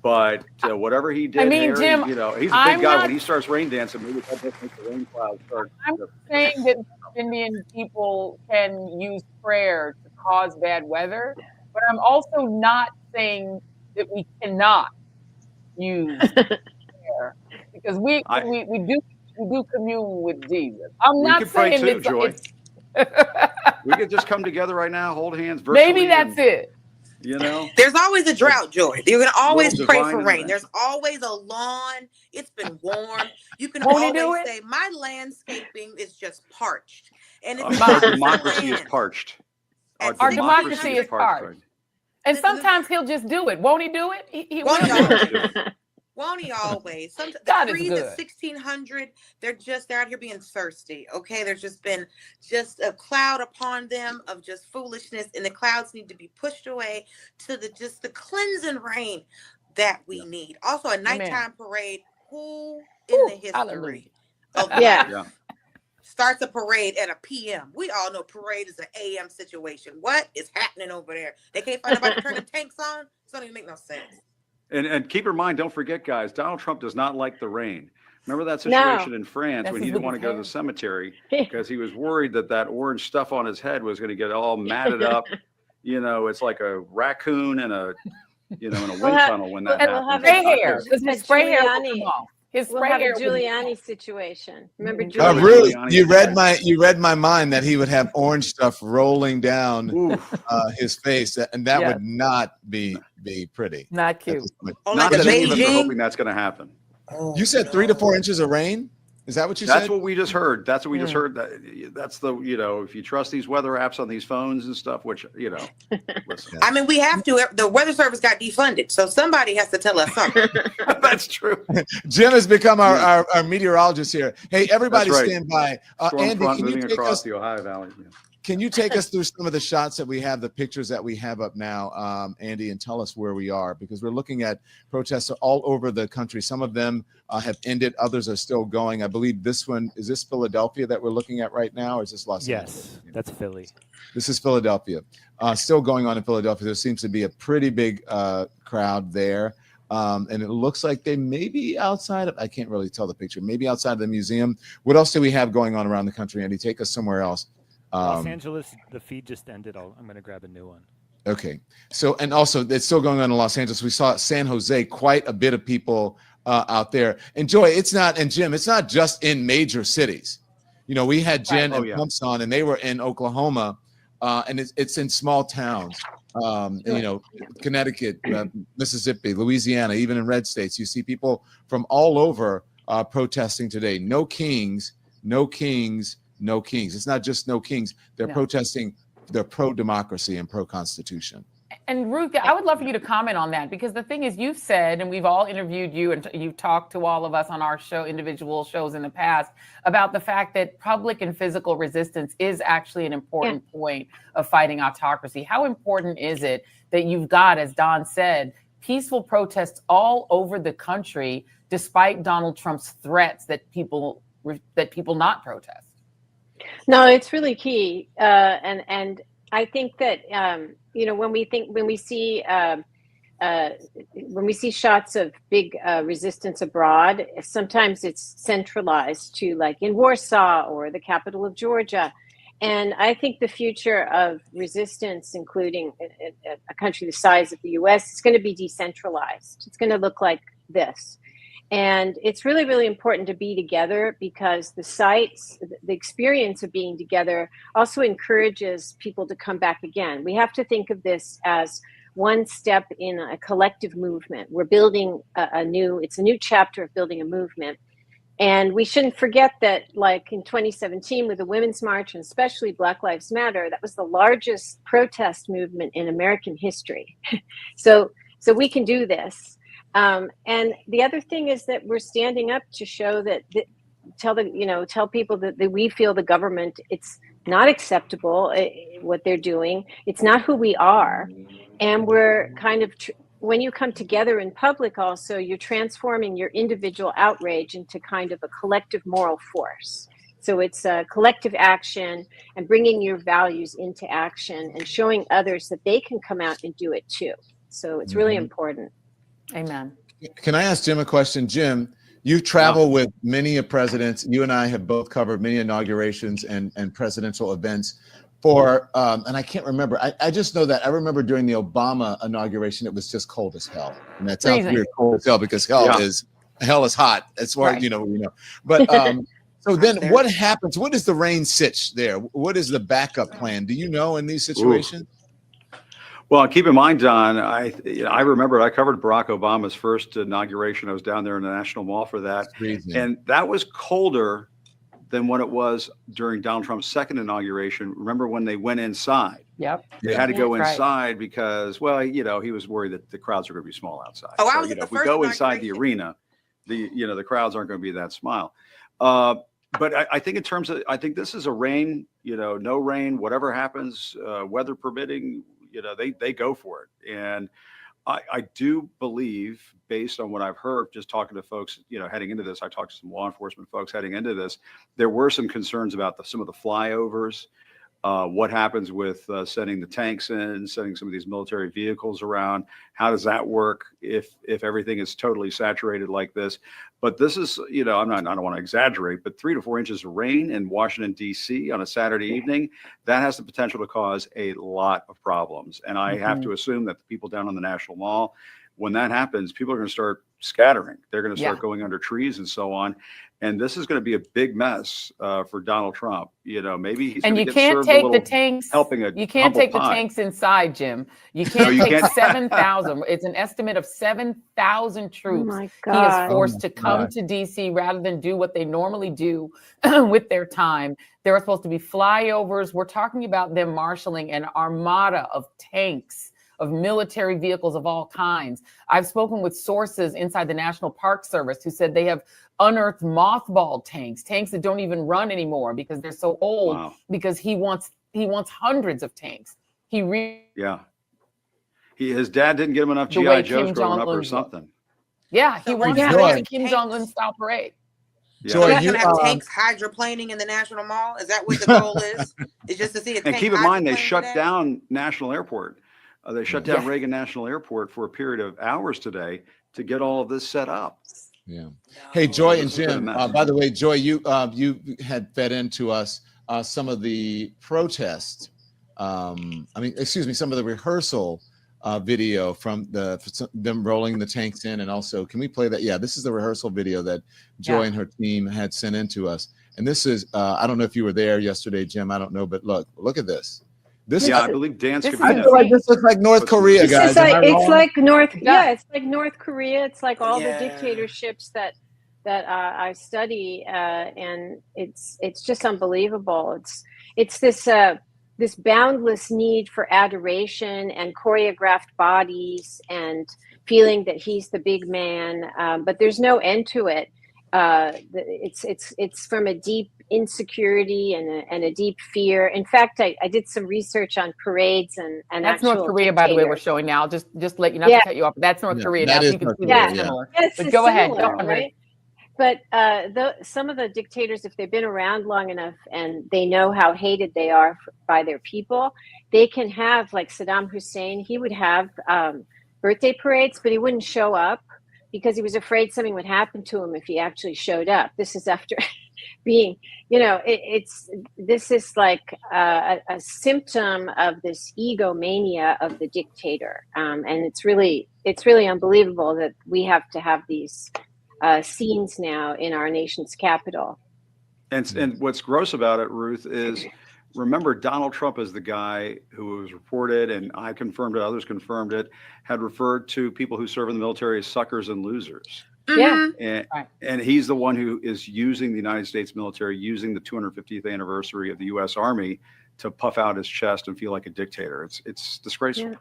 Speaker 9: But whatever he did,
Speaker 6: I mean,
Speaker 9: Harry,
Speaker 6: Jim,
Speaker 9: you know, he's a big
Speaker 6: I'm
Speaker 9: guy.
Speaker 6: not,
Speaker 9: When he starts rain dancing, maybe that just makes the rain cloud start.
Speaker 6: I'm saying that Indian people can use prayer to cause bad weather, but I'm also not saying that we cannot use prayer because we do commune with Jesus. I'm
Speaker 9: We
Speaker 6: not
Speaker 9: could pray
Speaker 6: saying
Speaker 9: too,
Speaker 6: it's,
Speaker 9: Joy. We could just come together right now, hold hands
Speaker 6: maybe
Speaker 9: virtually.
Speaker 6: that's it.
Speaker 9: You know,
Speaker 22: There's always a drought, Joy. You can always
Speaker 9: little
Speaker 22: pray
Speaker 9: divine
Speaker 22: for rain.
Speaker 9: intervention.
Speaker 22: There's always a lawn. It's been warm. You can
Speaker 6: Won't he do
Speaker 22: always
Speaker 6: it?
Speaker 22: say, my landscaping is just parched. And it's
Speaker 9: Our
Speaker 22: not the
Speaker 9: democracy is
Speaker 22: land.
Speaker 9: parched.
Speaker 6: Our democracy is parched. And sometimes he'll just do it. Won't he do it? He will.
Speaker 22: Won't he always? Won't he always? The
Speaker 6: God is
Speaker 22: trees
Speaker 6: good.
Speaker 22: at 1600, they're out here being thirsty. Okay, there's just been just a cloud upon them of just foolishness, and the clouds need to be pushed away to the cleansing rain that we need. Also, a nighttime parade. Who in the history of life starts a parade at a PM? We all know parade is an AM situation. What is happening over there? They can't find anybody to turn the tanks on. It doesn't even make no sense.
Speaker 9: And keep in mind, don't forget, guys, Donald Trump does not like the rain. Remember that situation in France when he didn't want to go to the cemetery because he was worried that orange stuff on his head was going to get all matted up. You know, it's like a raccoon in a wind tunnel when that happens.
Speaker 6: Spray hair. His spray hair will come
Speaker 1: Giuliani.
Speaker 6: off. His
Speaker 1: We'll
Speaker 6: spray
Speaker 1: have a
Speaker 6: hair will be
Speaker 1: Giuliani situation. Remember
Speaker 7: Oh,
Speaker 1: Giuliani?
Speaker 7: really? You read my mind that he would have orange stuff rolling down his face, and that would not be pretty.
Speaker 6: Not cute.
Speaker 9: Not that any of us are hoping that's going to happen.
Speaker 7: You said 3 to 4 inches of rain? Is that what you said?
Speaker 9: That's what we just heard. That's what we just heard. That's the, if you trust these weather apps on these phones and stuff, which, listen.
Speaker 22: I mean, we have to. The Weather Service got defunded, so somebody has to tell us something.
Speaker 9: That's true.
Speaker 7: Jim has become our meteorologist here. Hey, everybody
Speaker 9: That's right.
Speaker 7: stand by.
Speaker 9: Storm
Speaker 7: Andy,
Speaker 9: front
Speaker 7: can you
Speaker 9: moving
Speaker 7: take
Speaker 9: across
Speaker 7: us?
Speaker 9: the Ohio Valley. Yeah.
Speaker 7: Can you take us through some of the shots that we have, the pictures that we have up now, Andy, and tell us where we are? Because we're looking at protests all over the country. Some of them have ended. Others are still going. I believe this one, is this Philadelphia that we're looking at right now, or is this Los Angeles?
Speaker 4: Yes, that's Philly.
Speaker 7: This is Philadelphia. Still going on in Philadelphia. There seems to be a pretty big crowd there. And it looks like they may be outside of, I can't really tell the picture, maybe outside of the museum. What else do we have going on around the country, Andy? Take us somewhere else.
Speaker 4: Los Angeles, the feed just ended. I'm going to grab a new one.
Speaker 7: Okay. So, and also it's still going on in Los Angeles. We saw San Jose, quite a bit of people out there. And Joy, Jim, it's not just in major cities. We had Jen and Pumps on, and they were in Oklahoma, and it's in small towns. Connecticut, Mississippi, Louisiana, even in red states, you see people from all over protesting today. No kings, no kings, no kings. It's not just no kings. They're protesting. They're pro-democracy and pro-constitution.
Speaker 6: And Ruth, I would love for you to comment on that, because the thing is, you've said, and we've all interviewed you, and you've talked to all of us on our show, individual shows in the past, about the fact that public and physical resistance is actually an important point of fighting autocracy. How important is it that you've got, as Don said, peaceful protests all over the country, despite Donald Trump's threats that people not protest?
Speaker 1: No, it's really key, and I think that when we see shots of big resistance abroad, sometimes it's centralized to, like in Warsaw or the capital of Georgia, and I think the future of resistance, including a country the size of the U.S., is going to be decentralized. It's going to look like this. And it's really, really important to be together, because the experience of being together also encourages people to come back again. We have to think of this as one step in a collective movement. We're building it's a new chapter of building a movement. And we shouldn't forget that, like in 2017 with the Women's March, and especially Black Lives Matter, that was the largest protest movement in American history. So we can do this. And the other thing is that we're standing up to show that, tell people that we feel the government, it's not acceptable what they're doing. It's not who we are. And we're kind of, when you come together in public also, you're transforming your individual outrage into kind of a collective moral force. So it's collective action and bringing your values into action and showing others that they can come out and do it too. So it's really important.
Speaker 6: Amen.
Speaker 7: Can I ask Jim a question? Jim, you travel with many presidents. You and I have both covered many inaugurations and presidential events for, and I can't remember. I just know that I remember during the Obama inauguration, it was just cold as hell. And that sounds weird, cold as hell, because hell is hot. That's why, you know. But so then what happens? What is the rain sitch there? What is the backup plan? Do you know in these situations?
Speaker 9: Well, keep in mind, Don, I remember I covered Barack Obama's first inauguration. I was down there in the National Mall for that. And that was colder than what it was during Donald Trump's second inauguration. Remember when they went inside?
Speaker 6: Yep.
Speaker 9: They had to go inside because, well, you know, he was worried that the crowds are going to be small outside.
Speaker 22: Oh,
Speaker 9: so, you know, if we go inside the arena, the crowds aren't going to be that small. But I think in terms of, I think this is a rain, no rain, whatever happens, weather permitting, they go for it. And I do believe, based on what I've heard, just talking to folks, heading into this, I talked to some law enforcement folks heading into this, there were some concerns about some of the flyovers, what happens with sending the tanks in, sending some of these military vehicles around. How does that work if everything is totally saturated like this? But this is, I don't want to exaggerate, but 3 to 4 inches of rain in Washington, D.C. on a Saturday evening, that has the potential to cause a lot of problems. And I have to assume that the people down on the National Mall, when that happens, people are going to start scattering. They're going to start going under trees and so on. And this is going to be a big mess for Donald Trump. Maybe he's
Speaker 6: and
Speaker 9: going
Speaker 6: you
Speaker 9: to get
Speaker 6: can't
Speaker 9: served
Speaker 6: take
Speaker 9: a
Speaker 6: the
Speaker 9: little
Speaker 6: tanks.
Speaker 9: Helping a
Speaker 6: You can't take the
Speaker 9: pie.
Speaker 6: tanks inside, Jim. You can't
Speaker 9: you
Speaker 6: take
Speaker 9: can't.
Speaker 6: 7,000. It's an estimate of 7,000 troops.
Speaker 1: my
Speaker 6: He is
Speaker 1: God.
Speaker 6: forced to come to DC rather than do what they normally do with their time. There are supposed to be flyovers. We're talking about them marshaling an armada of tanks, of military vehicles of all kinds. I've spoken with sources inside the National Park Service who said they have unearthed mothballed tanks that don't even run anymore because they're so old. Because he wants hundreds of tanks.
Speaker 9: His dad didn't get him enough GI Joes growing up or something.
Speaker 6: Yeah, he wants to go to Kim Jong-un style parade.
Speaker 22: So you're gonna have tanks hydroplaning in the National Mall? Is that what the goal is? It's just to see a tank.
Speaker 9: And keep in mind, they shut down National Airport. They shut down Reagan National Airport for a period of hours today to get all of this set up.
Speaker 7: Yeah. Hey, Joy and Jim. By the way, Joy, you had fed into us some of the protest. Some of the rehearsal video from them rolling the tanks in, and also, can we play that? Yeah, this is the rehearsal video that Joy and her team had sent in to us. And this is, I don't know if you were there yesterday, Jim. I don't know, but look at this.
Speaker 9: I believe dance could be.
Speaker 7: I feel like this looks like North Korea, guys.
Speaker 1: It's like North Korea. It's like all the dictatorships that I study, and it's just unbelievable. It's this boundless need for adoration and choreographed bodies and feeling that he's the big man, but there's no end to it. It's from a deep insecurity and a deep fear. In fact, I did some research on parades and
Speaker 6: that's North Korea, by the way, we're showing now. Just let you not to cut you off. That's North Korea now. So you can see that's similar. But go ahead. Go on, right?
Speaker 1: But some of the dictators, if they've been around long enough and they know how hated they are by their people, they can have, like Saddam Hussein, he would have birthday parades, but he wouldn't show up because he was afraid something would happen to him if he actually showed up. This is after being, this is like a symptom of this egomania of the dictator. And it's really unbelievable that we have to have these scenes now in our nation's capital.
Speaker 9: And what's gross about it, Ruth, is remember Donald Trump is the guy who was reported, and I confirmed it, others confirmed it, had referred to people who serve in the military as suckers and losers.
Speaker 1: Yeah.
Speaker 9: And he's the one who is using the United States military, using the 250th anniversary of the U.S. Army to puff out his chest and feel like a dictator. It's disgraceful.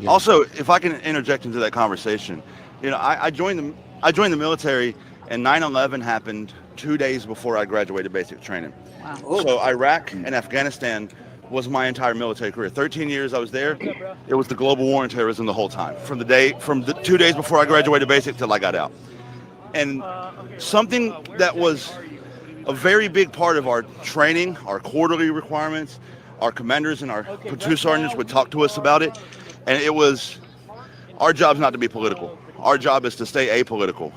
Speaker 8: Yeah. Also, if I can interject into that conversation, I joined the military, and 9/11 happened 2 days before I graduated basic training. Wow. So Iraq and Afghanistan was my entire military career. 13 years I was there. It was the global war on terrorism the whole time, from the 2 days before I graduated basic till I got out. And something that was a very big part of our training, our quarterly requirements, our commanders and our platoon sergeants would talk to us about it. And it was, our job's not to be political. Our job is to stay apolitical.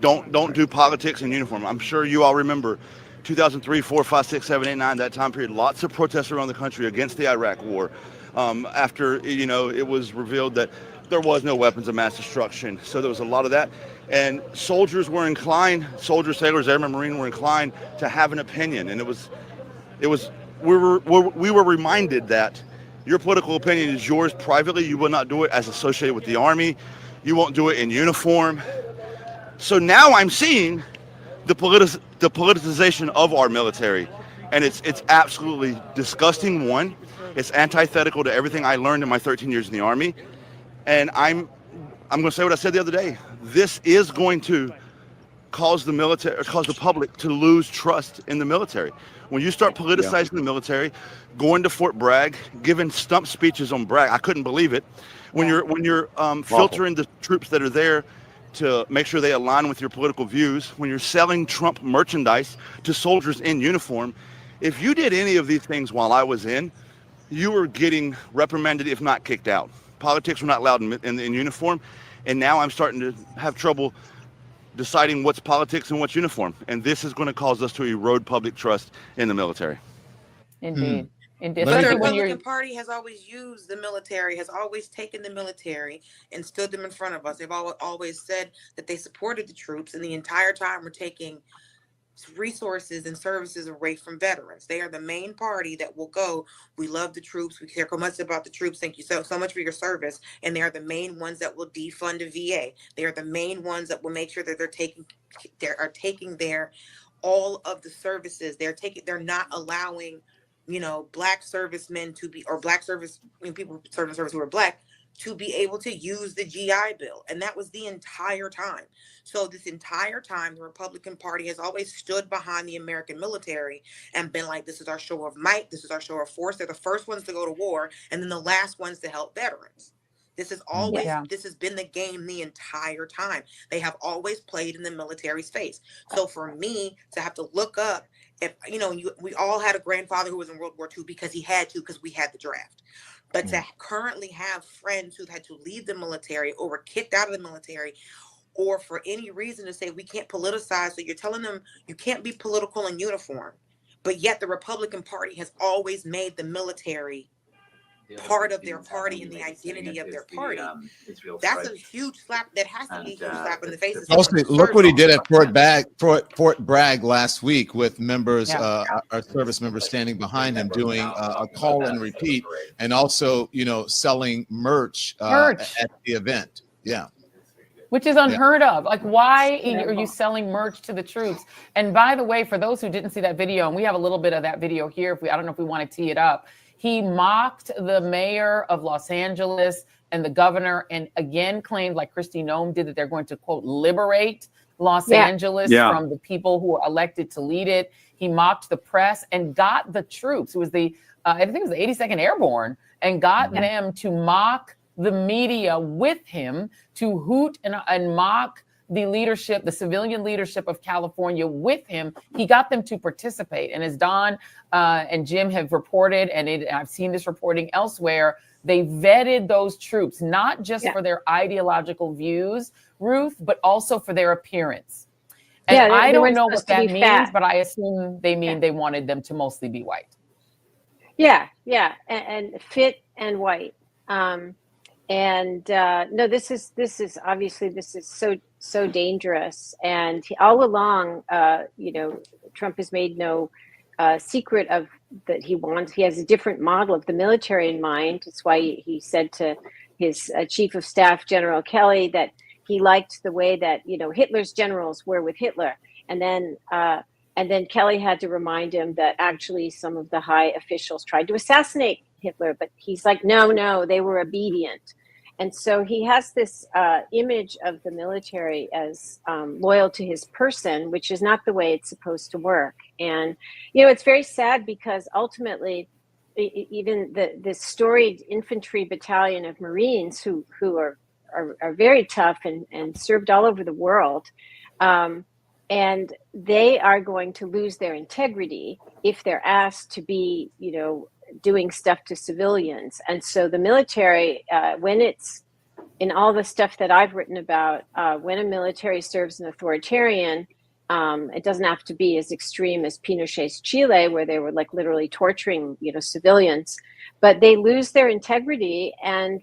Speaker 8: Don't do politics in uniform. I'm sure you all remember 2003, 4, 5, 6, 7, 8, 9, that time period. Lots of protests around the country against the Iraq War. After, it was revealed that there was no weapons of mass destruction. So there was a lot of that. And soldiers were inclined, soldiers, sailors, airmen, marine were inclined to have an opinion. And we were reminded that your political opinion is yours privately. You will not do it as associated with the Army. You won't do it in uniform. So now I'm seeing the politicization of our military. And it's absolutely disgusting, one. It's antithetical to everything I learned in my 13 years in the Army. And I'm going to say what I said the other day. This is going to cause the public to lose trust in the military. When you start politicizing the military, going to Fort Bragg, giving stump speeches on Bragg, I couldn't believe it. When you're filtering the troops that are there to make sure they align with your political views, when you're selling Trump merchandise to soldiers in uniform, if you did any of these things while I was in, you were getting reprimanded, if not kicked out. Politics were not allowed in uniform, and now I'm starting to have trouble deciding what's politics and what's uniform. And this is going to cause us to erode public trust in the military.
Speaker 6: Indeed. Indeed.
Speaker 22: But the
Speaker 6: Especially when
Speaker 22: Republican Party has always used the military, has always taken the military and stood them in front of us. They've always said that they supported the troops, and the entire time we're taking resources and services away from veterans. They are the main party that will go, we love the troops, we care so much about the troops, thank you so much for your service. And they are the main ones that will defund a VA. They are the main ones that will make sure that they're taking their all of the services. They're not allowing, black servicemen to be, or black service, people serving service who are black, to be able to use the GI Bill. And that was the entire time. So this entire time, the Republican Party has always stood behind the American military and been like, this is our show of might, this is our show of force. They're the first ones to go to war and then the last ones to help veterans. This is always, this has been the game the entire time. They have always played in the military space. So for me to have to look up, if, we all had a grandfather who was in World War II because he had to, because we had the draft. But to currently have friends who've had to leave the military or were kicked out of the military, or for any reason to say we can't politicize, so you're telling them you can't be political in uniform, but yet the Republican Party has always made the military part of their party and the identity of their party. That's a huge slap. That has to be a huge slap in the face.
Speaker 7: Mostly, look what he did at Fort Bragg last week with members, our service members standing behind him doing a call and repeat, and also, selling merch at the event. Yeah.
Speaker 6: Which is unheard of. Like, why are you selling merch to the troops? And by the way, for those who didn't see that video, and we have a little bit of that video here, I don't know if we want to tee it up. He mocked the mayor of Los Angeles and the governor, and again claimed, like Kristi Noem did, that they're going to, quote, liberate Los Angeles from the people who are elected to lead it. He mocked the press and got the troops, who was I think it was the 82nd Airborne, and got them to mock the media with him, to hoot and mock the leadership, the civilian leadership of California with him. He got them to participate. And as Don and Jim have reported, and I've seen this reporting elsewhere, they vetted those troops, not just for their ideological views, Ruth, but also for their appearance. And I don't know what that means, but I assume they mean they wanted them to mostly be white.
Speaker 1: Yeah, and fit and white. No, this is obviously, this is so dangerous. And all along, Trump has made no secret of that. He has a different model of the military in mind. It's why he said to his chief of staff, General Kelly, that he liked the way that, Hitler's generals were with Hitler. And then Kelly had to remind him that actually some of the high officials tried to assassinate Hitler, but he's like, no, they were obedient. And so he has this image of the military as loyal to his person, which is not the way it's supposed to work. And, it's very sad because ultimately, even this storied infantry battalion of Marines who are very tough and served all over the world, and they are going to lose their integrity if they're asked to be, doing stuff to civilians. And so the military, when it's in all the stuff that I've written about, when a military serves an authoritarian, it doesn't have to be as extreme as Pinochet's Chile, where they were like literally torturing, civilians, but they lose their integrity and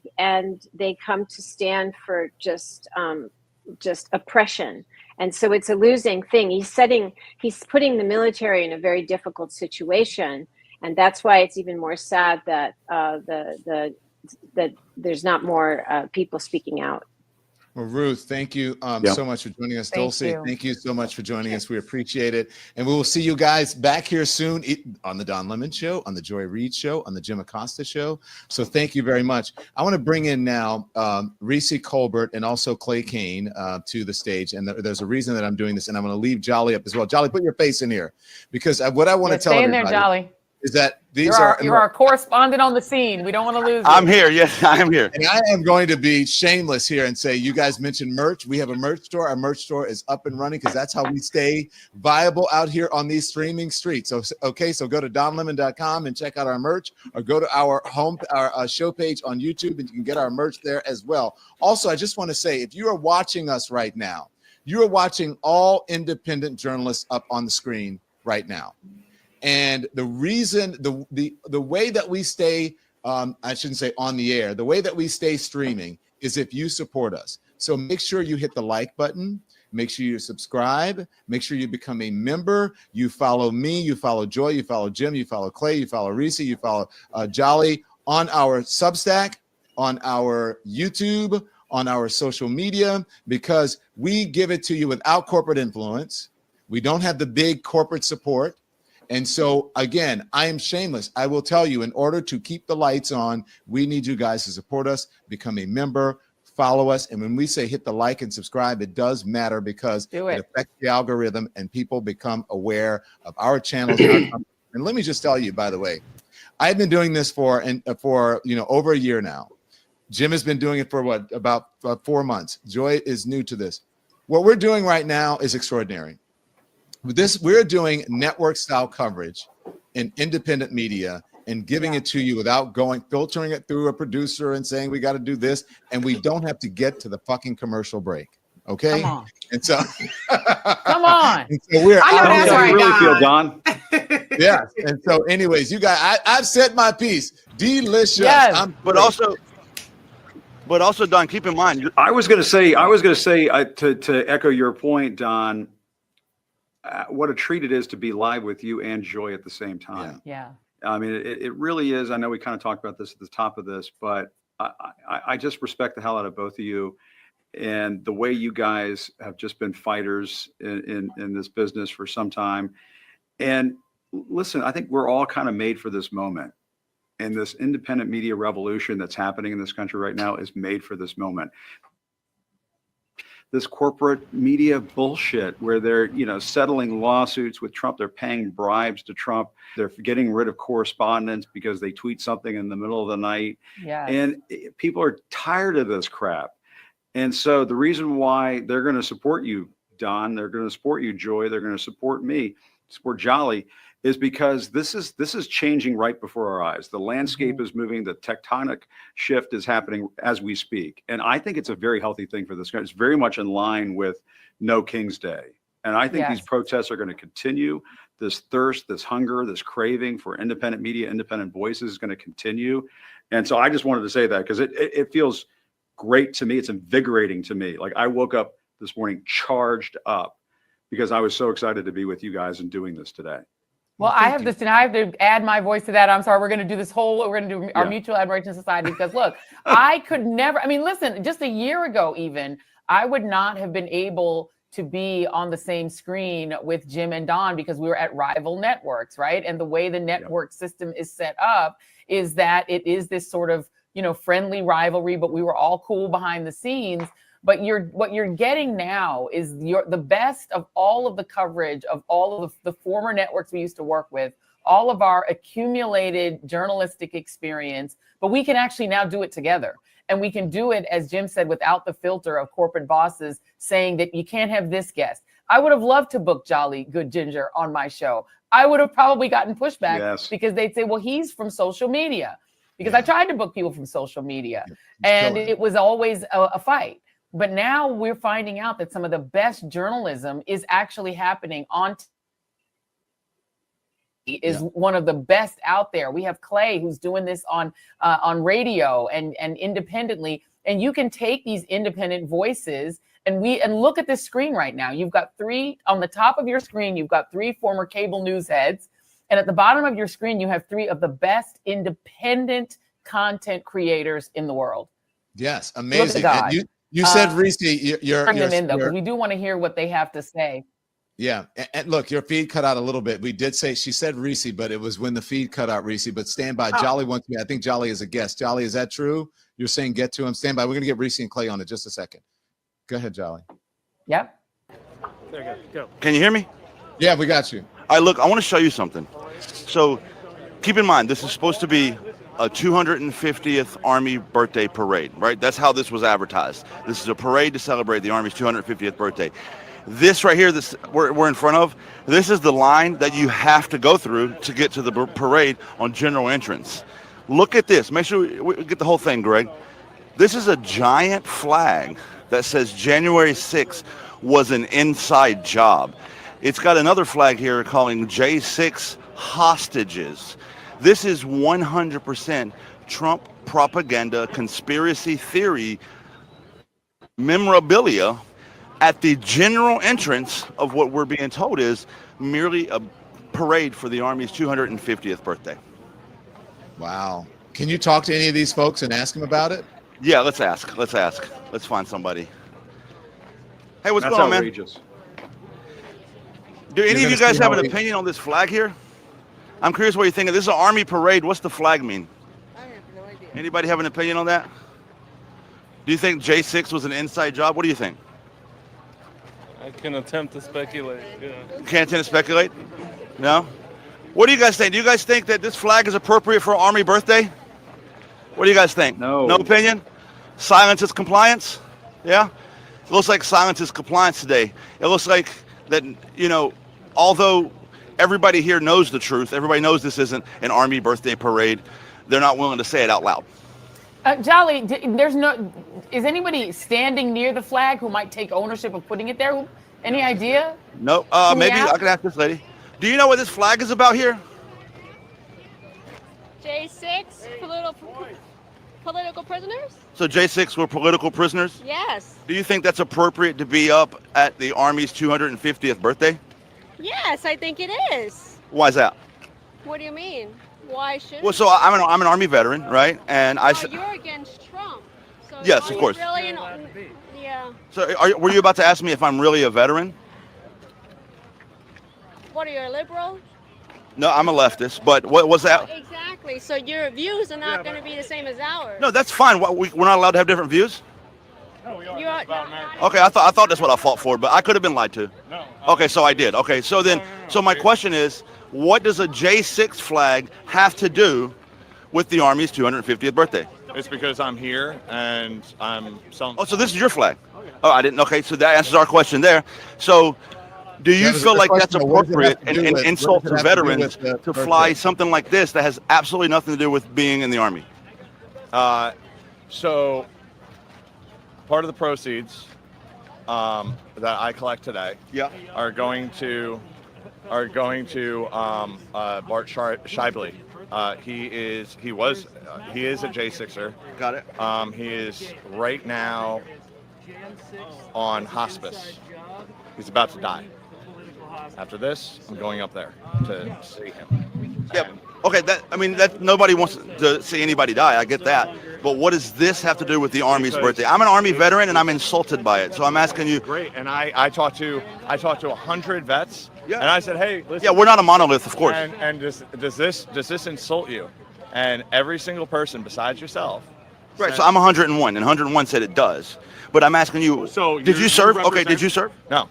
Speaker 1: they come to stand for just oppression. And so it's a losing thing. He's putting the military in a very difficult situation, and that's why it's even more sad that that there's not more people speaking out.
Speaker 7: Well, Ruth, thank you so much for joining us. Dulce, thank you so much for joining us. We appreciate it. And we will see you guys back here soon on the Don Lemon Show, on the Joy Reid Show, on the Jim Acosta Show. So thank you very much. I want to bring in now Reese Colbert and also Clay Kane to the stage. And there's a reason that I'm doing this. And I'm going to leave Jolly up as well. Jolly, put your face in here. Because what I want to tell
Speaker 6: stay in
Speaker 7: everybody
Speaker 6: there, Jolly.
Speaker 7: Is that these
Speaker 6: you're our correspondent on the scene. We don't want to lose you.
Speaker 8: I'm here. Yes, I'm here.
Speaker 7: And I am going to be shameless here and say, you guys mentioned merch. We have a merch store. Our merch store is up and running because that's how we stay viable out here on these streaming streets. So, okay, so go to donlemon.com and check out our merch, or go to our show page on YouTube and you can get our merch there as well. Also, I just want to say, if you are watching us right now, you are watching all independent journalists up on the screen right now. And the reason, the way that we stay, I shouldn't say on the air, the way that we stay streaming is if you support us. So make sure you hit the like button, make sure you subscribe, make sure you become a member. You follow me, you follow Joy, you follow Jim, you follow Clay, you follow Reese, you follow Jolly on our Substack, on our YouTube, on our social media, because we give it to you without corporate influence. We don't have the big corporate support. And so, again, I am shameless. I will tell you, in order to keep the lights on, we need you guys to support us, become a member, follow us. And when we say hit the like and subscribe, it does matter because it affects the algorithm and people become aware of our channels. And let me just tell you, by the way, I've been doing this for over a year now. Jim has been doing it for about 4 months. Joy is new to this. What we're doing right now is extraordinary. We're doing network style coverage in independent media and giving it to you without filtering it through a producer and saying we got to do this, and we don't have to get to the fucking commercial break. Okay.
Speaker 6: Come on.
Speaker 7: And so
Speaker 6: come on.
Speaker 7: And so we're
Speaker 9: I know that's right, really feel, Don.
Speaker 7: Yes. And so anyways, you guys, I've said my piece. Delicious.
Speaker 6: Yes.
Speaker 8: But also, Don, keep in mind.
Speaker 9: I was going to say to echo your point, Don. What a treat it is to be live with you and Joy at the same time.
Speaker 6: Yeah.
Speaker 9: I mean, it really is. I know we kind of talked about this at the top of this, but I just respect the hell out of both of you and the way you guys have just been fighters in this business for some time. And listen, I think we're all kind of made for this moment. And this independent media revolution that's happening in this country right now is made for this moment. This corporate media bullshit where they're, settling lawsuits with Trump. They're paying bribes to Trump. They're getting rid of correspondents because they tweet something in the middle of the night.
Speaker 6: Yes.
Speaker 9: And people are tired of this crap. And so the reason why they're going to support you, Don, they're going to support you, Joy, they're going to support me, support Jolly, is because this is changing right before our eyes. The landscape is moving. The tectonic shift is happening as we speak. And I think it's a very healthy thing for this country. It's very much in line with No King's Day. And I think these protests are going to continue. This thirst, this hunger, this craving for independent media, independent voices is going to continue. And so I just wanted to say that because it feels great to me. It's invigorating to me. Like I woke up this morning charged up because I was so excited to be with you guys and doing this today.
Speaker 6: Well, I have to add my voice to that. I'm sorry. We're going to do this we're going to do our Mutual Admiration Society because look, I could never, listen, just a year ago, even I would not have been able to be on the same screen with Jim and Don because we were at rival networks, right? And the way the network system is set up is that it is this sort of, friendly rivalry, but we were all cool behind the scenes. But what you're getting now is the best of all of the coverage of all of the former networks we used to work with, all of our accumulated journalistic experience, but we can actually now do it together. And we can do it, as Jim said, without the filter of corporate bosses saying that you can't have this guest. I would have loved to book Jolly Good Ginger on my show. I would have probably gotten pushback because they'd say, well, he's from social media. Because I tried to book people from social media, and it was always a fight. But now we're finding out that some of the best journalism is actually happening on is one of the best out there. We have Clay who's doing this on radio and independently, and you can take these independent voices and look at this screen right now. You've got three on the top of your screen. You've got three former cable news heads, and at the bottom of your screen you have three of the best independent content creators in the world.
Speaker 7: Yes, amazing. And you said Reese,
Speaker 6: bring them in though, because we do want to hear what they have to say.
Speaker 7: Yeah, and look, your feed cut out a little bit. We did say she said Reese, but it was when the feed cut out, Reese. But stand by. Jolly wants me. I think Jolly is a guest. Jolly, is that true? You're saying get to him. Stand by. We're gonna get Reese and Clay on it just a second. Go ahead, Jolly.
Speaker 6: Yep.
Speaker 8: There you go. Can you hear me?
Speaker 7: Yeah, we got you.
Speaker 8: All right, look, I want to show you something. So keep in mind, this is supposed to be a 250th Army birthday parade, right? That's how this was advertised. This is a parade to celebrate the Army's 250th birthday. This right here, this we're in front of, this is the line that you have to go through to get to the parade on general entrance. Look at this. Make sure we get the whole thing, Greg. This is a giant flag that says January 6th was an inside job. It's got another flag here calling J6 hostages. This is 100% Trump propaganda, conspiracy theory memorabilia at the general entrance of what we're being told is merely a parade for the Army's 250th birthday.
Speaker 7: Wow. Can you talk to any of these folks and ask them about it?
Speaker 8: Yeah, let's ask. Let's find somebody. Hey, what's going on, man? Do any of you guys have an opinion on this flag here? I'm curious what you think. This is an Army parade. What's the flag mean? I have no idea. Anybody have an opinion on that? Do you think J6 was an inside job? What do you think?
Speaker 11: I can attempt to speculate. Yeah.
Speaker 8: You can't attempt to speculate? No? What do you guys think? Do you guys think that this flag is appropriate for Army birthday? What do you guys think?
Speaker 11: No.
Speaker 8: No opinion? Silence is compliance? Yeah? It looks like silence is compliance today. It looks like that, you know, although everybody here knows the truth, everybody knows this isn't an Army birthday parade, they're not willing to say it out loud.
Speaker 6: Jolly, is anybody standing near the flag who might take ownership of putting it there? Any idea?
Speaker 8: No, maybe I can ask this lady. Do you know what this flag is about here?
Speaker 14: J6, political prisoners?
Speaker 8: So J6 were political prisoners?
Speaker 14: Yes.
Speaker 8: Do you think that's appropriate to be up at the Army's 250th birthday?
Speaker 14: Yes, I think it is.
Speaker 8: Why is that?
Speaker 14: What do you mean? Why should?
Speaker 8: Well, so I'm an Army veteran, right? And
Speaker 14: you're against Trump. So
Speaker 8: yes, of course.
Speaker 14: Really yeah.
Speaker 8: So were you about to ask me if I'm really a veteran?
Speaker 14: What are you, a liberal?
Speaker 8: No, I'm a leftist, but what was that?
Speaker 14: Exactly. So your views are not going to be the same as ours.
Speaker 8: No, that's fine. We're not allowed to have different views?
Speaker 14: No, we are.
Speaker 8: Okay, I thought that's what I fought for, but I could have been lied to.
Speaker 11: No.
Speaker 8: Okay, so I did. Okay, so then, so my question is, what does a J6 flag have to do with the Army's 250th birthday?
Speaker 11: It's because I'm here and I'm some.
Speaker 8: Oh, so this is your flag? Oh, I didn't. Okay, so that answers our question there. So, do you feel like that's appropriate and insult to veterans to fly something like this that has absolutely nothing to do with being in the Army?
Speaker 11: So, part of the proceeds that I collect today, are going to Bart Scheibele. He is a J6er.
Speaker 8: Got it.
Speaker 11: He is right now on hospice. He's about to die. After this, I'm going up there to see him.
Speaker 8: Yeah. Okay. That nobody wants to see anybody die. I get that. But what does this have to do with the Army's birthday? I'm an Army veteran and I'm insulted by it. So I'm asking you.
Speaker 11: Great. And I talked to 100 vets. Yeah. And I said, hey, listen.
Speaker 8: Yeah, we're not a monolith, of course.
Speaker 11: And does this insult you? And every single person besides yourself.
Speaker 8: Right. So I'm 101, and 101 said it does. But I'm asking you.
Speaker 11: So
Speaker 8: did you serve? Okay. Did you serve?
Speaker 11: No.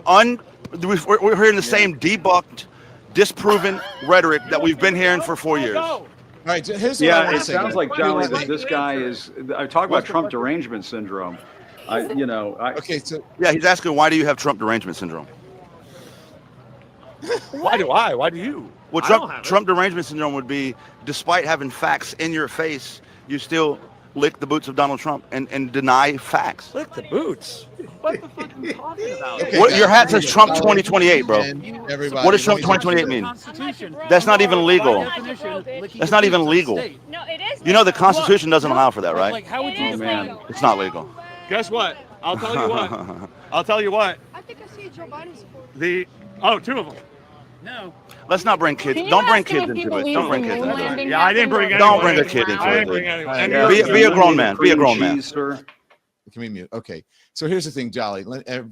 Speaker 8: we're hearing the same debunked, disproven rhetoric that we've been hearing for 4 years.
Speaker 7: right, here's what I
Speaker 9: Yeah,
Speaker 7: want
Speaker 9: it
Speaker 7: to say.
Speaker 9: sounds like Jolly that
Speaker 7: What's
Speaker 9: this guy is. I talk about Trump derangement syndrome.
Speaker 7: Okay, so
Speaker 8: Yeah, he's asking, why do you have Trump derangement syndrome?
Speaker 10: Why do I? Why do you?
Speaker 8: Well,
Speaker 10: I don't have
Speaker 8: Trump derangement syndrome would be, despite having facts in your face, you still lick the boots of Donald Trump and deny facts.
Speaker 10: Lick the boots? What the fuck are you talking about?
Speaker 8: Okay, your hat says Trump 2028, bro.
Speaker 7: Everybody,
Speaker 8: What does Trump 2028 mean? That's not even legal. That's not even legal.
Speaker 3: No, it is.
Speaker 8: You know the Constitution doesn't allow for that, right?
Speaker 10: Like, how would you?
Speaker 8: It's not legal.
Speaker 10: Guess what? I'll tell you what. I'll tell you what.
Speaker 14: I think I see Joe Biden support.
Speaker 10: Two of them.
Speaker 2: No.
Speaker 8: Let's not bring kids. Don't bring kids into it. Don't bring kids into it.
Speaker 10: Yeah, I didn't bring anyone.
Speaker 8: Don't bring a kid into
Speaker 10: I
Speaker 8: it.
Speaker 10: didn't bring anyone.
Speaker 8: Be a grown man. Be a grown man.
Speaker 7: Can we mute? Okay. So here's the thing, Jolly.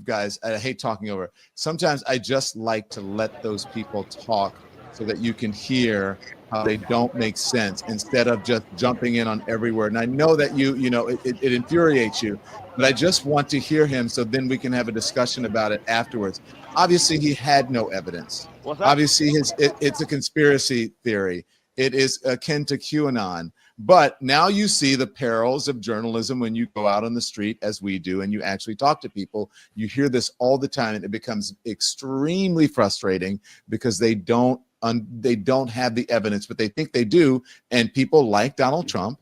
Speaker 7: Guys, I hate talking over. Sometimes I just like to let those people talk so that you can hear how they don't make sense instead of just jumping in on every word. And I know that it infuriates you, but I just want to hear him so then we can have a discussion about it afterwards. Obviously, he had no evidence. Obviously, it's a conspiracy theory. It is akin to QAnon. But now you see the perils of journalism when you go out on the street, as we do, and you actually talk to people. You hear this all the time, and it becomes extremely frustrating because they don't have the evidence, but they think they do. And people like Donald Trump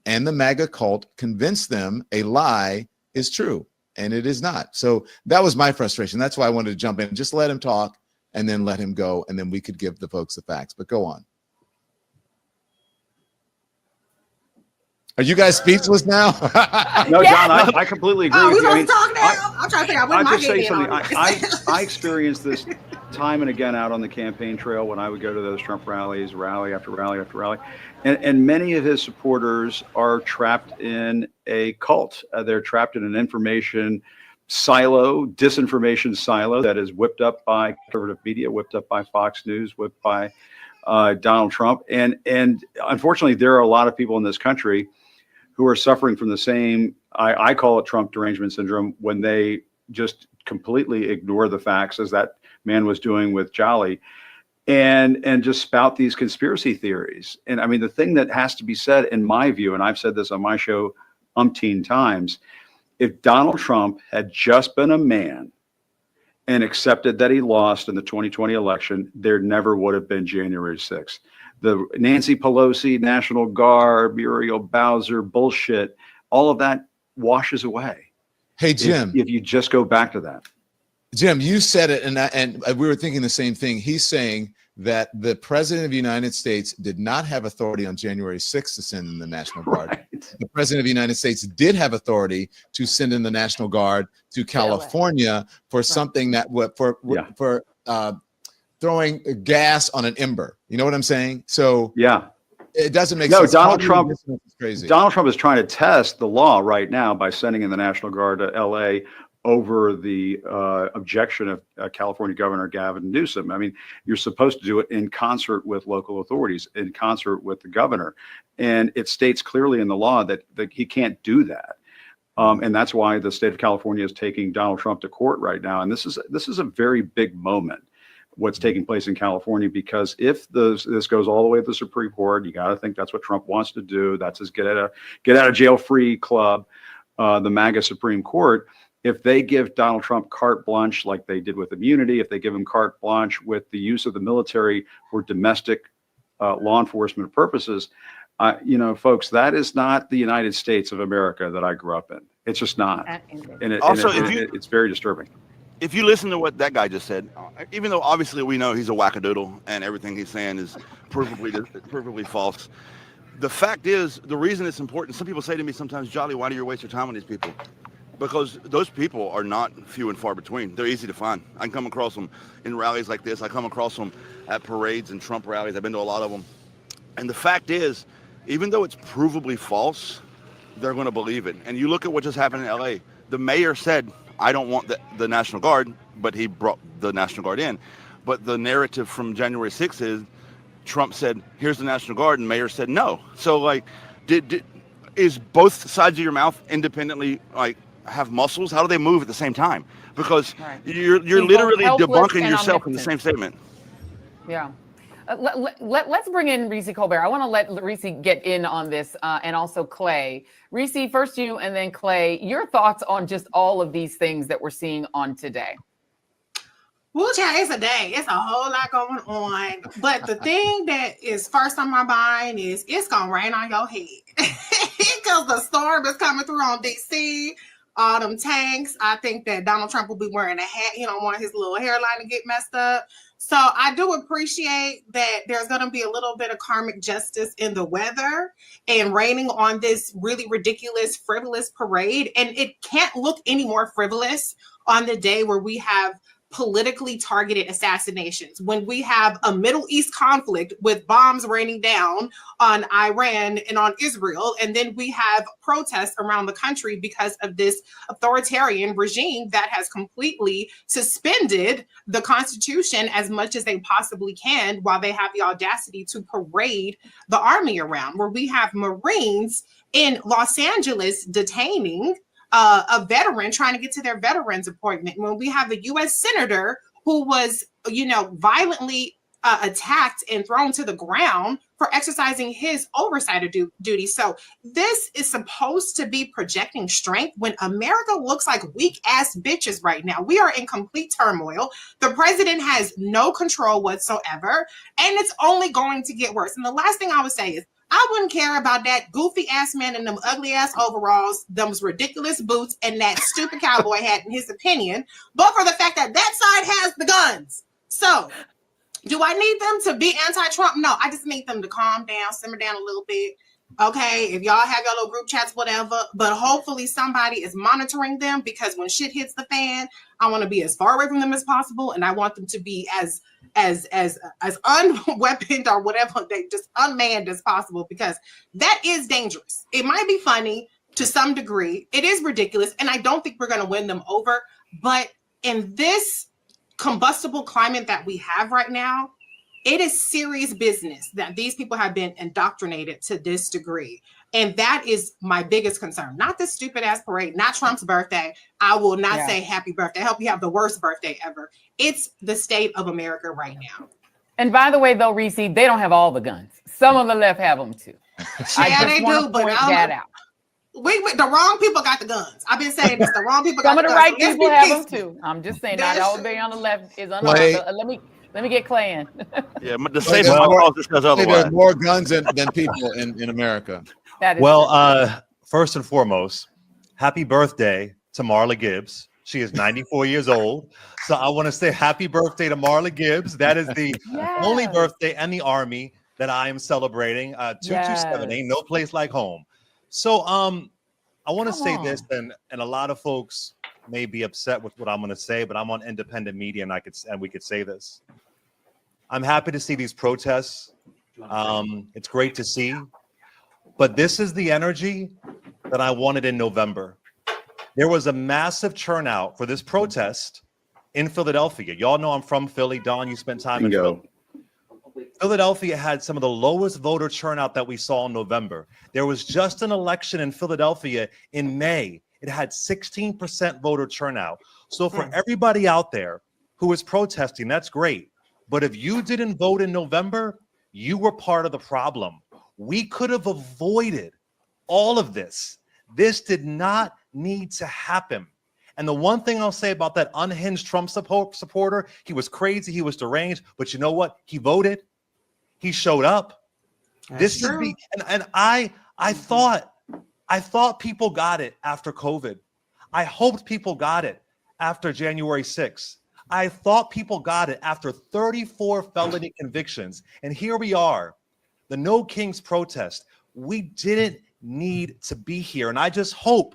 Speaker 7: and the MAGA cult convince them a lie is true, and it is not. So that was my frustration. That's why I wanted to jump in. Just let him talk and then let him go, and then we could give the folks the facts. But go on. Are you guys speechless now?
Speaker 9: No, John, I completely agree with you.
Speaker 12: I'm trying to figure out what
Speaker 9: I'll
Speaker 12: my
Speaker 9: just say
Speaker 12: game
Speaker 9: something. I experienced this time and again out on the campaign trail when I would go to those Trump rallies, rally after rally after rally. And many of his supporters are trapped in a cult. They're trapped in an information silo, disinformation silo that is whipped up by conservative media, whipped up by Fox News, whipped by Donald Trump. And unfortunately, there are a lot of people in this country who are suffering from the same, I call it Trump derangement syndrome, when they just completely ignore the facts, as that man was doing with Jolly, and just spout these conspiracy theories. And I mean, the thing that has to be said, in my view, and I've said this on my show umpteen times, if Donald Trump had just been a man and accepted that he lost in the 2020 election, there never would have been January 6th. The Nancy Pelosi, National Guard, Muriel Bowser bullshit, all of that washes away.
Speaker 7: Hey, Jim.
Speaker 9: If you just go back to that.
Speaker 7: Jim, you said it, and we were thinking the same thing. He's saying that the president of the United States did not have authority on January 6th to send in the National Guard. Right. The president of the United States did have authority to send in the National Guard to California for something that for throwing gas on an ember. You know what I'm saying? So
Speaker 9: yeah,
Speaker 7: it doesn't make sense.
Speaker 9: Donald Trump
Speaker 7: is crazy.
Speaker 9: Donald Trump is trying to test the law right now by sending in the National Guard to LA over the objection of California Governor Gavin Newsom. I mean, you're supposed to do it in concert with local authorities, in concert with the governor. And it states clearly in the law that he can't do that. And that's why the state of California is taking Donald Trump to court right now. And this is a very big moment, what's taking place in California, because if this goes all the way to the Supreme Court, you got to think that's what Trump wants to do. That's his get out of jail free club, the MAGA Supreme Court. If they give Donald Trump carte blanche, like they did with immunity, if they give him carte blanche with the use of the military for domestic law enforcement purposes, folks, that is not the United States of America that I grew up in. It's just not. And it's very disturbing.
Speaker 8: If you listen to what that guy just said, even though obviously we know he's a wackadoodle and everything he's saying is perfectly false, the fact is, the reason it's important, some people say to me sometimes, Jolly, why do you waste your time on these people? Because those people are not few and far between. They're easy to find. I can come across them in rallies like this. I come across them at parades and Trump rallies. I've been to a lot of them. And the fact is, even though it's provably false, they're going to believe it. And you look at what just happened in LA. The mayor said, I don't want the National Guard, but he brought the National Guard in. But the narrative from January 6th is Trump said, here's the National Guard, and mayor said no. So, like, is both sides of your mouth independently, like, have muscles? How do they move at the same time? Because you're literally debunking yourself in the same statement.
Speaker 6: Yeah. Let's bring in Reese Colbert. I want to let Reese get in on this, and also Clay. Reese, first you, and then Clay. Your thoughts on just all of these things that we're seeing on today?
Speaker 12: Well, child, it's a day. It's a whole lot going on. But the thing that is first on my mind is it's gonna rain on your head because the storm is coming through on DC. All them tanks. I think that Donald Trump will be wearing a hat. He don't want his little hairline to get messed up. So I do appreciate that there's going to be a little bit of karmic justice in the weather and raining on this really ridiculous, frivolous parade. And it can't look any more frivolous on the day where we have politically targeted assassinations, when we have a Middle East conflict with bombs raining down on Iran and on Israel, and then we have protests around the country because of this authoritarian regime that has completely suspended the Constitution as much as they possibly can, while they have the audacity to parade the army around, where we have Marines in Los Angeles detaining a veteran trying to get to their veterans appointment, when we have a U.S. senator who was, violently attacked and thrown to the ground for exercising his oversight of duty. So this is supposed to be projecting strength when America looks like weak ass bitches right now. We are in complete turmoil. The president has no control whatsoever, and it's only going to get worse. And the last thing I would say is, I wouldn't care about that goofy ass man in them ugly ass overalls, those ridiculous boots, and that stupid cowboy hat, in his opinion, but for the fact that that side has the guns. So, do I need them to be anti-Trump? No, I just need them to calm down, simmer down a little bit. Okay, if y'all have your little group chats, whatever, but hopefully somebody is monitoring them, because when shit hits the fan, I want to be as far away from them as possible, and I want them to be as unweaponed or whatever, they just unmanned as possible, because that is dangerous. It might be funny to some degree. It is ridiculous, and I don't think we're going to win them over. But in this combustible climate that we have right now, it is serious business that these people have been indoctrinated to this degree. And that is my biggest concern. Not this stupid ass parade, not Trump's birthday. I will not say happy birthday. I hope you have the worst birthday ever. It's the state of America right now.
Speaker 6: And by the way, though, Reese, they don't have all the guns. Some of the left have them too.
Speaker 12: Yeah, they do, but
Speaker 6: that out.
Speaker 12: The wrong people got the guns. I've been saying this. The wrong people got the guns.
Speaker 6: Some of the right people have them too. I'm just saying, not everybody on the left is unarmed. Let me get Clay in.
Speaker 8: Yeah, the safest cause says otherwise.
Speaker 7: There's more guns than people in America.
Speaker 15: First and foremost, happy birthday to Marla Gibbs. She is 94 years old. So I want to say happy birthday to Marla Gibbs. That is the only birthday in the Army that I am celebrating. 227, ain't no place like home. So I want to say this, and a lot of folks may be upset with what I'm going to say, but I'm on independent media, and we could say this. I'm happy to see these protests. It's great to see, but this is the energy that I wanted in November. There was a massive turnout for this protest in Philadelphia. Y'all know I'm from Philly. Don, you spent time in Philly. Philadelphia had some of the lowest voter turnout that we saw in November. There was just an election in Philadelphia in May. It had 16% voter turnout. So for everybody out there who is protesting, that's great. But if you didn't vote in November, you were part of the problem. We could have avoided all of this. This did not need to happen. And the one thing I'll say about that unhinged Trump supporter, he was crazy, he was deranged, but you know what? He voted. He showed up. This is the and I thought people got it after COVID. I hoped people got it after January 6th. I thought people got it after 34 felony convictions. And here we are, the No Kings protest. We didn't need to be here. And I just hope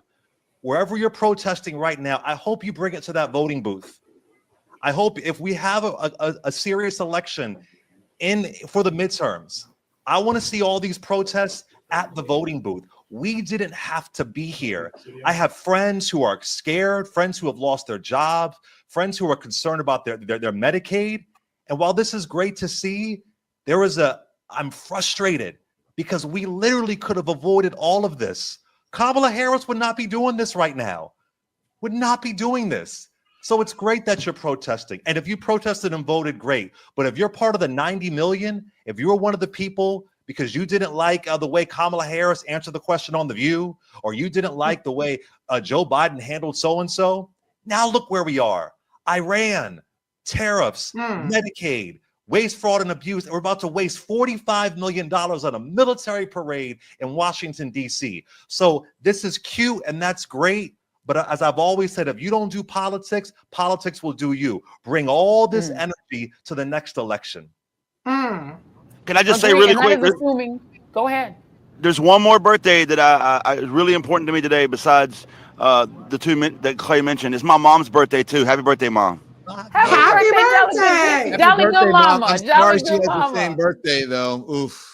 Speaker 15: wherever you're protesting right now, I hope you bring it to that voting booth. I hope if we have a serious election for the midterms, I want to see all these protests at the voting booth. We didn't have to be here. I have friends who are scared, friends who have lost their jobs, friends who are concerned about their Medicaid. And while this is great to see, I'm frustrated because we literally could have avoided all of this. Kamala Harris would not be doing this right now, would not be doing this. So it's great that you're protesting. And if you protested and voted, great. But if you're part of the 90 million, if you were one of the people because you didn't like the way Kamala Harris answered the question on The View, or you didn't like the way Joe Biden handled so-and-so, now look where we are. Iran, tariffs, Medicaid, waste, fraud, and abuse. And we're about to waste $45 million on a military parade in Washington, D.C. So this is cute and that's great. But as I've always said, if you don't do politics, politics will do you. Bring all this energy to the next election.
Speaker 8: Can I just say really quick?
Speaker 6: Go ahead.
Speaker 8: There's one more birthday that I is really important to me today besides the two that Clay mentioned. It's my mom's birthday too. Happy birthday, Mom.
Speaker 12: Happy birthday!
Speaker 6: Jolly good mama.
Speaker 7: I'm sorry she has the same birthday though. Oof.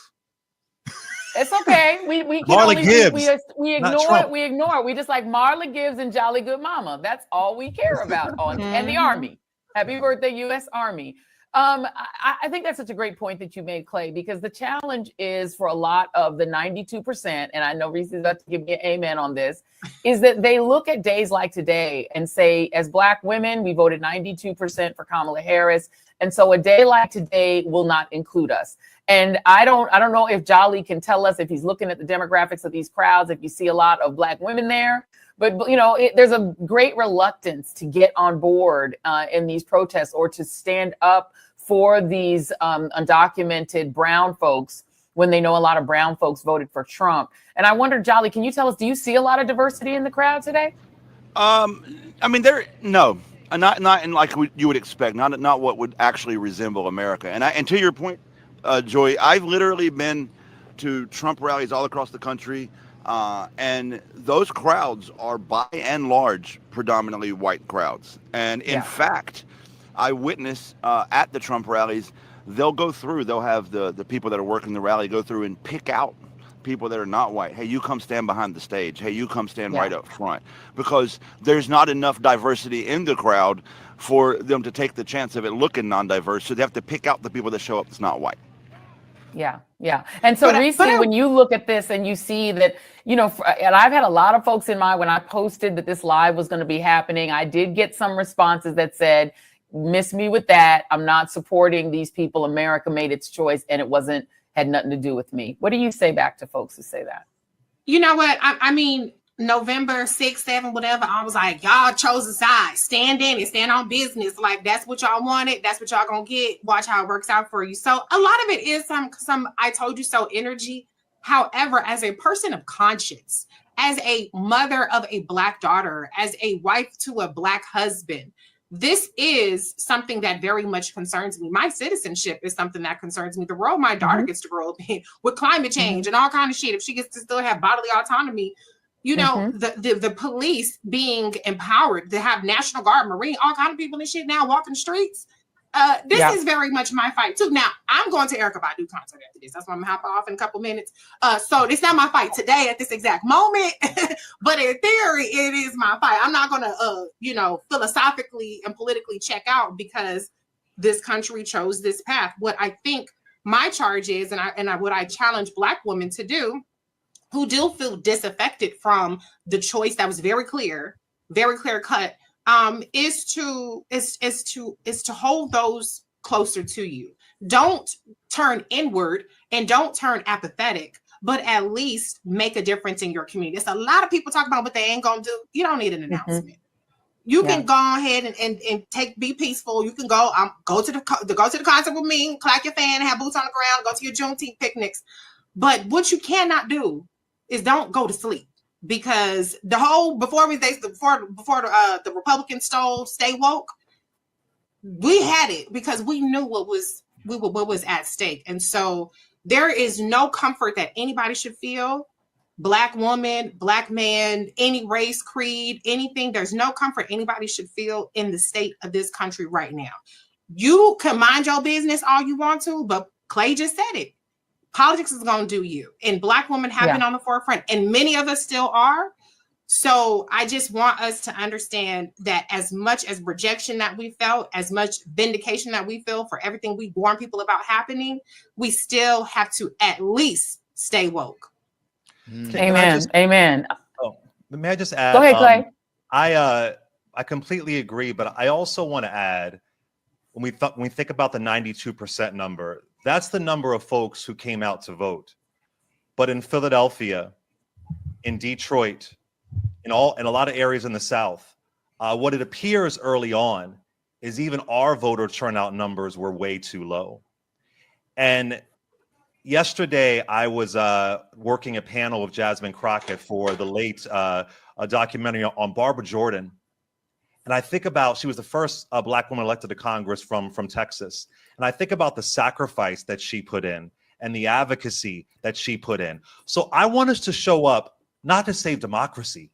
Speaker 6: It's okay. We can
Speaker 15: Marla
Speaker 6: only
Speaker 15: Gibbs,
Speaker 6: we ignore it. We ignore it. We just like Marla Gibbs and Jolly Good Mama. That's all we care about and the Army. Happy birthday, U.S. Army. I think that's such a great point that you made, Clay, because the challenge is for a lot of the 92%, and I know Reese is about to give me an amen on this, is that they look at days like today and say, as Black women, we voted 92% for Kamala Harris. And so a day like today will not include us. And I don't know if Jolly can tell us if he's looking at the demographics of these crowds, if you see a lot of Black women there. But you know, there's a great reluctance to get on board in these protests or to stand up for these undocumented brown folks when they know a lot of brown folks voted for Trump. And I wonder, Jolly, can you tell us, do you see a lot of diversity in the crowd today?
Speaker 8: I mean, not in like you would expect, not what would actually resemble America. And to your point, Joy, I've literally been to Trump rallies all across the country. And those crowds are by and large predominantly white crowds. And in fact, I witness at the Trump rallies, they'll have the people that are working the rally go through and pick out people that are not white. Hey, you come stand behind the stage. Hey, you come stand right up front. Because there's not enough diversity in the crowd for them to take the chance of it looking non-diverse. So they have to pick out the people that show up that's not white.
Speaker 6: Yeah. And so, Reese, when you look at this and you see that, you know, and I've had a lot of folks in mind when I posted that this live was going to be happening, I did get some responses that said, miss me with that. I'm not supporting these people. America made its choice and it had nothing to do with me. What do you say back to folks who say that?
Speaker 12: You know what? I mean, November 6th, 7th, whatever, I was like, y'all chose a side. Stand in and stand on business. Like, that's what y'all wanted. That's what y'all gonna get. Watch how it works out for you. So a lot of it is some I told you so energy. However, as a person of conscience, as a mother of a Black daughter, as a wife to a Black husband, this is something that very much concerns me. My citizenship is something that concerns me. The world my daughter gets to grow up in with climate change and all kind of shit. If she gets to still have bodily autonomy, you know, the police being empowered to have National Guard, Marine, all kind of people and shit now walking the streets. This is very much my fight too. Now I'm going to Erykah Badu concert after this. That's why I'm gonna hop off in a couple minutes. So this not my fight today at this exact moment, but in theory, it is my fight. I'm not gonna, philosophically and politically check out because this country chose this path. What I think my charge is, and what I challenge Black women to do, who do feel disaffected from the choice that was very clear cut, is to hold those closer to you. Don't turn inward and don't turn apathetic, but at least make a difference in your community. It's a lot of people talk about what they ain't gonna do. You don't need an announcement. You can go ahead and be peaceful. You can go to the concert with me, clap your fan, have boots on the ground, go to your Juneteenth picnics. But what you cannot do is don't go to sleep, because before the Republicans stole Stay Woke, we had it because we knew what was at stake. And so there is no comfort that anybody should feel. Black woman, Black man, any race, creed, anything. There's no comfort anybody should feel in the state of this country right now. You can mind your business all you want to, but Clay just said it. Politics is going to do you. And Black women have been on the forefront, and many of us still are. So I just want us to understand that as much as rejection that we felt, as much vindication that we feel for everything we warn people about happening, we still have to at least stay woke.
Speaker 6: Amen.
Speaker 15: Oh, may I just add?
Speaker 6: Go ahead, Clay.
Speaker 15: I I completely agree. But I also want to add, when we think about the 92% number, that's the number of folks who came out to vote. But in Philadelphia, in Detroit, in a lot of areas in the South, what it appears early on is even our voter turnout numbers were way too low. And yesterday, I was working a panel with Jasmine Crockett for the late a documentary on Barbara Jordan. And I think about, she was the first Black woman elected to Congress from Texas. And I think about the sacrifice that she put in and the advocacy that she put in. So I want us to show up, not to save democracy,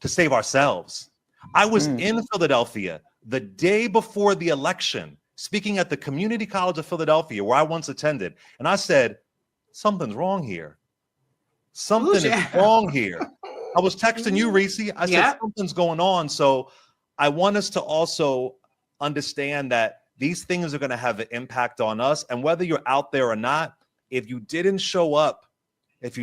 Speaker 15: to save ourselves. I was in Philadelphia the day before the election, speaking at the Community College of Philadelphia, where I once attended. And I said, something's wrong here. Something is wrong here. I was texting you, Reese. I said, something's going on. So I want us to also understand that these things are going to have an impact on us. And whether you're out there or not, if you didn't show up, if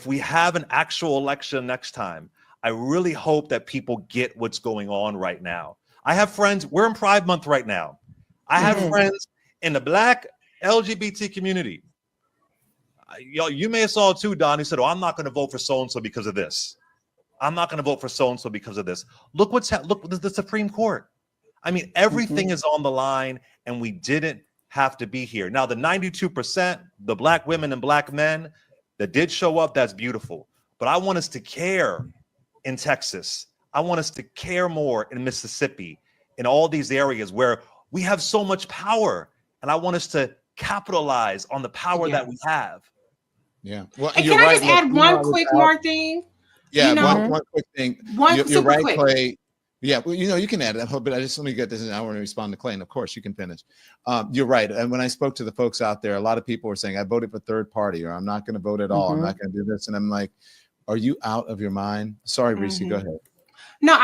Speaker 15: we have an actual election next time, I really hope that people get what's going on right now. I have friends, we're in Pride Month right now. I have friends in the Black LGBT community. You may have saw it too, Don. He said, oh, I'm not going to vote for so-and-so because of this. I'm not going to vote for so-and-so because of this. Look look, the Supreme Court. I mean, everything is on the line, and we didn't have to be here. Now, the 92%, the Black women and Black men that did show up, that's beautiful. But I want us to care in Texas. I want us to care more in Mississippi, in all these areas where we have so much power. And I want us to capitalize on the power that we have.
Speaker 7: Yeah. Well,
Speaker 12: and can I just add one quick more thing?
Speaker 7: Yeah, one quick thing. You're right,
Speaker 12: quick.
Speaker 7: Clay. Yeah, well, you can add it, but I just let me get this, and I want to respond to Clay, and of course you can finish. You're right, and when I spoke to the folks out there, a lot of people were saying, I voted for third party, or I'm not going to vote at all. I'm not going to do this. And I'm like, are you out of your mind? Sorry, Reese, go ahead.
Speaker 12: No,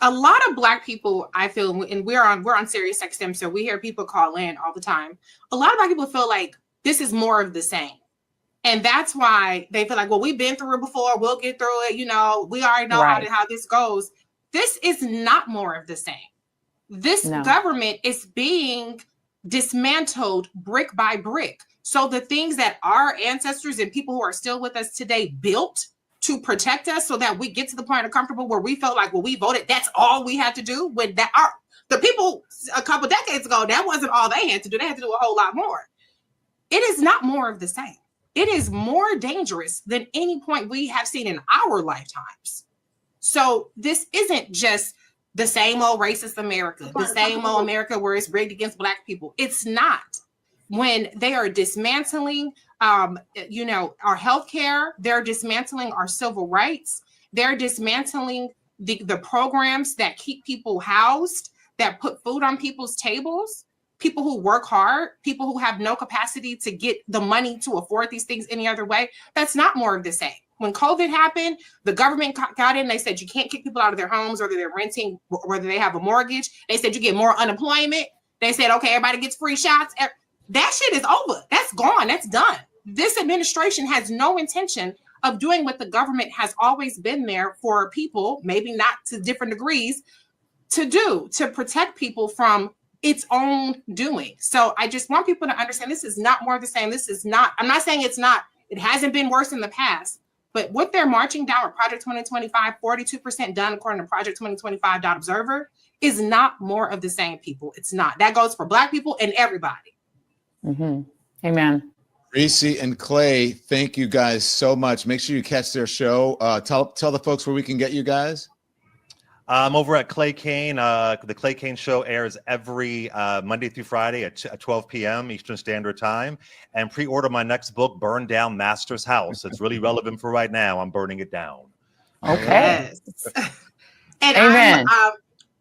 Speaker 12: a lot of Black people, I feel, and we're on Sirius XM, so we hear people call in all the time. A lot of Black people feel like this is more of the same. And that's why they feel like, well, we've been through it before. We'll get through it. We already know how this goes. This is not more of the same. This government is being dismantled brick by brick. So the things that our ancestors and people who are still with us today built to protect us so that we get to the point of comfortable where we felt like, well, we voted, that's all we had to do. When the people a couple decades ago, that wasn't all they had to do. They had to do a whole lot more. It is not more of the same. It is more dangerous than any point we have seen in our lifetimes. So this isn't just the same old racist America, the same old America where it's rigged against Black people. It's not. When they are dismantling, our healthcare, they're dismantling our civil rights, they're dismantling the programs that keep people housed, that put food on people's tables. People who work hard, people who have no capacity to get the money to afford these things any other way. That's not more of the same. When COVID happened, the government got in. They said you can't kick people out of their homes, whether they're renting, whether they have a mortgage. They said you get more unemployment. They said, okay, everybody gets free shots. That shit is over. That's gone. That's done. This administration has no intention of doing what the government has always been there for people, maybe not to different degrees, to do, to protect people from its own doing. So I just want people to understand this is not more of the same. This is not, I'm not saying it's not, it hasn't been worse in the past, but what they're marching down with Project 2025, 42% done according to Project 2025.observer, is not more of the same, people. It's not. That goes for Black people and everybody.
Speaker 6: Amen.
Speaker 7: Reese and Clay, thank you guys so much. Make sure you catch their show. Tell the folks where we can get you guys.
Speaker 15: I'm over at Clay Kane. The Clay Kane show airs every Monday through Friday at 12 p.m. Eastern Standard Time. And pre-order my next book, Burn Down Master's House. It's really relevant for right now. I'm burning it down.
Speaker 6: Okay.
Speaker 12: Yes. And
Speaker 6: Amen.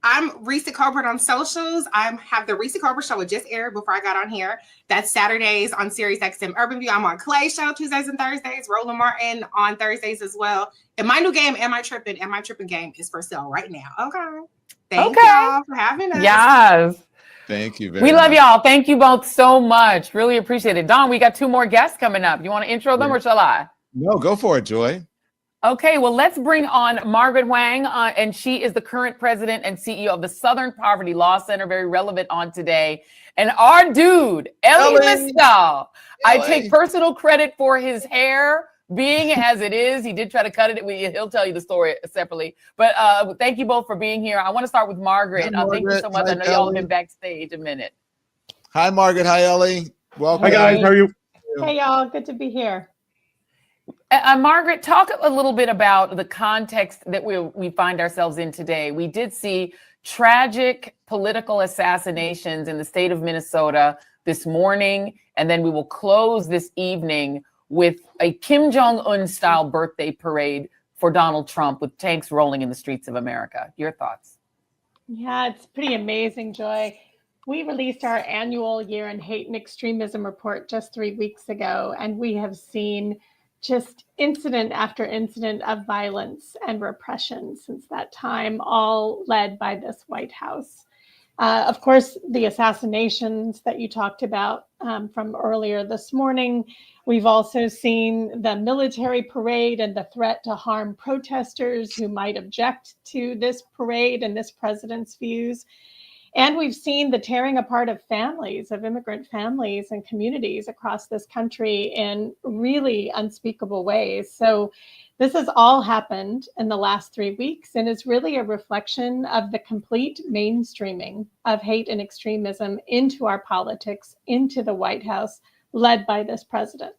Speaker 12: I'm Reese Colbert on socials. I have the Reese Colbert Show. It just aired before I got on here. That's Saturdays on Sirius XM Urban View. I'm on Clay's show Tuesdays and Thursdays. Roland Martin on Thursdays as well. And my new game, Am I Tripping? Am I Tripping game is for sale right now. Okay. Thank y'all for having us.
Speaker 6: Yes.
Speaker 7: Thank you very
Speaker 6: We
Speaker 7: much.
Speaker 6: love y'all. Thank you both so much. Really appreciate it. Don, we got 2 more guests coming up. You want to intro them or shall I?
Speaker 7: No, go for it, Joy.
Speaker 6: Okay, well, let's bring on Margaret Wang, and she is the current president and CEO of the Southern Poverty Law Center, very relevant on today. And our dude, Elie Mystal, I take personal credit for his hair being as it is. He did try to cut it. He'll tell you the story separately. But thank you both for being here. I want to start with Margaret. Thank you so much.
Speaker 7: Hi,
Speaker 6: I know y'all have
Speaker 7: Elie.
Speaker 6: been backstage a minute.
Speaker 7: Hi, Margaret. Hi, Elie. Welcome.
Speaker 10: Hi, guys. How are you?
Speaker 16: Hey, y'all. Good to be here.
Speaker 6: Margaret, talk a little bit about the context that we find ourselves in today. We did see tragic political assassinations in the state of Minnesota this morning, and then we will close this evening with a Kim Jong-un style birthday parade for Donald Trump with tanks rolling in the streets of America. Your thoughts?
Speaker 16: Yeah, it's pretty amazing, Joy. We released our annual Year in Hate and Extremism report just 3 weeks ago, and we have seen just incident after incident of violence and repression since that time, all led by this White House. Of course, the assassinations that you talked about from earlier this morning. We've also seen the military parade and the threat to harm protesters who might object to this parade and this president's views. And we've seen the tearing apart of families, of immigrant families and communities across this country in really unspeakable ways. So this has all happened in the last 3 weeks and is really a reflection of the complete mainstreaming of hate and extremism into our politics, into the White House, led by this president.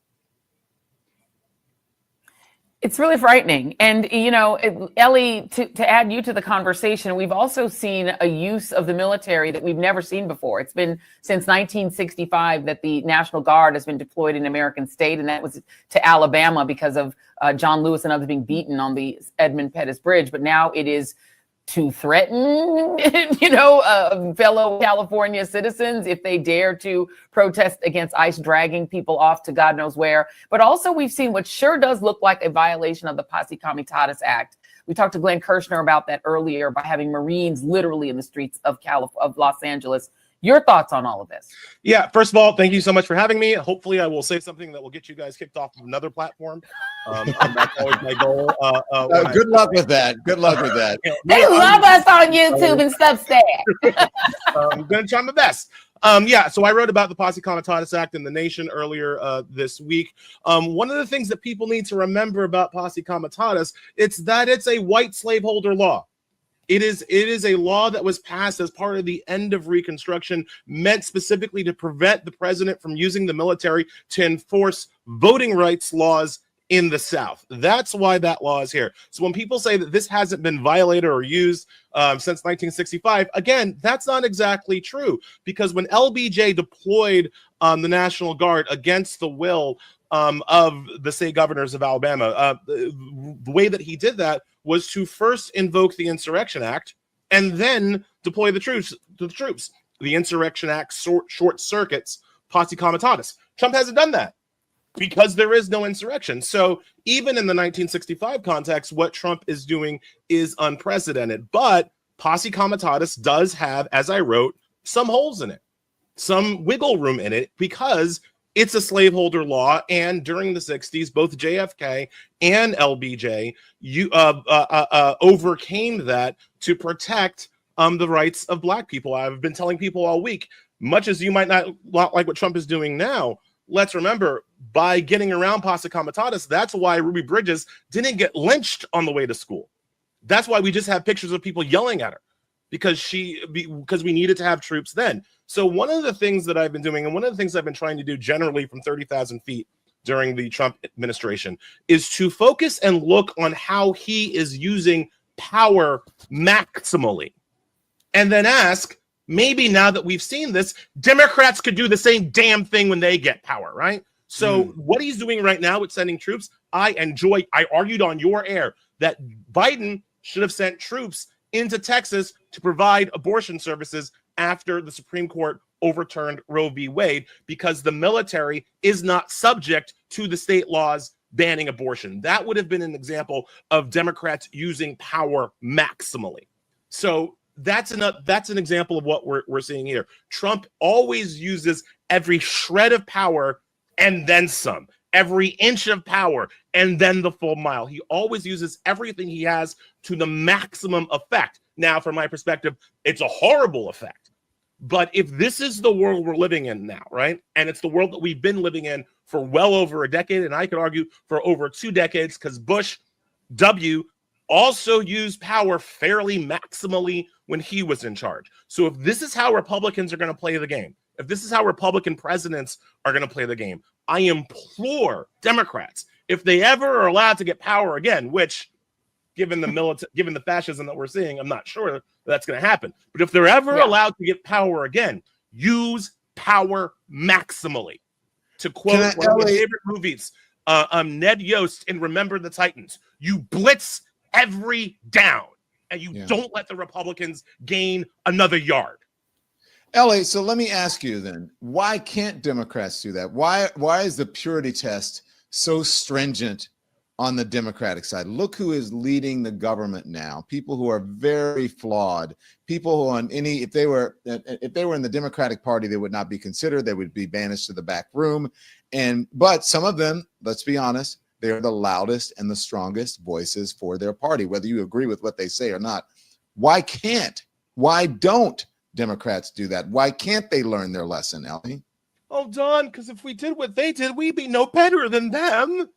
Speaker 6: It's really frightening. And, you know, Elie, to add you to the conversation, we've also seen a use of the military that we've never seen before. It's been since 1965 that the National Guard has been deployed in American state, and that was to Alabama because of John Lewis and others being beaten on the Edmund Pettus Bridge. But now it is to threaten, fellow California citizens if they dare to protest against ICE dragging people off to God knows where. But also we've seen what sure does look like a violation of the Posse Comitatus Act. We talked to Glenn Kirshner about that earlier by having Marines literally in the streets of Los Angeles. Your thoughts on all of this?
Speaker 10: Yeah, first of all, thank you so much for having me. Hopefully I will say something that will get you guys kicked off of another platform. That's always my goal.
Speaker 7: Good luck with that. Good luck with that.
Speaker 6: They love us on YouTube and Substack.
Speaker 10: I'm going to try my best. So I wrote about the Posse Comitatus Act in The Nation earlier this week. One of the things that people need to remember about Posse Comitatus, it's that it's a white slaveholder law. It is a law that was passed as part of the end of Reconstruction, meant specifically to prevent the president from using the military to enforce voting rights laws in the South. That's why that law is here. So when people say that this hasn't been violated or used since 1965, again, that's not exactly true, because when LBJ deployed the National Guard against the will of the state governors of Alabama, the way that he did that was to first invoke the Insurrection Act and then deploy the troops. The Insurrection Act short circuits Posse Comitatus. Trump hasn't done that because there is no insurrection. So even in the 1965 context, what Trump is doing is unprecedented. But Posse Comitatus does have, as I wrote, some holes in it, some wiggle room in it, because it's a slaveholder law, and during the 60s, both JFK and LBJ overcame that to protect the rights of Black people. I've been telling people all week, much as you might not like what Trump is doing now, let's remember, by getting around Posse Comitatus, that's why Ruby Bridges didn't get lynched on the way to school. That's why we just have pictures of people yelling at her, because we needed to have troops then. So one of the things that I've been doing, and one of the things I've been trying to do generally from 30,000 feet during the Trump administration, is to focus and look on how he is using power maximally. And then ask, maybe now that we've seen this, Democrats could do the same damn thing when they get power, right? So what he's doing right now with sending troops, I argued on your air that Biden should have sent troops into Texas to provide abortion services after the Supreme Court overturned Roe v. Wade, because the military is not subject to the state laws banning abortion. That would have been an example of Democrats using power maximally. So that's an example of what we're seeing here. Trump always uses every shred of power and then some. every inch of power, and then the full mile. He always uses everything he has to the maximum effect. Now, from my perspective, it's a horrible effect. But if this is the world we're living in now, right? And it's the world that we've been living in for well over a decade, and I could argue for over 2 decades, because Bush W also used power fairly maximally when he was in charge. So if this is how Republicans are going to play the game, if this is how Republican presidents are going to play the game, I implore Democrats, if they ever are allowed to get power again, which given the fascism that we're seeing, I'm not sure that's going to happen. But if they're ever allowed to get power again, use power maximally. To quote one of my favorite movies, Ned Yost in Remember the Titans, you blitz every down and you don't let the Republicans gain another yard.
Speaker 7: Ellie, so let me ask you then, why can't Democrats do that? Why is the purity test so stringent on the Democratic side? Look who is leading the government now. People who are very flawed. People who if they were in the Democratic Party, they would not be considered. They would be banished to the back room. But some of them, let's be honest, they're the loudest and the strongest voices for their party, whether you agree with what they say or not. Why don't Democrats do that? Why can't they learn their lesson, Ellie?
Speaker 10: Oh, Don, because if we did what they did, we'd be no better than them.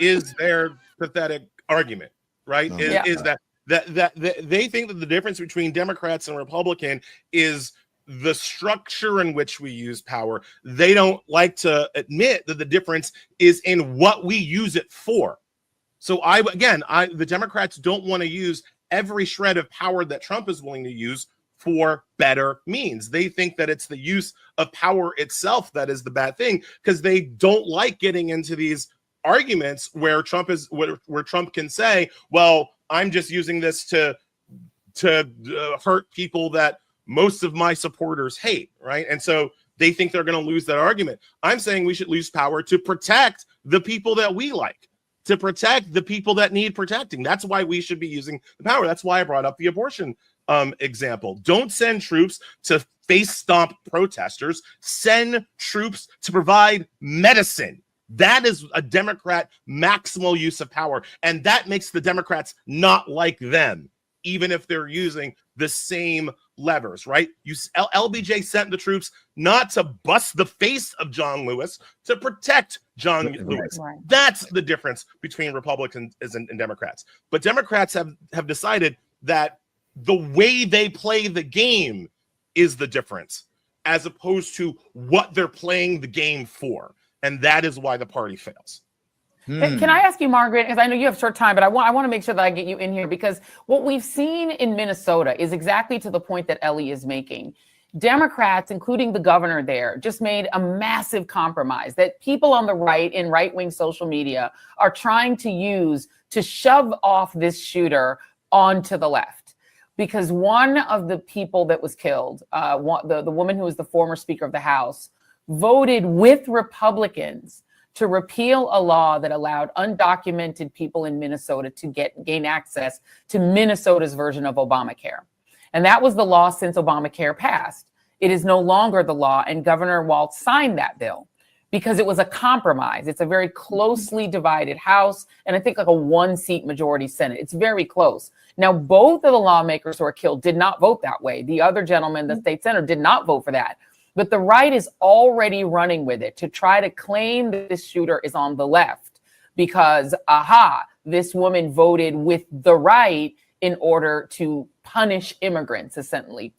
Speaker 10: Is their pathetic argument, right? Is that they think that the difference between Democrats and Republican is the structure in which we use power. They don't like to admit that the difference is in what we use it for. So the Democrats don't want to use every shred of power that Trump is willing to use for better means. They think that it's the use of power itself that is the bad thing, because they don't like getting into these arguments where Trump can say, well, I'm just using this to hurt people that most of my supporters hate, right? And so they think they're going to lose that argument. I'm saying we should use power to protect the people that we like, to protect the people that need protecting. That's why we should be using the power. That's why I brought up the abortion example. Don't send troops to face stomp protesters. Send troops to provide medicine. That is a Democrat maximal use of power. And that makes the Democrats not like them, even if they're using the same levers, right? LBJ sent the troops not to bust the face of John Lewis, to protect John Lewis. Right. That's the difference between Republicans and Democrats. But Democrats have decided that the way they play the game is the difference, as opposed to what they're playing the game for. And that is why the party fails.
Speaker 6: Can I ask you, Margaret, because I know you have short time, but I want to make sure that I get you in here, because what we've seen in Minnesota is exactly to the point that Ellie is making. Democrats, including the governor there, just made a massive compromise that people on the right in right-wing social media are trying to use to shove off this shooter onto the left. Because one of the people that was killed, the woman who was the former Speaker of the House, voted with Republicans to repeal a law that allowed undocumented people in Minnesota to gain access to Minnesota's version of Obamacare. And that was the law since Obamacare passed. It is no longer the law, and Governor Walz signed that bill because it was a compromise. It's a very closely divided House, and I think like a 1-seat majority Senate. It's very close. Now, both of the lawmakers who were killed did not vote that way. The other gentleman, the state senator, did not vote for that. But the right is already running with it to try to claim that this shooter is on the left because, this woman voted with the right in order to punish immigrants, essentially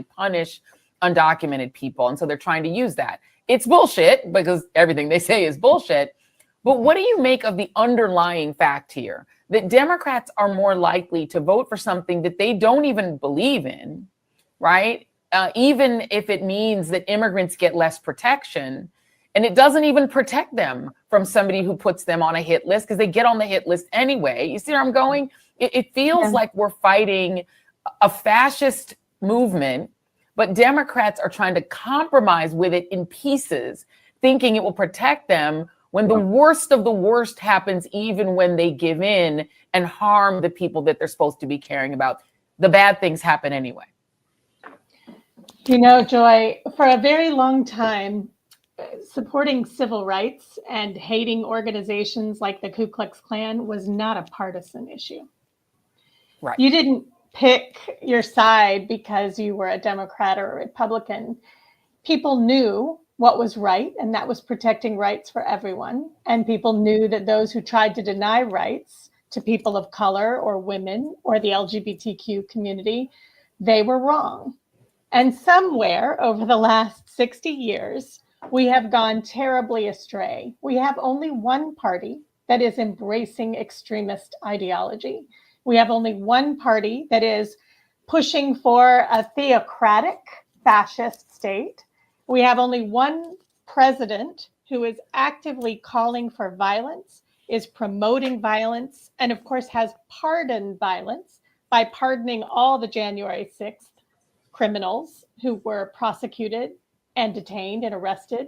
Speaker 6: punish undocumented people. And so they're trying to use that. It's bullshit because everything they say is bullshit. But what do you make of the underlying fact here that Democrats are more likely to vote for something that they don't even believe in, right? Even if it means that immigrants get less protection, and it doesn't even protect them from somebody who puts them on a hit list because they get on the hit list anyway. You see where I'm going? It feels like we're fighting a fascist movement, but Democrats are trying to compromise with it in pieces, thinking it will protect them when the worst of the worst happens, even when they give in and harm the people that they're supposed to be caring about. The bad things happen anyway.
Speaker 16: You know, Joy, for a very long time, supporting civil rights and hating organizations like the Ku Klux Klan was not a partisan issue.
Speaker 6: Right.
Speaker 16: You didn't pick your side because you were a Democrat or a Republican. People knew what was right, and that was protecting rights for everyone. And people knew that those who tried to deny rights to people of color or women or the LGBTQ community, they were wrong. And somewhere over the last 60 years, we have gone terribly astray. We have only one party that is embracing extremist ideology. We have only one party that is pushing for a theocratic fascist state. We have only one president who is actively calling for violence, is promoting violence, and of course has pardoned violence by pardoning all the January 6th criminals who were prosecuted and detained and arrested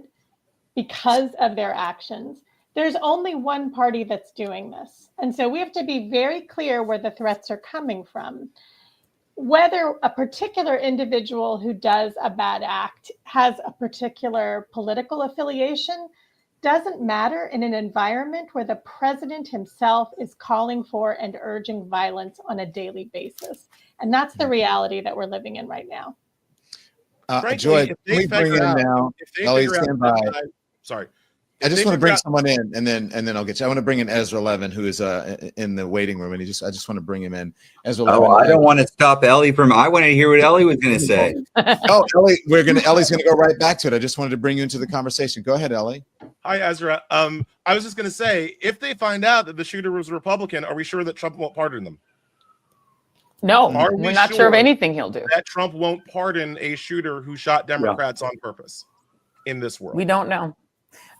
Speaker 16: because of their actions. There's only one party that's doing this. And so we have to be very clear where the threats are coming from. Whether a particular individual who does a bad act has a particular political affiliation doesn't matter in an environment where the president himself is calling for and urging violence on a daily basis. And that's the reality that we're living in right now.
Speaker 10: Frankly,
Speaker 7: Joy,
Speaker 10: if
Speaker 7: can
Speaker 10: they
Speaker 7: we bring
Speaker 10: figure
Speaker 7: in
Speaker 10: out-
Speaker 7: now?
Speaker 10: if they
Speaker 7: Ellie,
Speaker 10: figure out
Speaker 7: stand
Speaker 10: that
Speaker 7: by.
Speaker 10: Sorry.
Speaker 7: I
Speaker 10: If
Speaker 7: just
Speaker 10: they
Speaker 7: want to
Speaker 10: figure
Speaker 7: bring
Speaker 10: out-
Speaker 7: someone in, and then I'll get you. I want to bring in Ezra Levin, who is in the waiting room, and I just want to bring him in. Ezra Levin.
Speaker 17: Oh, I don't want to stop Ellie from. I want to hear what Ellie was going to say.
Speaker 7: Oh, Ellie, Ellie's gonna go right back to it. I just wanted to bring you into the conversation. Go ahead, Ellie.
Speaker 10: Hi, Ezra. I was just going to say, if they find out that the shooter was a Republican, are we sure that Trump won't pardon them?
Speaker 6: No,
Speaker 10: Are we
Speaker 6: we're not sure of anything he'll do.
Speaker 10: That Trump won't pardon a shooter who shot Democrats on purpose in this world?
Speaker 6: We don't know.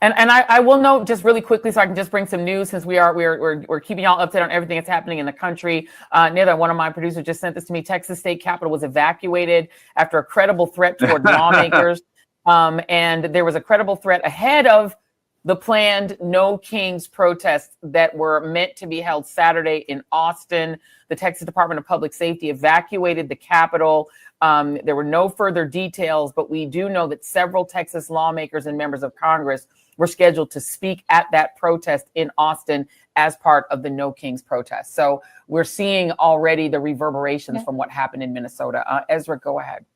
Speaker 6: And I will note just really quickly, so I can just bring some news, since we're keeping y'all updated on everything that's happening in the country. Neither one of my producers just sent this to me. Texas State Capitol was evacuated after a credible threat toward lawmakers, and there was a credible threat ahead of the planned No Kings protests that were meant to be held Saturday in Austin. The Texas Department of Public Safety evacuated the Capitol. There were no further details, but we do know that several Texas lawmakers and members of Congress were scheduled to speak at that protest in Austin as part of the No Kings protest. So we're seeing already the reverberations from what happened in Minnesota. Ezra, go ahead.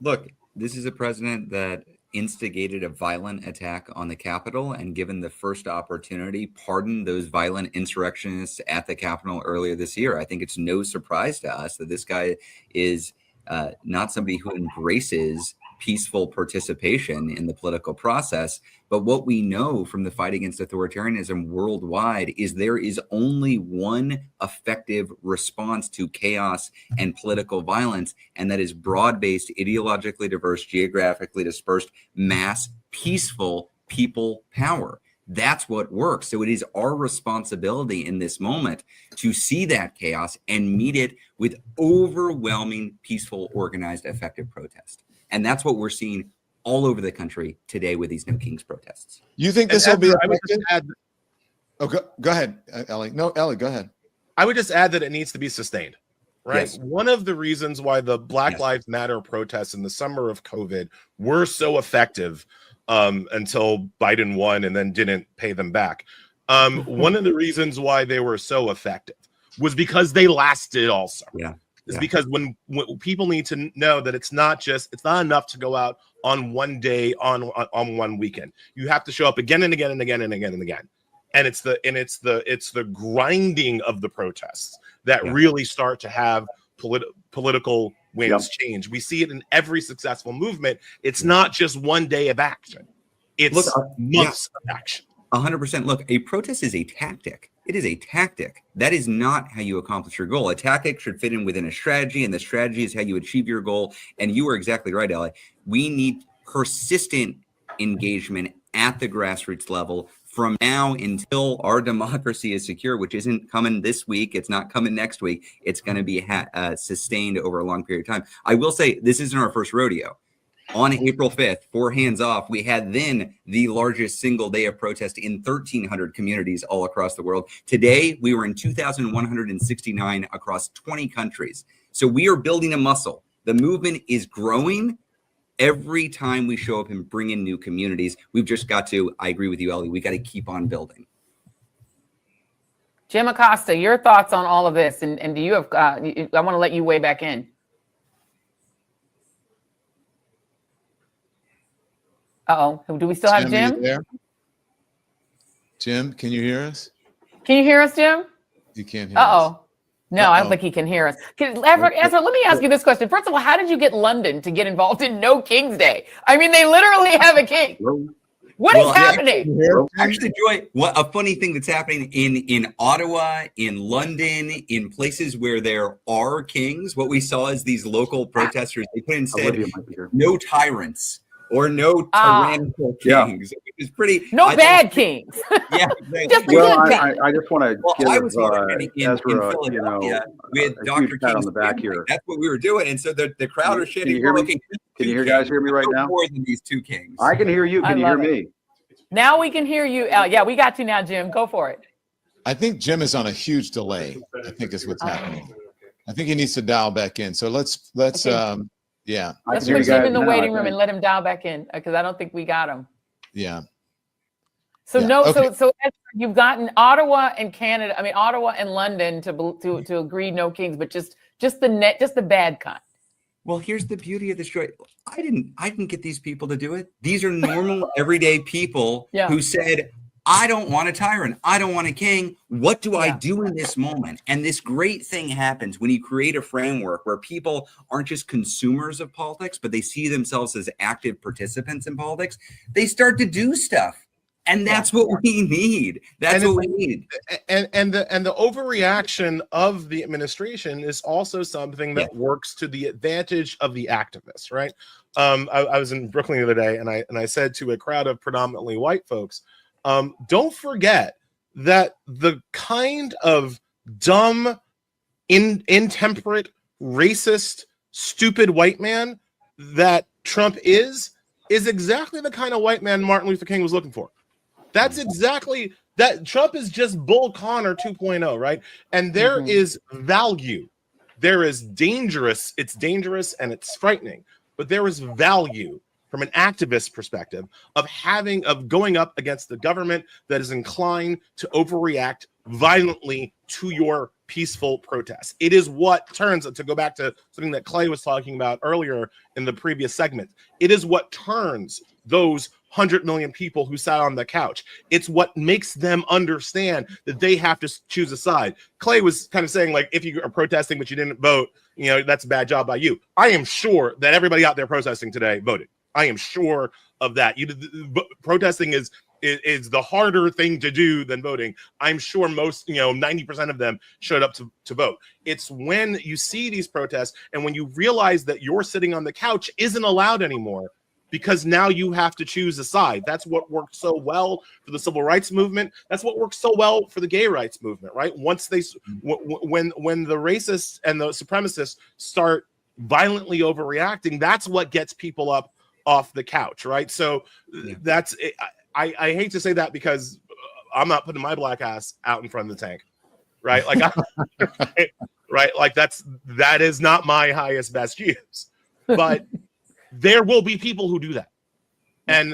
Speaker 17: Look, this is a president that instigated a violent attack on the Capitol, and given the first opportunity, pardoned those violent insurrectionists at the Capitol earlier this year. I think it's no surprise to us that this guy is not somebody who embraces peaceful participation in the political process. But what we know from the fight against authoritarianism worldwide is there is only one effective response to chaos and political violence, and that is broad-based, ideologically diverse, geographically dispersed, mass, peaceful people power. That's what works. So it is our responsibility in this moment to see that chaos and meet it with overwhelming, peaceful, organized, effective protest. And that's what we're seeing all over the country today with these No Kings protests.
Speaker 7: You think this will be
Speaker 10: I would
Speaker 7: effective?
Speaker 10: just add,
Speaker 7: Oh, go ahead, Ellie. No, Ellie, go ahead.
Speaker 10: I would just add that it needs to be sustained, right?
Speaker 17: Yes.
Speaker 10: One of the reasons why the Black Lives Matter protests in the summer of COVID were so effective until Biden won and then didn't pay them back. One of the reasons why they were so effective was because they lasted all summer.
Speaker 17: Yeah.
Speaker 10: Is because when people need to know that it's not enough to go out on one day on one weekend. You have to show up again and again and again and again and again. And it's the grinding of the protests that really start to have political winds change. We see it in every successful movement. It's not just one day of action. It's months of action.
Speaker 17: 100%. Look, a protest is a tactic. It is a tactic. That is not how you accomplish your goal. A tactic should fit in within a strategy, and the strategy is how you achieve your goal. And you are exactly right, Ellie. We need persistent engagement at the grassroots level from now until our democracy is secure, which isn't coming this week. It's not coming next week. It's going to be sustained over a long period of time. I will say this isn't our first rodeo. On April 5th, for Hands Off, we had then the largest single day of protest in 1,300 communities all across the world. Today, we were in 2,169 across 20 countries. So we are building a muscle. The movement is growing every time we show up and bring in new communities, we've just got to, I agree with you, Ellie, we got to keep on building.
Speaker 6: Jim Acosta, your thoughts on all of this, and do you have? I want to let you weigh back in. Do we still have Jim?
Speaker 7: Are you there? Jim, can you hear us?
Speaker 6: Can you hear us, Jim?
Speaker 7: You can't hear us.
Speaker 6: No, I don't think he can hear us. Ezra, let me ask you this question. First of all, how did you get London to get involved in No King's Day? I mean, they literally have a king. What is happening?
Speaker 17: Actually, Joy, what a funny thing that's happening in Ottawa, in London, in places where there are kings. What we saw is these local protesters. They put instead no tyrants or no tyrannical kings. Which is pretty
Speaker 6: bad kings.
Speaker 17: Yeah,
Speaker 6: just
Speaker 18: well, I just want to give
Speaker 17: I was in
Speaker 18: Ezra,
Speaker 17: Philadelphia with
Speaker 18: a
Speaker 17: Dr.
Speaker 18: huge pat on the back here.
Speaker 17: That's what we were doing, and so the crowd are shitting.
Speaker 18: Can you guys hear me right now?
Speaker 17: More than these two kings.
Speaker 18: I can hear you. Can you hear me?
Speaker 6: Now we can hear you. Yeah, we got you now, Jim. Go for it.
Speaker 7: I think Jim is on a huge delay. I think is what's happening. I think he needs to dial back in. So let's yeah.
Speaker 6: Let's put Jim in the waiting room and let him dial back in because I don't think we got him.
Speaker 7: Yeah.
Speaker 6: So so you've gotten Ottawa and Canada. I mean Ottawa and London to agree no kings, but just the bad kind.
Speaker 17: Well, here's the beauty of this, Joy. I didn't get these people to do it. These are normal, everyday people who said, I don't want a tyrant. I don't want a king. What do I do in this moment? And this great thing happens when you create a framework where people aren't just consumers of politics, but they see themselves as active participants in politics. They start to do stuff. And that's what we need. That's what we need.
Speaker 10: And the overreaction of the administration is also something that works to the advantage of the activists, right? I was in Brooklyn the other day, and I said to a crowd of predominantly white folks, don't forget that the kind of dumb, intemperate, racist, stupid white man that Trump is exactly the kind of white man Martin Luther King was looking for. That's exactly that. Trump is just Bull Connor 2.0, right? And there is value. There is dangerous. It's dangerous and it's frightening, but there is value from an activist perspective of going up against the government that is inclined to overreact violently to your peaceful protests. It is what turns, to go back to something that Clay was talking about earlier in the previous segment, it is what turns those 100 million people who sat on the couch. It's what makes them understand that they have to choose a side. Clay was kind of saying, like, if you are protesting but you didn't vote, that's a bad job by you. I am sure that everybody out there protesting today voted. I am sure of that. Protesting is the harder thing to do than voting. I'm sure most, 90% of them showed up to vote. It's when you see these protests and when you realize that you're sitting on the couch isn't allowed anymore, because now you have to choose a side. That's what worked so well for the civil rights movement. That's what worked so well for the gay rights movement, right? Once when the racists and the supremacists start violently overreacting, that's what gets people up off the couch, right? So that's it. I hate to say that because I'm not putting my black ass out in front of the tank, right? Like, right? Like that is not my highest best use, but there will be people who do that, and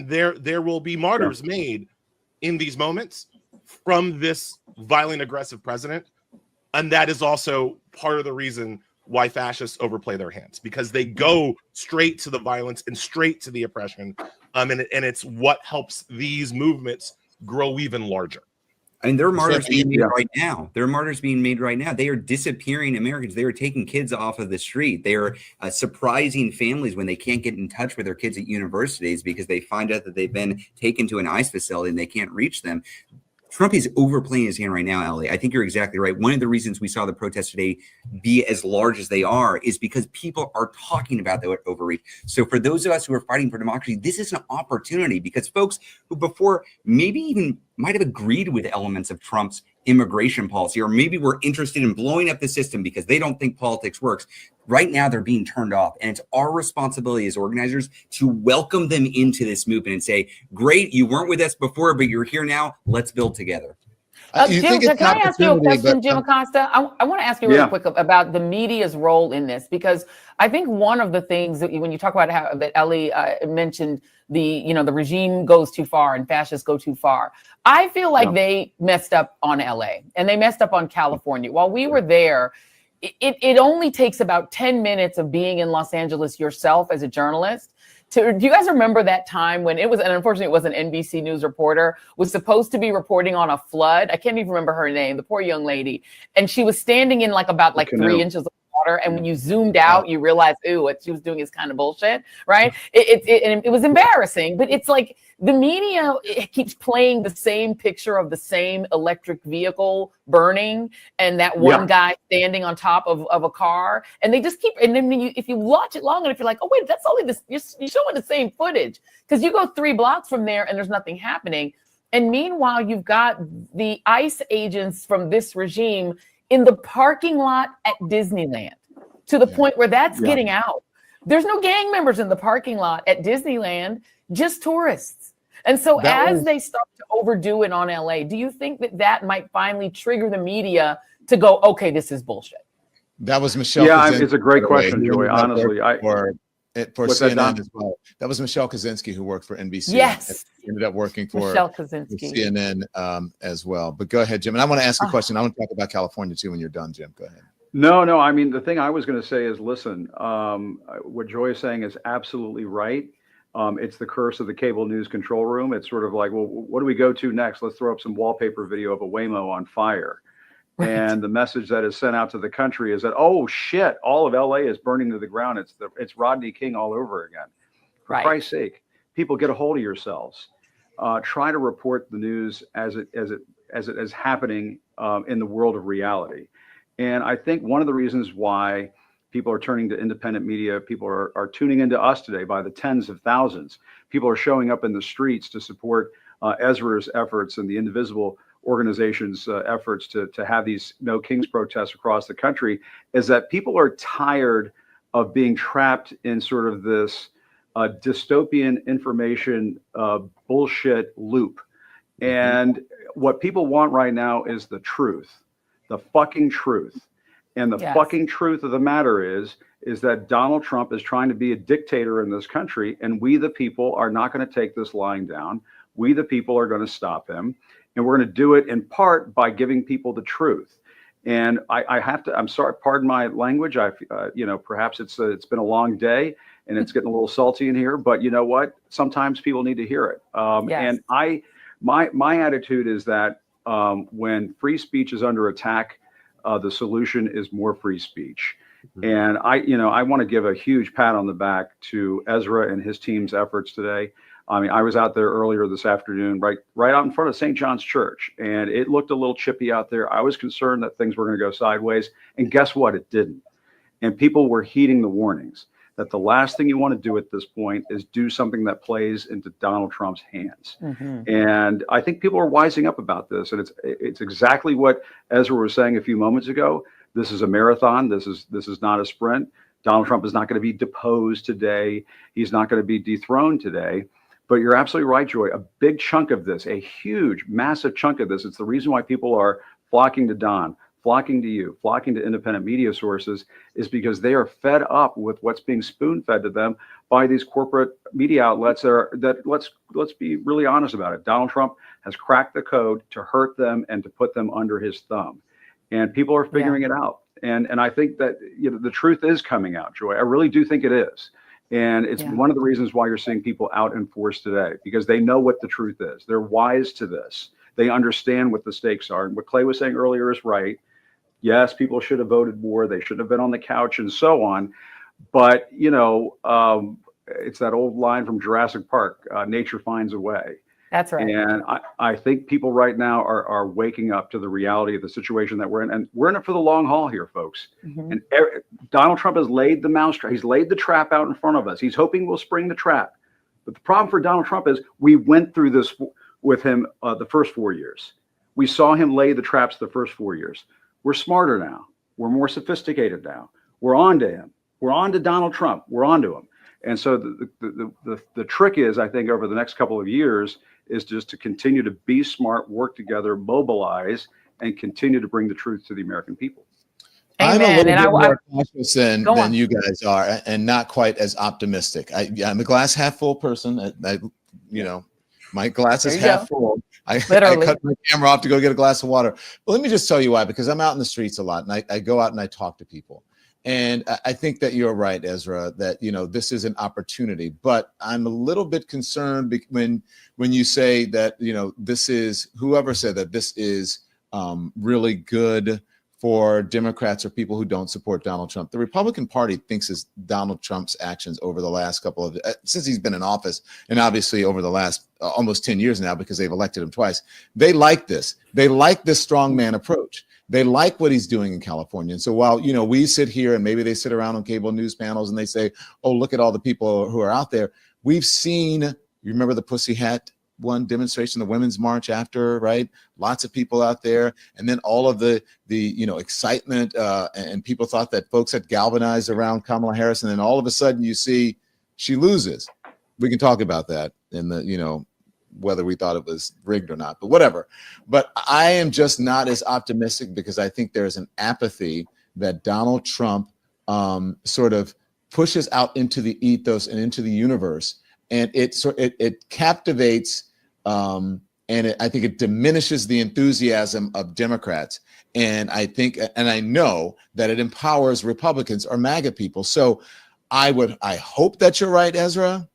Speaker 10: there will be martyrs made in these moments from this violent, aggressive president, and that is also part of the reason why fascists overplay their hands, because they go straight to the violence and straight to the oppression, and it's what helps these movements grow even larger.
Speaker 17: I mean, there are martyrs being made right now. There are martyrs being made right now. They are disappearing Americans. They are taking kids off of the street. They are surprising families when they can't get in touch with their kids at universities because they find out that they've been taken to an ICE facility and they can't reach them. Trump is overplaying his hand right now, Ellie. I think you're exactly right. One of the reasons we saw the protests today be as large as they are is because people are talking about the overreach. So for those of us who are fighting for democracy, this is an opportunity, because folks who before maybe even might have agreed with elements of Trump's immigration policy, or maybe were interested in blowing up the system because they don't think politics works, right now they're being turned off. And it's our responsibility as organizers to welcome them into this movement and say, great, you weren't with us before, but you're here now. Let's build together.
Speaker 7: You
Speaker 6: Jim,
Speaker 7: think it's
Speaker 6: can I ask you a
Speaker 7: opportunity,
Speaker 6: question,
Speaker 7: but
Speaker 6: Jim Acosta? I want to ask you really quick about the media's role in this, because I think one of the things that when you talk about how that Ellie mentioned the regime goes too far and fascists go too far. I feel like they messed up on LA and they messed up on California. While we were there, it only takes about 10 minutes of being in Los Angeles yourself as a journalist. Do you guys remember that time when it was, and unfortunately it was an NBC News reporter, was supposed to be reporting on a flood? I can't even remember her name, the poor young lady. And she was standing in about 3 inches of water. And when you zoomed out, you realize, ooh, what she was doing is kind of bullshit, right? It was embarrassing, but it's like the media keeps playing the same picture of the same electric vehicle burning and that one guy standing on top of a car. And they just keep, and then if you watch it long enough, you're like, oh, wait, that's only this, you're showing the same footage. Because you go 3 blocks from there and there's nothing happening. And meanwhile, you've got the ICE agents from this regime in the parking lot at Disneyland, to the point where that's getting out. There's no gang members in the parking lot at Disneyland, just tourists. And so as they start to overdo it on LA, do you think that might finally trigger the media to go, okay, this is bullshit?
Speaker 7: That was Michelle.
Speaker 18: Yeah,
Speaker 7: Kaczynski,
Speaker 18: it's a great question, Joy. Honestly,
Speaker 7: for
Speaker 18: What's that,
Speaker 7: CNN
Speaker 18: Don?
Speaker 7: as well. That was Michelle Kaczynski, who worked for NBC.
Speaker 6: Yes.
Speaker 7: And ended up working for
Speaker 6: Michelle Kaczynski.
Speaker 7: CNN as well. But go ahead, Jim. And I want to ask a question. I want to talk about California too when you're done, Jim. Go ahead.
Speaker 18: No. I mean, the thing I was going to say is, listen, what Joy is saying is absolutely right. It's the curse of the cable news control room. It's sort of like, well, what do we go to next? Let's throw up some wallpaper video of a Waymo on fire. Right. And the message that is sent out to the country is that, oh shit, all of LA is burning to the ground. It's Rodney King all over again. For Christ's sake, people, get a hold of yourselves. Try to report the news as it is happening in the world of reality. And I think one of the reasons why people are turning to independent media, people are tuning into us today by the tens of thousands. People are showing up in the streets to support Ezra's efforts and the Indivisible organization's efforts to have these No Kings protests across the country, is that people are tired of being trapped in sort of this dystopian information bullshit loop. And what people want right now is the truth, the fucking truth. And the fucking truth of the matter is that Donald Trump is trying to be a dictator in this country, and we the people are not going to take this lying down. We the people are going to stop him, and we're going to do it in part by giving people the truth. And I have to, I'm sorry, pardon my language. Perhaps it's been a long day and it's getting a little salty in here, but you know what? Sometimes people need to hear it. And my attitude is that when free speech is under attack, the solution is more free speech. And I want to give a huge pat on the back to Ezra and his team's efforts today. I mean, I was out there earlier this afternoon, right out in front of St. John's Church, and it looked a little chippy out there. I was concerned that things were going to go sideways, and guess what? It didn't. And people were heeding the warnings that the last thing you want to do at this point is do something that plays into Donald Trump's hands. And I think people are wising up about this, and it's exactly what Ezra was saying a few moments ago. This is a marathon. This is not a sprint. Donald Trump is not going to be deposed today. He's not going to be dethroned today. But you're absolutely right, Joy. A big chunk of this, a huge, massive chunk of this, it's the reason why people are flocking to Don, flocking to you, flocking to independent media sources, is because they are fed up with what's being spoon-fed to them by these corporate media outlets that let's be really honest about it. Donald Trump has cracked the code to hurt them and to put them under his thumb. And people are figuring it out. And I think that the truth is coming out, Joy. I really do think it is. And it's one of the reasons why you're seeing people out in force today, because they know what the truth is. They're wise to this. They understand what the stakes are. And what Clay was saying earlier is right. Yes, people should have voted more. They shouldn't have been on the couch and so on. But, it's that old line from Jurassic Park, nature finds a way.
Speaker 6: That's right.
Speaker 18: And I think people right now are waking up to the reality of the situation that we're in. And we're in it for the long haul here, folks. And Donald Trump has laid the mousetrap. He's laid the trap out in front of us. He's hoping we'll spring the trap. But the problem for Donald Trump is we went through this with him the first 4 years. We saw him lay the traps the first 4 years. We're smarter now. We're more sophisticated now. We're on to him. We're on to Donald Trump. We're on to him. And so the trick is, I think, over the next couple of years, is just to continue to be smart, work together, mobilize, and continue to bring the truth to the American people.
Speaker 7: I'm a
Speaker 6: Amen.
Speaker 7: little
Speaker 6: And
Speaker 7: bit
Speaker 6: I-
Speaker 7: more cautious than
Speaker 6: Go on.
Speaker 7: you guys are, and not quite as optimistic. I'm a glass half full person. You know, my glass is
Speaker 6: There you
Speaker 7: half
Speaker 6: go.
Speaker 7: full. I
Speaker 6: Literally.
Speaker 7: cut my camera off to go get a glass of water. But let me just tell you why, because I'm out in the streets a lot, and I go out and I talk to people. And I think that you're right, Ezra, that, you know, this is an opportunity. But I'm a little bit concerned when you say that, you know, this is, whoever said that this is really good for Democrats or people who don't support Donald Trump. The Republican Party thinks is Donald Trump's actions over the last couple of, since he's been in office, and obviously over the last almost 10 years now, because they've elected him twice. They like this. They like this strongman approach. They like what he's doing in California. And so while, you know, we sit here and maybe they sit around on cable news panels and they say, oh, look at all the people who are out there. We've seen, you remember the Pussy Hat one demonstration, the Women's March after, right? Lots of people out there. And then all of the you know, excitement and people thought that folks had galvanized around Kamala Harris. And then all of a sudden you see she loses. We can talk about that in the, you know, whether we thought it was rigged or not, but whatever. But I am just not as optimistic because I think there's an apathy that Donald Trump sort of pushes out into the ethos and into the universe. And it captivates and I think it diminishes the enthusiasm of Democrats. And I think, and I know that it empowers Republicans or MAGA people. So I hope that you're right, Ezra.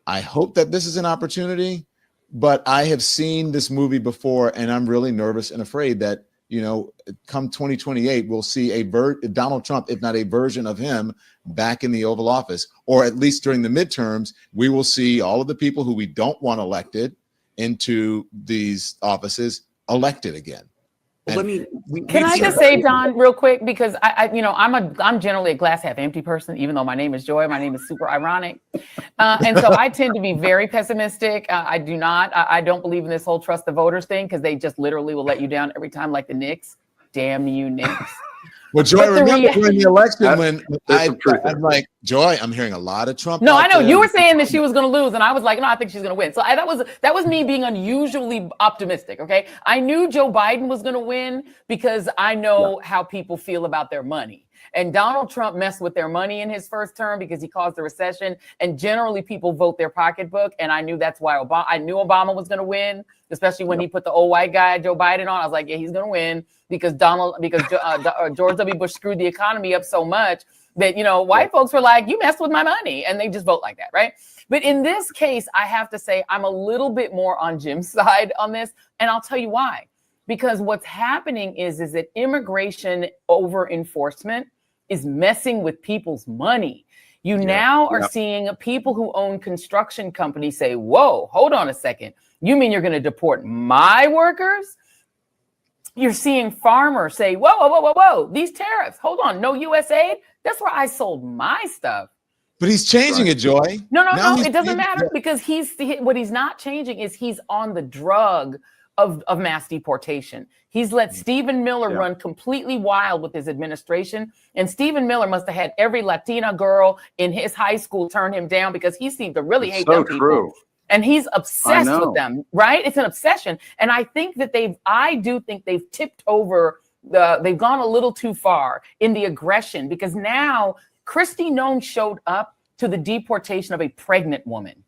Speaker 7: I hope that this is an opportunity, but I have seen this movie before and I'm really nervous and afraid that, you know, come 2028, we'll see a Donald Trump, if not a version of him, back in the Oval Office, or at least during the midterms, we will see all of the people who we don't want elected into these offices elected again.
Speaker 17: Well,
Speaker 6: Can I just say, Don, real quick, because you know, I'm generally a glass half empty person, even though my name is Joy. My name is super ironic, and so I tend to be very pessimistic. I don't believe in this whole trust the voters thing because they just literally will let you down every time, like the Knicks. Damn you, Knicks.
Speaker 7: Well, Joy, remember during the election when I'm like, Joy, I'm hearing a lot of Trump.
Speaker 6: No, I know you were saying that she was going to lose, and I was like, no, I think she's going to win. So that was me being unusually optimistic. Okay, I knew Joe Biden was going to win because I know how people feel about their money. And Donald Trump messed with their money in his first term because he caused the recession. And generally, people vote their pocketbook. And I knew that's why I knew Obama was going to win, especially when he put the old white guy Joe Biden on. I was like, yeah, he's going to win because George W. Bush screwed the economy up so much that, you know, white folks were like, you messed with my money, and they just vote like that, right? But in this case, I have to say I'm a little bit more on Jim's side on this, and I'll tell you why. Because what's happening is that immigration over enforcement is messing with people's money. You now are seeing people who own construction companies say, whoa, hold on a second. You mean you're going to deport my workers? You're seeing farmers say, whoa, whoa, whoa, whoa, whoa, these tariffs, hold on, no US aid? That's where I sold my stuff.
Speaker 7: But he's changing it, Joy.
Speaker 6: No, it doesn't matter because what he's not changing is he's on the drug of mass deportation. He's let Stephen Miller run completely wild with his administration. And Stephen Miller must have had every Latina girl in his high school turn him down because he seemed to really hate them people. And he's obsessed with them, right? It's an obsession. And I think that I do think they've tipped over, they've gone a little too far in the aggression because now Kristi Noem showed up to the deportation of a pregnant woman.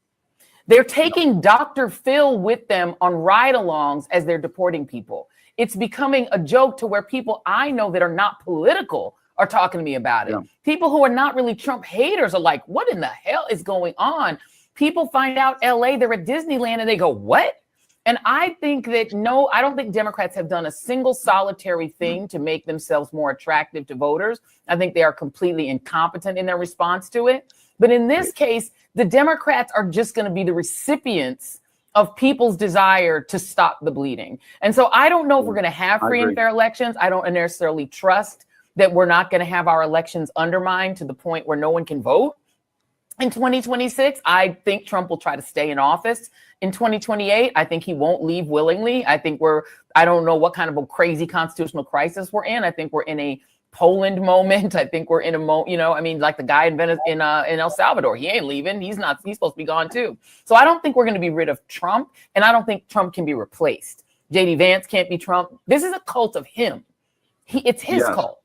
Speaker 6: They're taking Dr. Phil with them on ride-alongs as they're deporting people. It's becoming a joke to where people I know that are not political are talking to me about it. People who are not really Trump haters are like, what in the hell is going on? People find out LA, they're at Disneyland and they go, what? And I think that, no, I don't think Democrats have done a single solitary thing to make themselves more attractive to voters. I think they are completely incompetent in their response to it. But in this case, the Democrats are just going to be the recipients of people's desire to stop the bleeding. And so I don't know if we're going to have free and fair elections. I don't necessarily trust that we're not going to have our elections undermined to the point where no one can vote. In 2026, I think Trump will try to stay in office. In 2028, I think he won't leave willingly. I think I don't know what kind of a crazy constitutional crisis we're in. I think we're in a Poland moment. I think we're in a I mean, like the guy in El Salvador, he ain't leaving. He's supposed to be gone too. So I don't think we're going to be rid of Trump, and I don't think Trump can be replaced. JD Vance can't be Trump. This is a cult of him. It's his cult.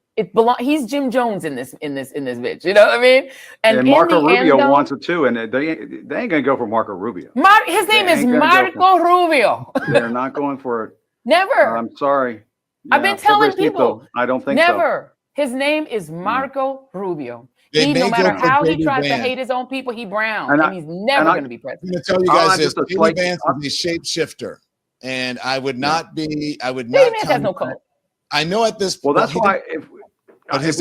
Speaker 6: He's Jim Jones in this bitch. You know what I mean?
Speaker 18: And Marco Rubio wants it too, and they ain't gonna go for Marco Rubio.
Speaker 6: His name is Marco Rubio.
Speaker 18: They're not going for it.
Speaker 6: Never.
Speaker 18: I'm sorry.
Speaker 6: I've been telling people.
Speaker 18: I don't think
Speaker 6: never. So. His name is Marco Rubio. No matter how he tries to hate his own people, he brown, and he's never going to be president.
Speaker 7: I'm going to tell you guys this: JD Vance is a shapeshifter, and I would not be. I would not.
Speaker 6: JD Vance has no code.
Speaker 18: I know at this point. Well, that's why if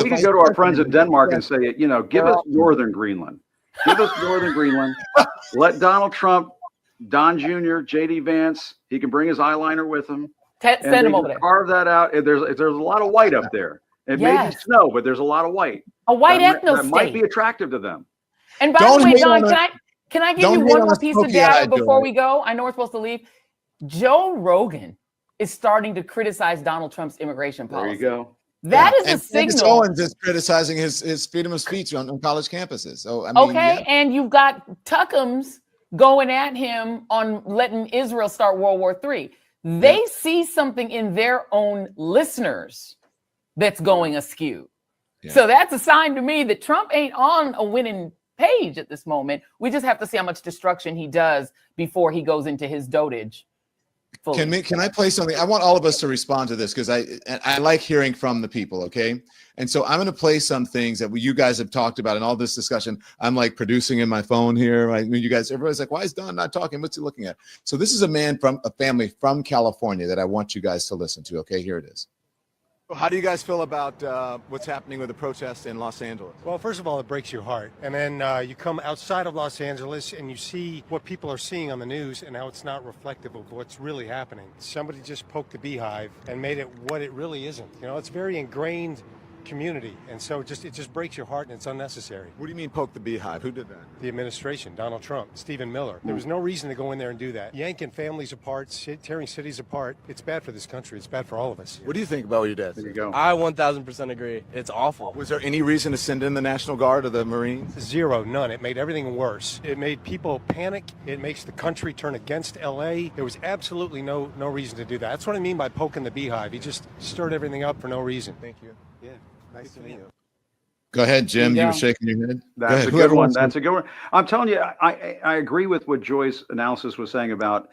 Speaker 18: we could go to our friends in Denmark and say, give us Northern Greenland. Give us Northern Greenland. Let Donald Trump, Don Jr., JD Vance, he can bring his eyeliner with him.
Speaker 6: Send him over there.
Speaker 18: Carve that out. There's a lot of white up there. It may be snow, but there's a lot of white.
Speaker 6: A white ethno
Speaker 18: that might be attractive to them.
Speaker 6: And by the way, Don, can I give you one more piece of data before we go? I know we're supposed to leave. Joe Rogan is starting to criticize Donald Trump's immigration policy.
Speaker 18: There you go.
Speaker 6: That is a signal.
Speaker 7: Candace Owens is criticizing his freedom of speech on college campuses. So I mean,
Speaker 6: and you've got Tuckums going at him on letting Israel start World War III. They see something in their own listeners that's going askew. Yeah. So that's a sign to me that Trump ain't on a winning page at this moment. We just have to see how much destruction he does before he goes into his dotage. Fully.
Speaker 7: Can I play something? I want all of us to respond to this because I like hearing from the people, okay? And so I'm going to play some things that you guys have talked about in all this discussion. I'm like producing in my phone here. I mean, everybody's like, why is Don not talking? What's he looking at? So this is a man from a family from California that I want you guys to listen to, okay? Here it is.
Speaker 19: How do you guys feel about what's happening with the protests in Los Angeles?
Speaker 20: Well, first of all, it breaks your heart. And then you come outside of Los Angeles and you see what people are seeing on the news and how it's not reflective of what's really happening. Somebody just poked the beehive and made it what it really isn't. It's very ingrained community, and so it just breaks your heart, and it's unnecessary.
Speaker 19: What do you mean poke the beehive? Who did that?
Speaker 20: The administration, Donald Trump, Stephen Miller. There was no reason to go in there and do that. Yanking families apart, tearing cities apart. It's bad for this country. It's bad for all of us.
Speaker 19: What do you think about what your dad said?
Speaker 18: There you go.
Speaker 23: I 1000% agree. It's awful.
Speaker 19: Was there any reason to send in the National Guard or the Marines?
Speaker 20: Zero, none. It made everything worse. It made people panic. It makes the country turn against LA. There was absolutely no reason to do that. That's what I mean by poking the beehive. He just stirred everything up for no reason.
Speaker 19: Thank you. Yeah. Nice to meet you.
Speaker 7: Go ahead, Jim. You were shaking your head.
Speaker 18: That's a good one. That's a good one. I'm telling you, I agree with what Joy's analysis was saying about,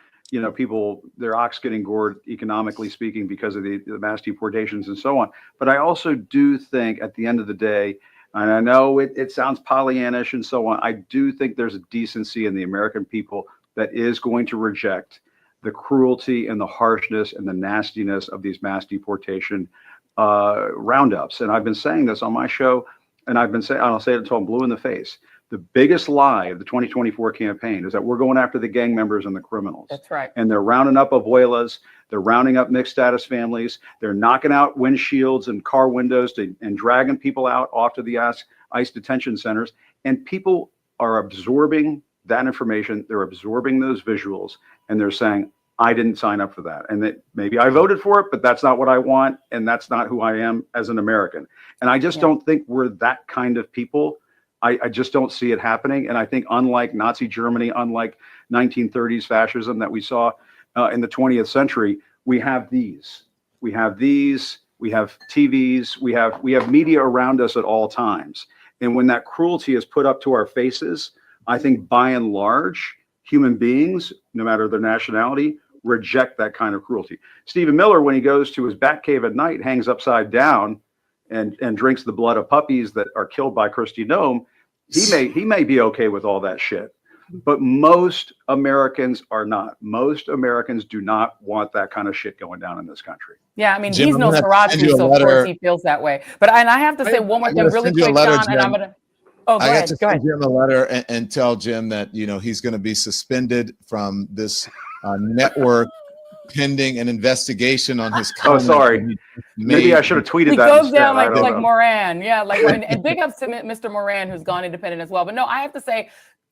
Speaker 18: people, their ox getting gored, economically speaking, because of the mass deportations and so on. But I also do think at the end of the day, and I know it sounds Pollyannish and so on, I do think there's a decency in the American people that is going to reject the cruelty and the harshness and the nastiness of these mass deportation roundups. And I've been saying this on my show, and I'll say it until I'm blue in the face. The biggest lie of the 2024 campaign is that we're going after the gang members and the criminals.
Speaker 6: That's right.
Speaker 18: And they're rounding up abuelas. They're rounding up mixed status families. They're knocking out windshields and car windows and dragging people out off to the ICE detention centers. And people are absorbing that information. They're absorbing those visuals, and they're saying, I didn't sign up for that. And that maybe I voted for it, but that's not what I want. And that's not who I am as an American. And I just don't think we're that kind of people. I just don't see it happening. And I think unlike Nazi Germany, unlike 1930s fascism that we saw in the 20th century, we have these. We have these. We have TVs. We have media around us at all times. And when that cruelty is put up to our faces, I think by and large, human beings, no matter their nationality, reject that kind of cruelty. Stephen Miller, when he goes to his bat cave at night, hangs upside down and drinks the blood of puppies that are killed by Kristi Noem, he may be okay with all that shit. But most Americans are not. Most Americans do not want that kind of shit going down in this country.
Speaker 6: Yeah, I mean, Jim, he's no Swarovski, so of course he feels that way. But I have to say one more thing really quick, John, and I'm going to... Oh, go ahead.
Speaker 7: Send Jim a letter and tell Jim that, he's going to be suspended from this network pending an investigation on his comments.
Speaker 18: Oh, sorry. Maybe I should have tweeted that.
Speaker 6: He goes down like Moran. Yeah, and big ups to Mr. Moran, who's gone independent as well. But no, I have to say,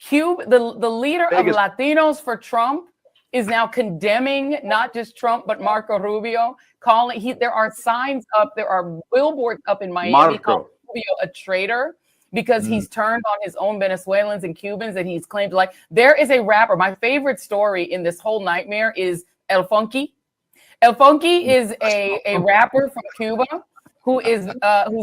Speaker 6: the leader of Latinos for Trump is now condemning not just Trump, but Marco Rubio, there are signs up, there are billboards up in Miami calling Rubio a traitor because he's turned on his own Venezuelans and Cubans that he's claimed to like. There is a rapper. My favorite story in this whole nightmare is El Funky. El Funky is a rapper from Cuba who's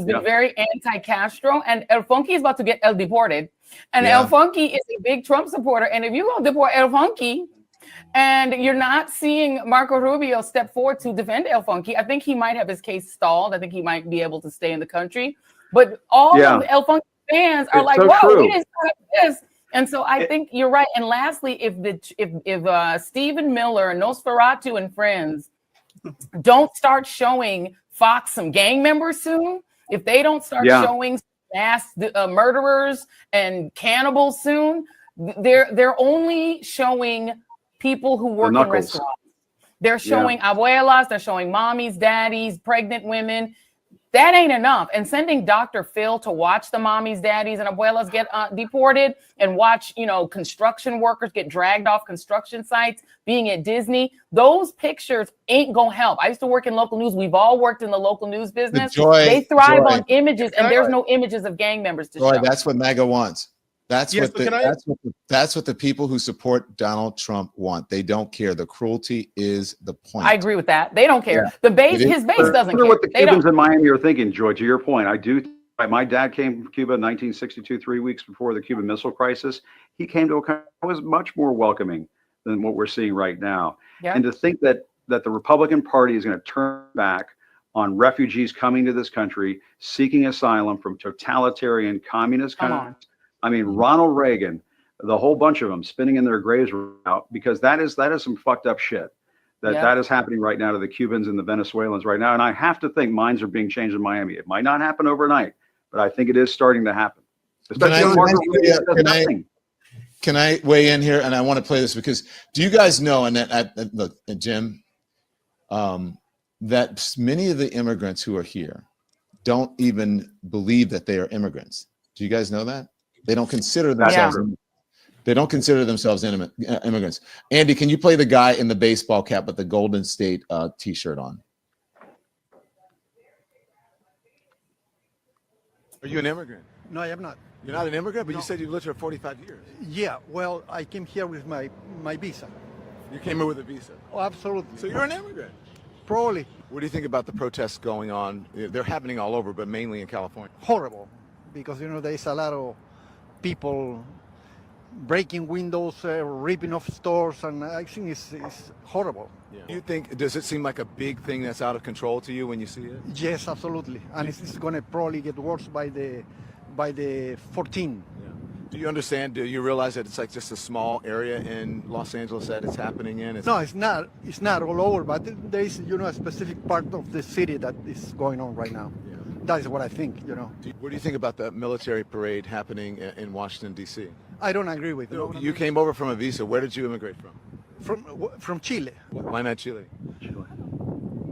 Speaker 6: been very anti-Castro, and El Funky is about to get deported. And El Funky is a big Trump supporter. And if you go deport El Funky, and you're not seeing Marco Rubio step forward to defend El Funky, I think he might have his case stalled. I think he might be able to stay in the country. But all of El Funky fans are like, whoa, he didn't start this. And so I think you're right. And lastly, if Stephen Miller, Nosferatu, and friends don't start showing Fox some gang members soon, if they don't start showing mass murderers and cannibals soon, they're only showing people who work in restaurants. They're showing abuelas, they're showing mommies, daddies, pregnant women. That ain't enough. And sending Dr. Phil to watch the mommies, daddies, and abuelas get deported and watch, construction workers get dragged off construction sites, being at Disney, those pictures ain't gonna help. I used to work in local news. We've all worked in the local news business. They thrive on images, and there's no images of gang members to show.
Speaker 7: That's what MAGA wants. That's what the people who support Donald Trump want. They don't care. The cruelty is the point.
Speaker 6: I agree with that. They don't care. The base, his base doesn't care.
Speaker 18: What the Cubans in Miami are thinking, Joy, to your point, I do. My dad came from Cuba in 1962, 3 weeks before the Cuban Missile Crisis. He came to a country that was much more welcoming than what we're seeing right now. Yeah. And to think that the Republican Party is going to turn back on refugees coming to this country, seeking asylum from totalitarian communist countries. I mean, Ronald Reagan, the whole bunch of them spinning in their graves right now, because that is some fucked up shit that is happening right now to the Cubans and the Venezuelans right now. And I have to think minds are being changed in Miami. It might not happen overnight, but I think it is starting to happen.
Speaker 7: Can I weigh in here? And I want to play this because do you guys know, and look, Jim, that many of the immigrants who are here don't even believe that they are immigrants. Do you guys know that? They don't consider themselves. They don't consider themselves immigrants. Andy, can you play the guy in the baseball cap with the Golden State T-shirt on?
Speaker 19: Are you an immigrant?
Speaker 20: No, I am not.
Speaker 19: You're not an immigrant, but you said you've lived here 45 years.
Speaker 20: Yeah, well, I came here with my visa.
Speaker 19: You came here with a visa?
Speaker 20: Oh, absolutely.
Speaker 19: So you're an immigrant?
Speaker 20: Probably.
Speaker 19: What do you think about the protests going on? They're happening all over, but mainly in California.
Speaker 20: Horrible. Because, there's a lot of people breaking windows, ripping off stores, and I think it's horrible.
Speaker 19: Yeah. Does it seem like a big thing that's out of control to you when you see it?
Speaker 20: Yes, absolutely. And it's going to probably get worse by the 14th.
Speaker 19: Yeah. Do you understand? Do you realize that it's like just a small area in Los Angeles that it's happening in?
Speaker 20: No, it's not. It's not all over, but there is, a specific part of the city that is going on right now. Yeah. That is what I think,
Speaker 19: What do you think about the military parade happening in Washington, D.C.?
Speaker 20: I don't agree with it.
Speaker 19: You came over from a visa. Where did you immigrate from?
Speaker 20: From Chile.
Speaker 19: Why not Chile?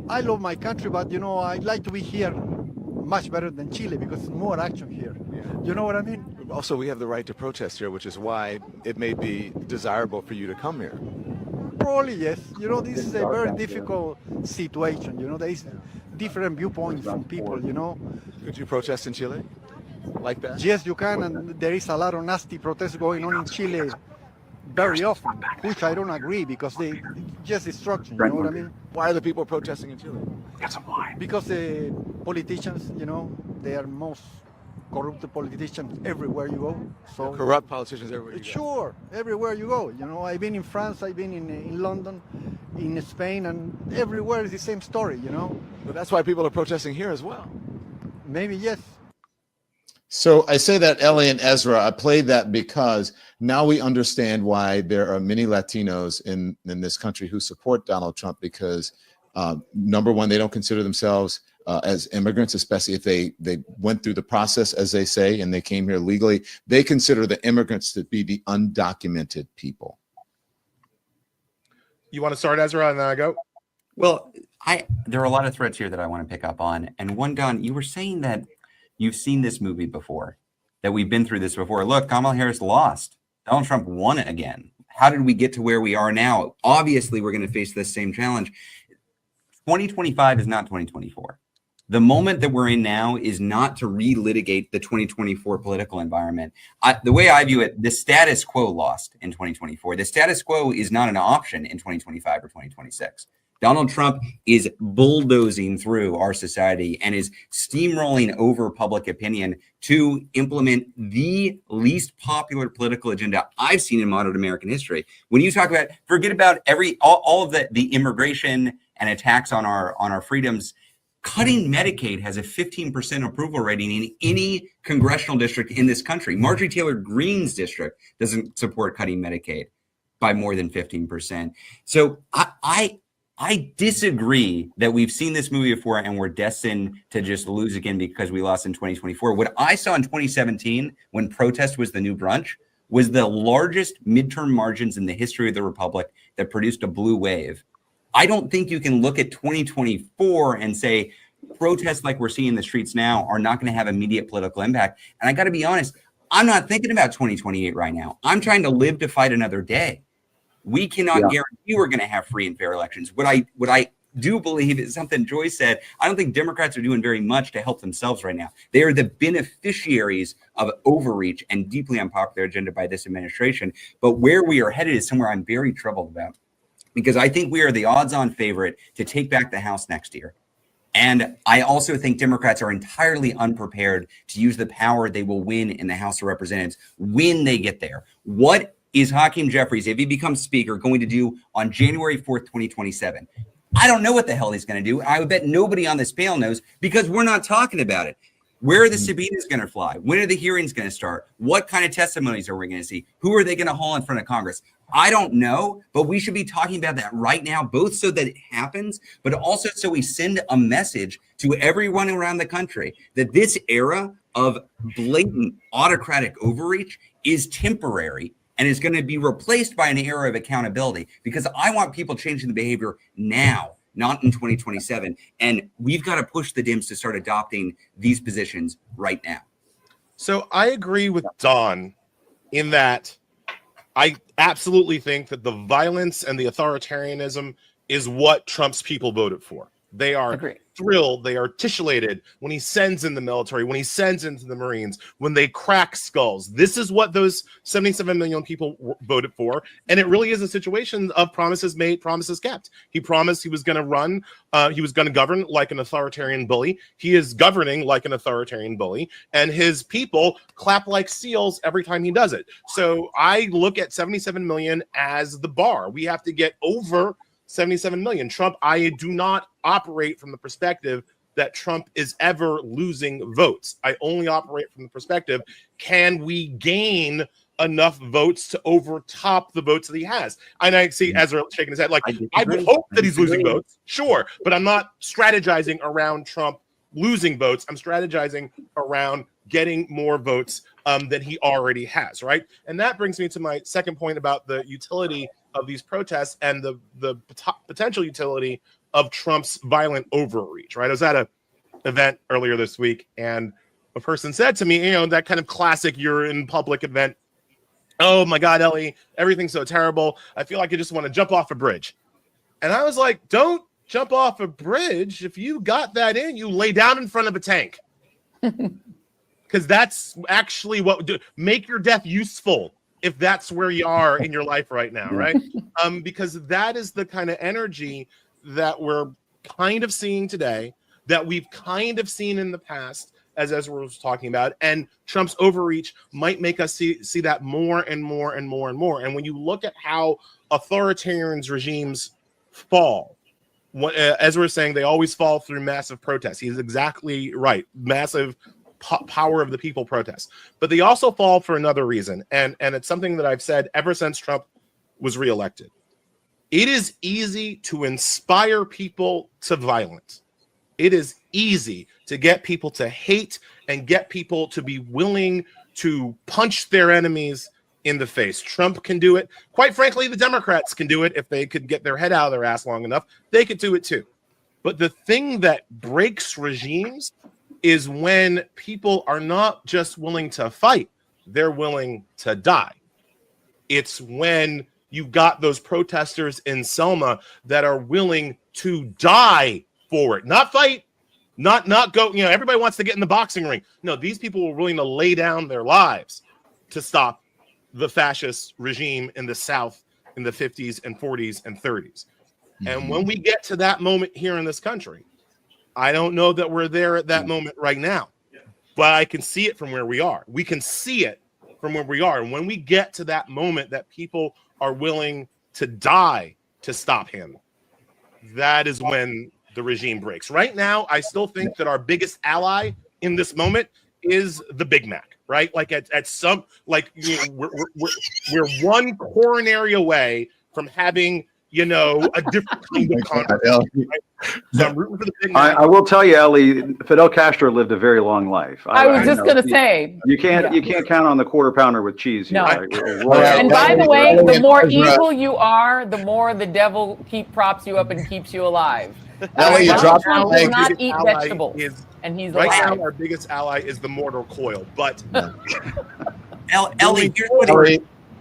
Speaker 20: I love my country, but, I'd like to be here much better than Chile because there's more action here. Yeah. You know what I mean?
Speaker 19: Also, we have the right to protest here, which is why it may be desirable for you to come here.
Speaker 20: Probably, yes. This is a very difficult situation. There is different viewpoints from people,
Speaker 19: Could you protest in Chile like that?
Speaker 20: Yes, you can, and there is a lot of nasty protests going on in Chile very often, which I don't agree because they just destruction, you know what I mean?
Speaker 19: Why are the people protesting in Chile?
Speaker 20: Get some wine. Because the politicians, they are most corrupt politicians everywhere you go. So
Speaker 19: corrupt politicians everywhere you go.
Speaker 20: Sure, everywhere you go. I've been in France, I've been in London, in Spain, and everywhere is the same story,
Speaker 19: But that's why people are protesting here as well.
Speaker 20: Maybe, yes.
Speaker 7: So I say that, Ellie and Ezra, I played that because now we understand why there are many Latinos in this country who support Donald Trump because, number one, they don't consider themselves as immigrants, especially if they went through the process, as they say, and they came here legally. They consider the immigrants to be the undocumented people.
Speaker 10: You want to start, Ezra, and then I go?
Speaker 17: Well, there are a lot of threads here that I want to pick up on. And one, Don, you were saying that you've seen this movie before, that we've been through this before. Look, Kamala Harris lost. Donald Trump won it again. how did we get to where we are now? Obviously, we're going to face this same challenge. 2025 is not 2024. The moment that we're in now is not to relitigate the 2024 political environment. The way I view it, the status quo lost in 2024. The status quo is not an option in 2025 or 2026. Donald Trump is bulldozing through our society and is steamrolling over public opinion to implement the least popular political agenda I've seen in modern American history. When you talk about, forget about all of the immigration and attacks on our freedoms. Cutting Medicaid has a 15% approval rating in any congressional district in this country. Marjorie Taylor Greene's district doesn't support cutting Medicaid by more than 15%. So I disagree that we've seen this movie before and we're destined to just lose again because we lost in 2024. What I saw in 2017 when protest was the new brunch was the largest midterm margins in the history of the Republic that produced a blue wave. I don't think you can look at 2024 and say protests like we're seeing in the streets now are not going to have immediate political impact. And I got to be honest, I'm not thinking about 2028 right now. I'm trying to live to fight another day. We cannot guarantee we're going to have free and fair elections. What I do believe is something Joy said. I don't think Democrats are doing very much to help themselves right now. They are the beneficiaries of overreach and deeply unpopular agenda by this administration. But where we are headed is somewhere I'm very troubled about, because I think we are the odds-on favorite to take back the House next year. And I also think Democrats are entirely unprepared to use the power they will win in the House of Representatives when they get there. What is Hakeem Jeffries, if he becomes Speaker, going to do on January 4th, 2027? I don't know what the hell he's going to do. I would bet nobody on this panel knows, because we're not talking about it. Where are the subpoenas going to fly? When are the hearings going to start? What kind of testimonies are we going to see? Who are they going to haul in front of Congress? I don't know, but we should be talking about that right now, both so that it happens, but also so we send a message to everyone around the country that this era of blatant autocratic overreach is temporary and is going to be replaced by an era of accountability, because I want people changing the behavior now, not in 2027. And we've got to push the Dems to start adopting these positions right now.
Speaker 10: So I agree with Don in that I absolutely think that the violence and the authoritarianism is what Trump's people voted for. They are thrilled. They are titillated when he sends in the military, when he sends into the Marines, when they crack skulls. This is what those 77 million people voted for. And it really is a situation of promises made, promises kept. He promised he was going to run. He was going to govern like an authoritarian bully. He is governing like an authoritarian bully. And his people clap like seals every time he does it. So I look at 77 million as the bar. We have to get over 77 million. Trump, I do not operate from the perspective that Trump is ever losing votes. I only operate from the perspective, can we gain enough votes to overtop the votes that he has? And I see Ezra shaking his head like, I would hope that he's losing votes, sure, but I'm not strategizing around Trump losing votes. I'm strategizing around getting more votes than he already has, right? And that brings me to my second point about the utility of these protests and the potential utility of Trump's violent overreach, right? I was at an event earlier this week, and a person said to me, that kind of classic you're in public event, oh my God, Ellie, everything's so terrible. I feel like I just want to jump off a bridge. And I was like, don't jump off a bridge. If you got that in, you lay down in front of a tank. Because that's actually make your death useful. If that's where you are in your life right now, right? Because that is the kind of energy that we're kind of seeing today, that we've kind of seen in the past, as Ezra was talking about, and Trump's overreach might make us see that more and more and more and more. And when you look at how authoritarian regimes fall, what Ezra was saying, they always fall through massive protests. He's exactly right. Massive power of the people protest, but they also fall for another reason, and it's something that I've said ever since Trump was reelected. It is easy to inspire people to violence. It is easy to get people to hate and get people to be willing to punch their enemies in the face. Trump can do it. Quite frankly, the Democrats can do it. If they could get their head out of their ass long enough, they could do it too. But the thing that breaks regimes is when people are not just willing to fight, they're willing to die. It's when you've got those protesters in Selma that are willing to die for it, not fight, not go. You know, everybody wants to get in the boxing ring. No, these people were willing to lay down their lives to stop the fascist regime in the South in the 50s and 40s and 30s. And when we get to that moment here in this country, I don't know that we're there at that moment right now, but I can see it from where we are. We can see it from where we are. And when we get to that moment that people are willing to die to stop him, that is when the regime breaks. Right now, I still think that our biggest ally in this moment is the Big Mac, right? Like at some, like, you know, we're one coronary away from having, you know, a different kind of conflict. Right? So I'm rooting for the Big Mac.
Speaker 18: I will tell you, Ellie, Fidel Castro lived a very long life.
Speaker 6: I was just going to say.
Speaker 18: You can't count on the quarter pounder with cheese.
Speaker 6: No.
Speaker 18: Right?
Speaker 6: And by the way, the more evil you are, the more the devil props you up and keeps you alive.
Speaker 10: Ellie, you dropped
Speaker 6: Trump does not eat vegetables, and he's
Speaker 10: right
Speaker 6: alive.
Speaker 10: now. Our biggest ally is the mortal coil, but
Speaker 5: Ellie, here's what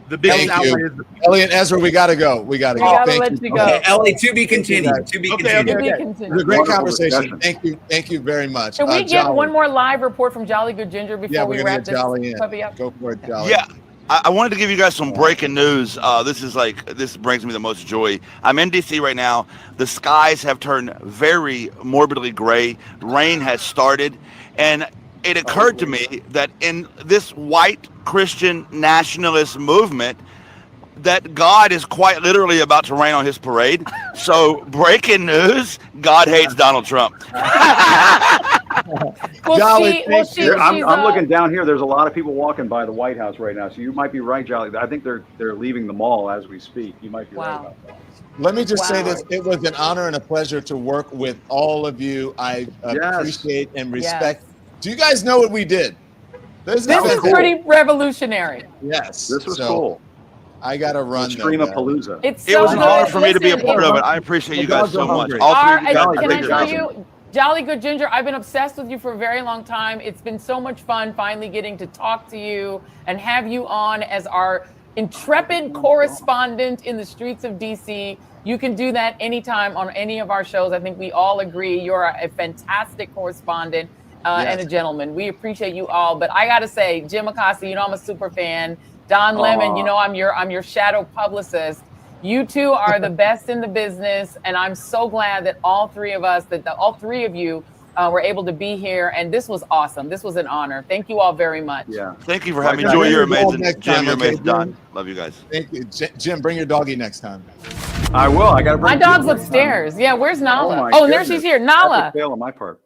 Speaker 10: the biggest ally is the
Speaker 7: Ellie and Ezra, we gotta go. We gotta go.
Speaker 6: Let you go.
Speaker 5: Okay, Ellie, to be continued. To be continued.
Speaker 7: It was a great conversation. Thank you very much.
Speaker 6: Can we get one more live report from Jolly Good Ginger before we wrap this puppy up?
Speaker 7: Go for it, Jolly.
Speaker 8: Yeah. I wanted to give you guys some breaking news. This brings me the most joy. I'm in DC right now. The skies have turned very morbidly gray. Rain has started. And it occurred to me that in this white Christian nationalist movement, that God is quite literally about to rain on his parade. So breaking news, God hates Donald Trump.
Speaker 18: Jolly, I'm looking down here. There's a lot of people walking by the White House right now. So you might be right, Jolly. I think they're leaving the mall as we speak. You might be right about that.
Speaker 7: Let me just say this. It was an honor and a pleasure to work with all of you. I appreciate and respect. Do you guys know what we did?
Speaker 6: This is pretty revolutionary.
Speaker 7: Yes.
Speaker 18: This was cool.
Speaker 7: I got to run.
Speaker 18: Streamapalooza.
Speaker 6: It
Speaker 8: was an honor for me to be a part of it. I appreciate you guys so much.
Speaker 6: Can I tell you, Jolly Good Ginger, I've been obsessed with you for a very long time. It's been so much fun finally getting to talk to you and have you on as our intrepid correspondent in the streets of DC. You can do that anytime on any of our shows. I think we all agree you're a fantastic correspondent and a gentleman. We appreciate you all. But I got to say, jimacosta, you know I'm a super fan. Don Lemon, you know I'm your shadow publicist. You two are the best in the business, and I'm so glad that all three of you were able to be here, and this was awesome. This was an honor. Thank you all very much.
Speaker 18: Yeah.
Speaker 8: Thank you for having me. Joy, you're amazing. Jim, you're amazing. Don, love you guys.
Speaker 7: Thank you. Jim, bring your doggy next time.
Speaker 18: I will. I got to bring
Speaker 6: my dog's upstairs. Yeah, where's Nala?
Speaker 18: Oh,
Speaker 6: there she's here. Nala.
Speaker 18: That's a fail on my part.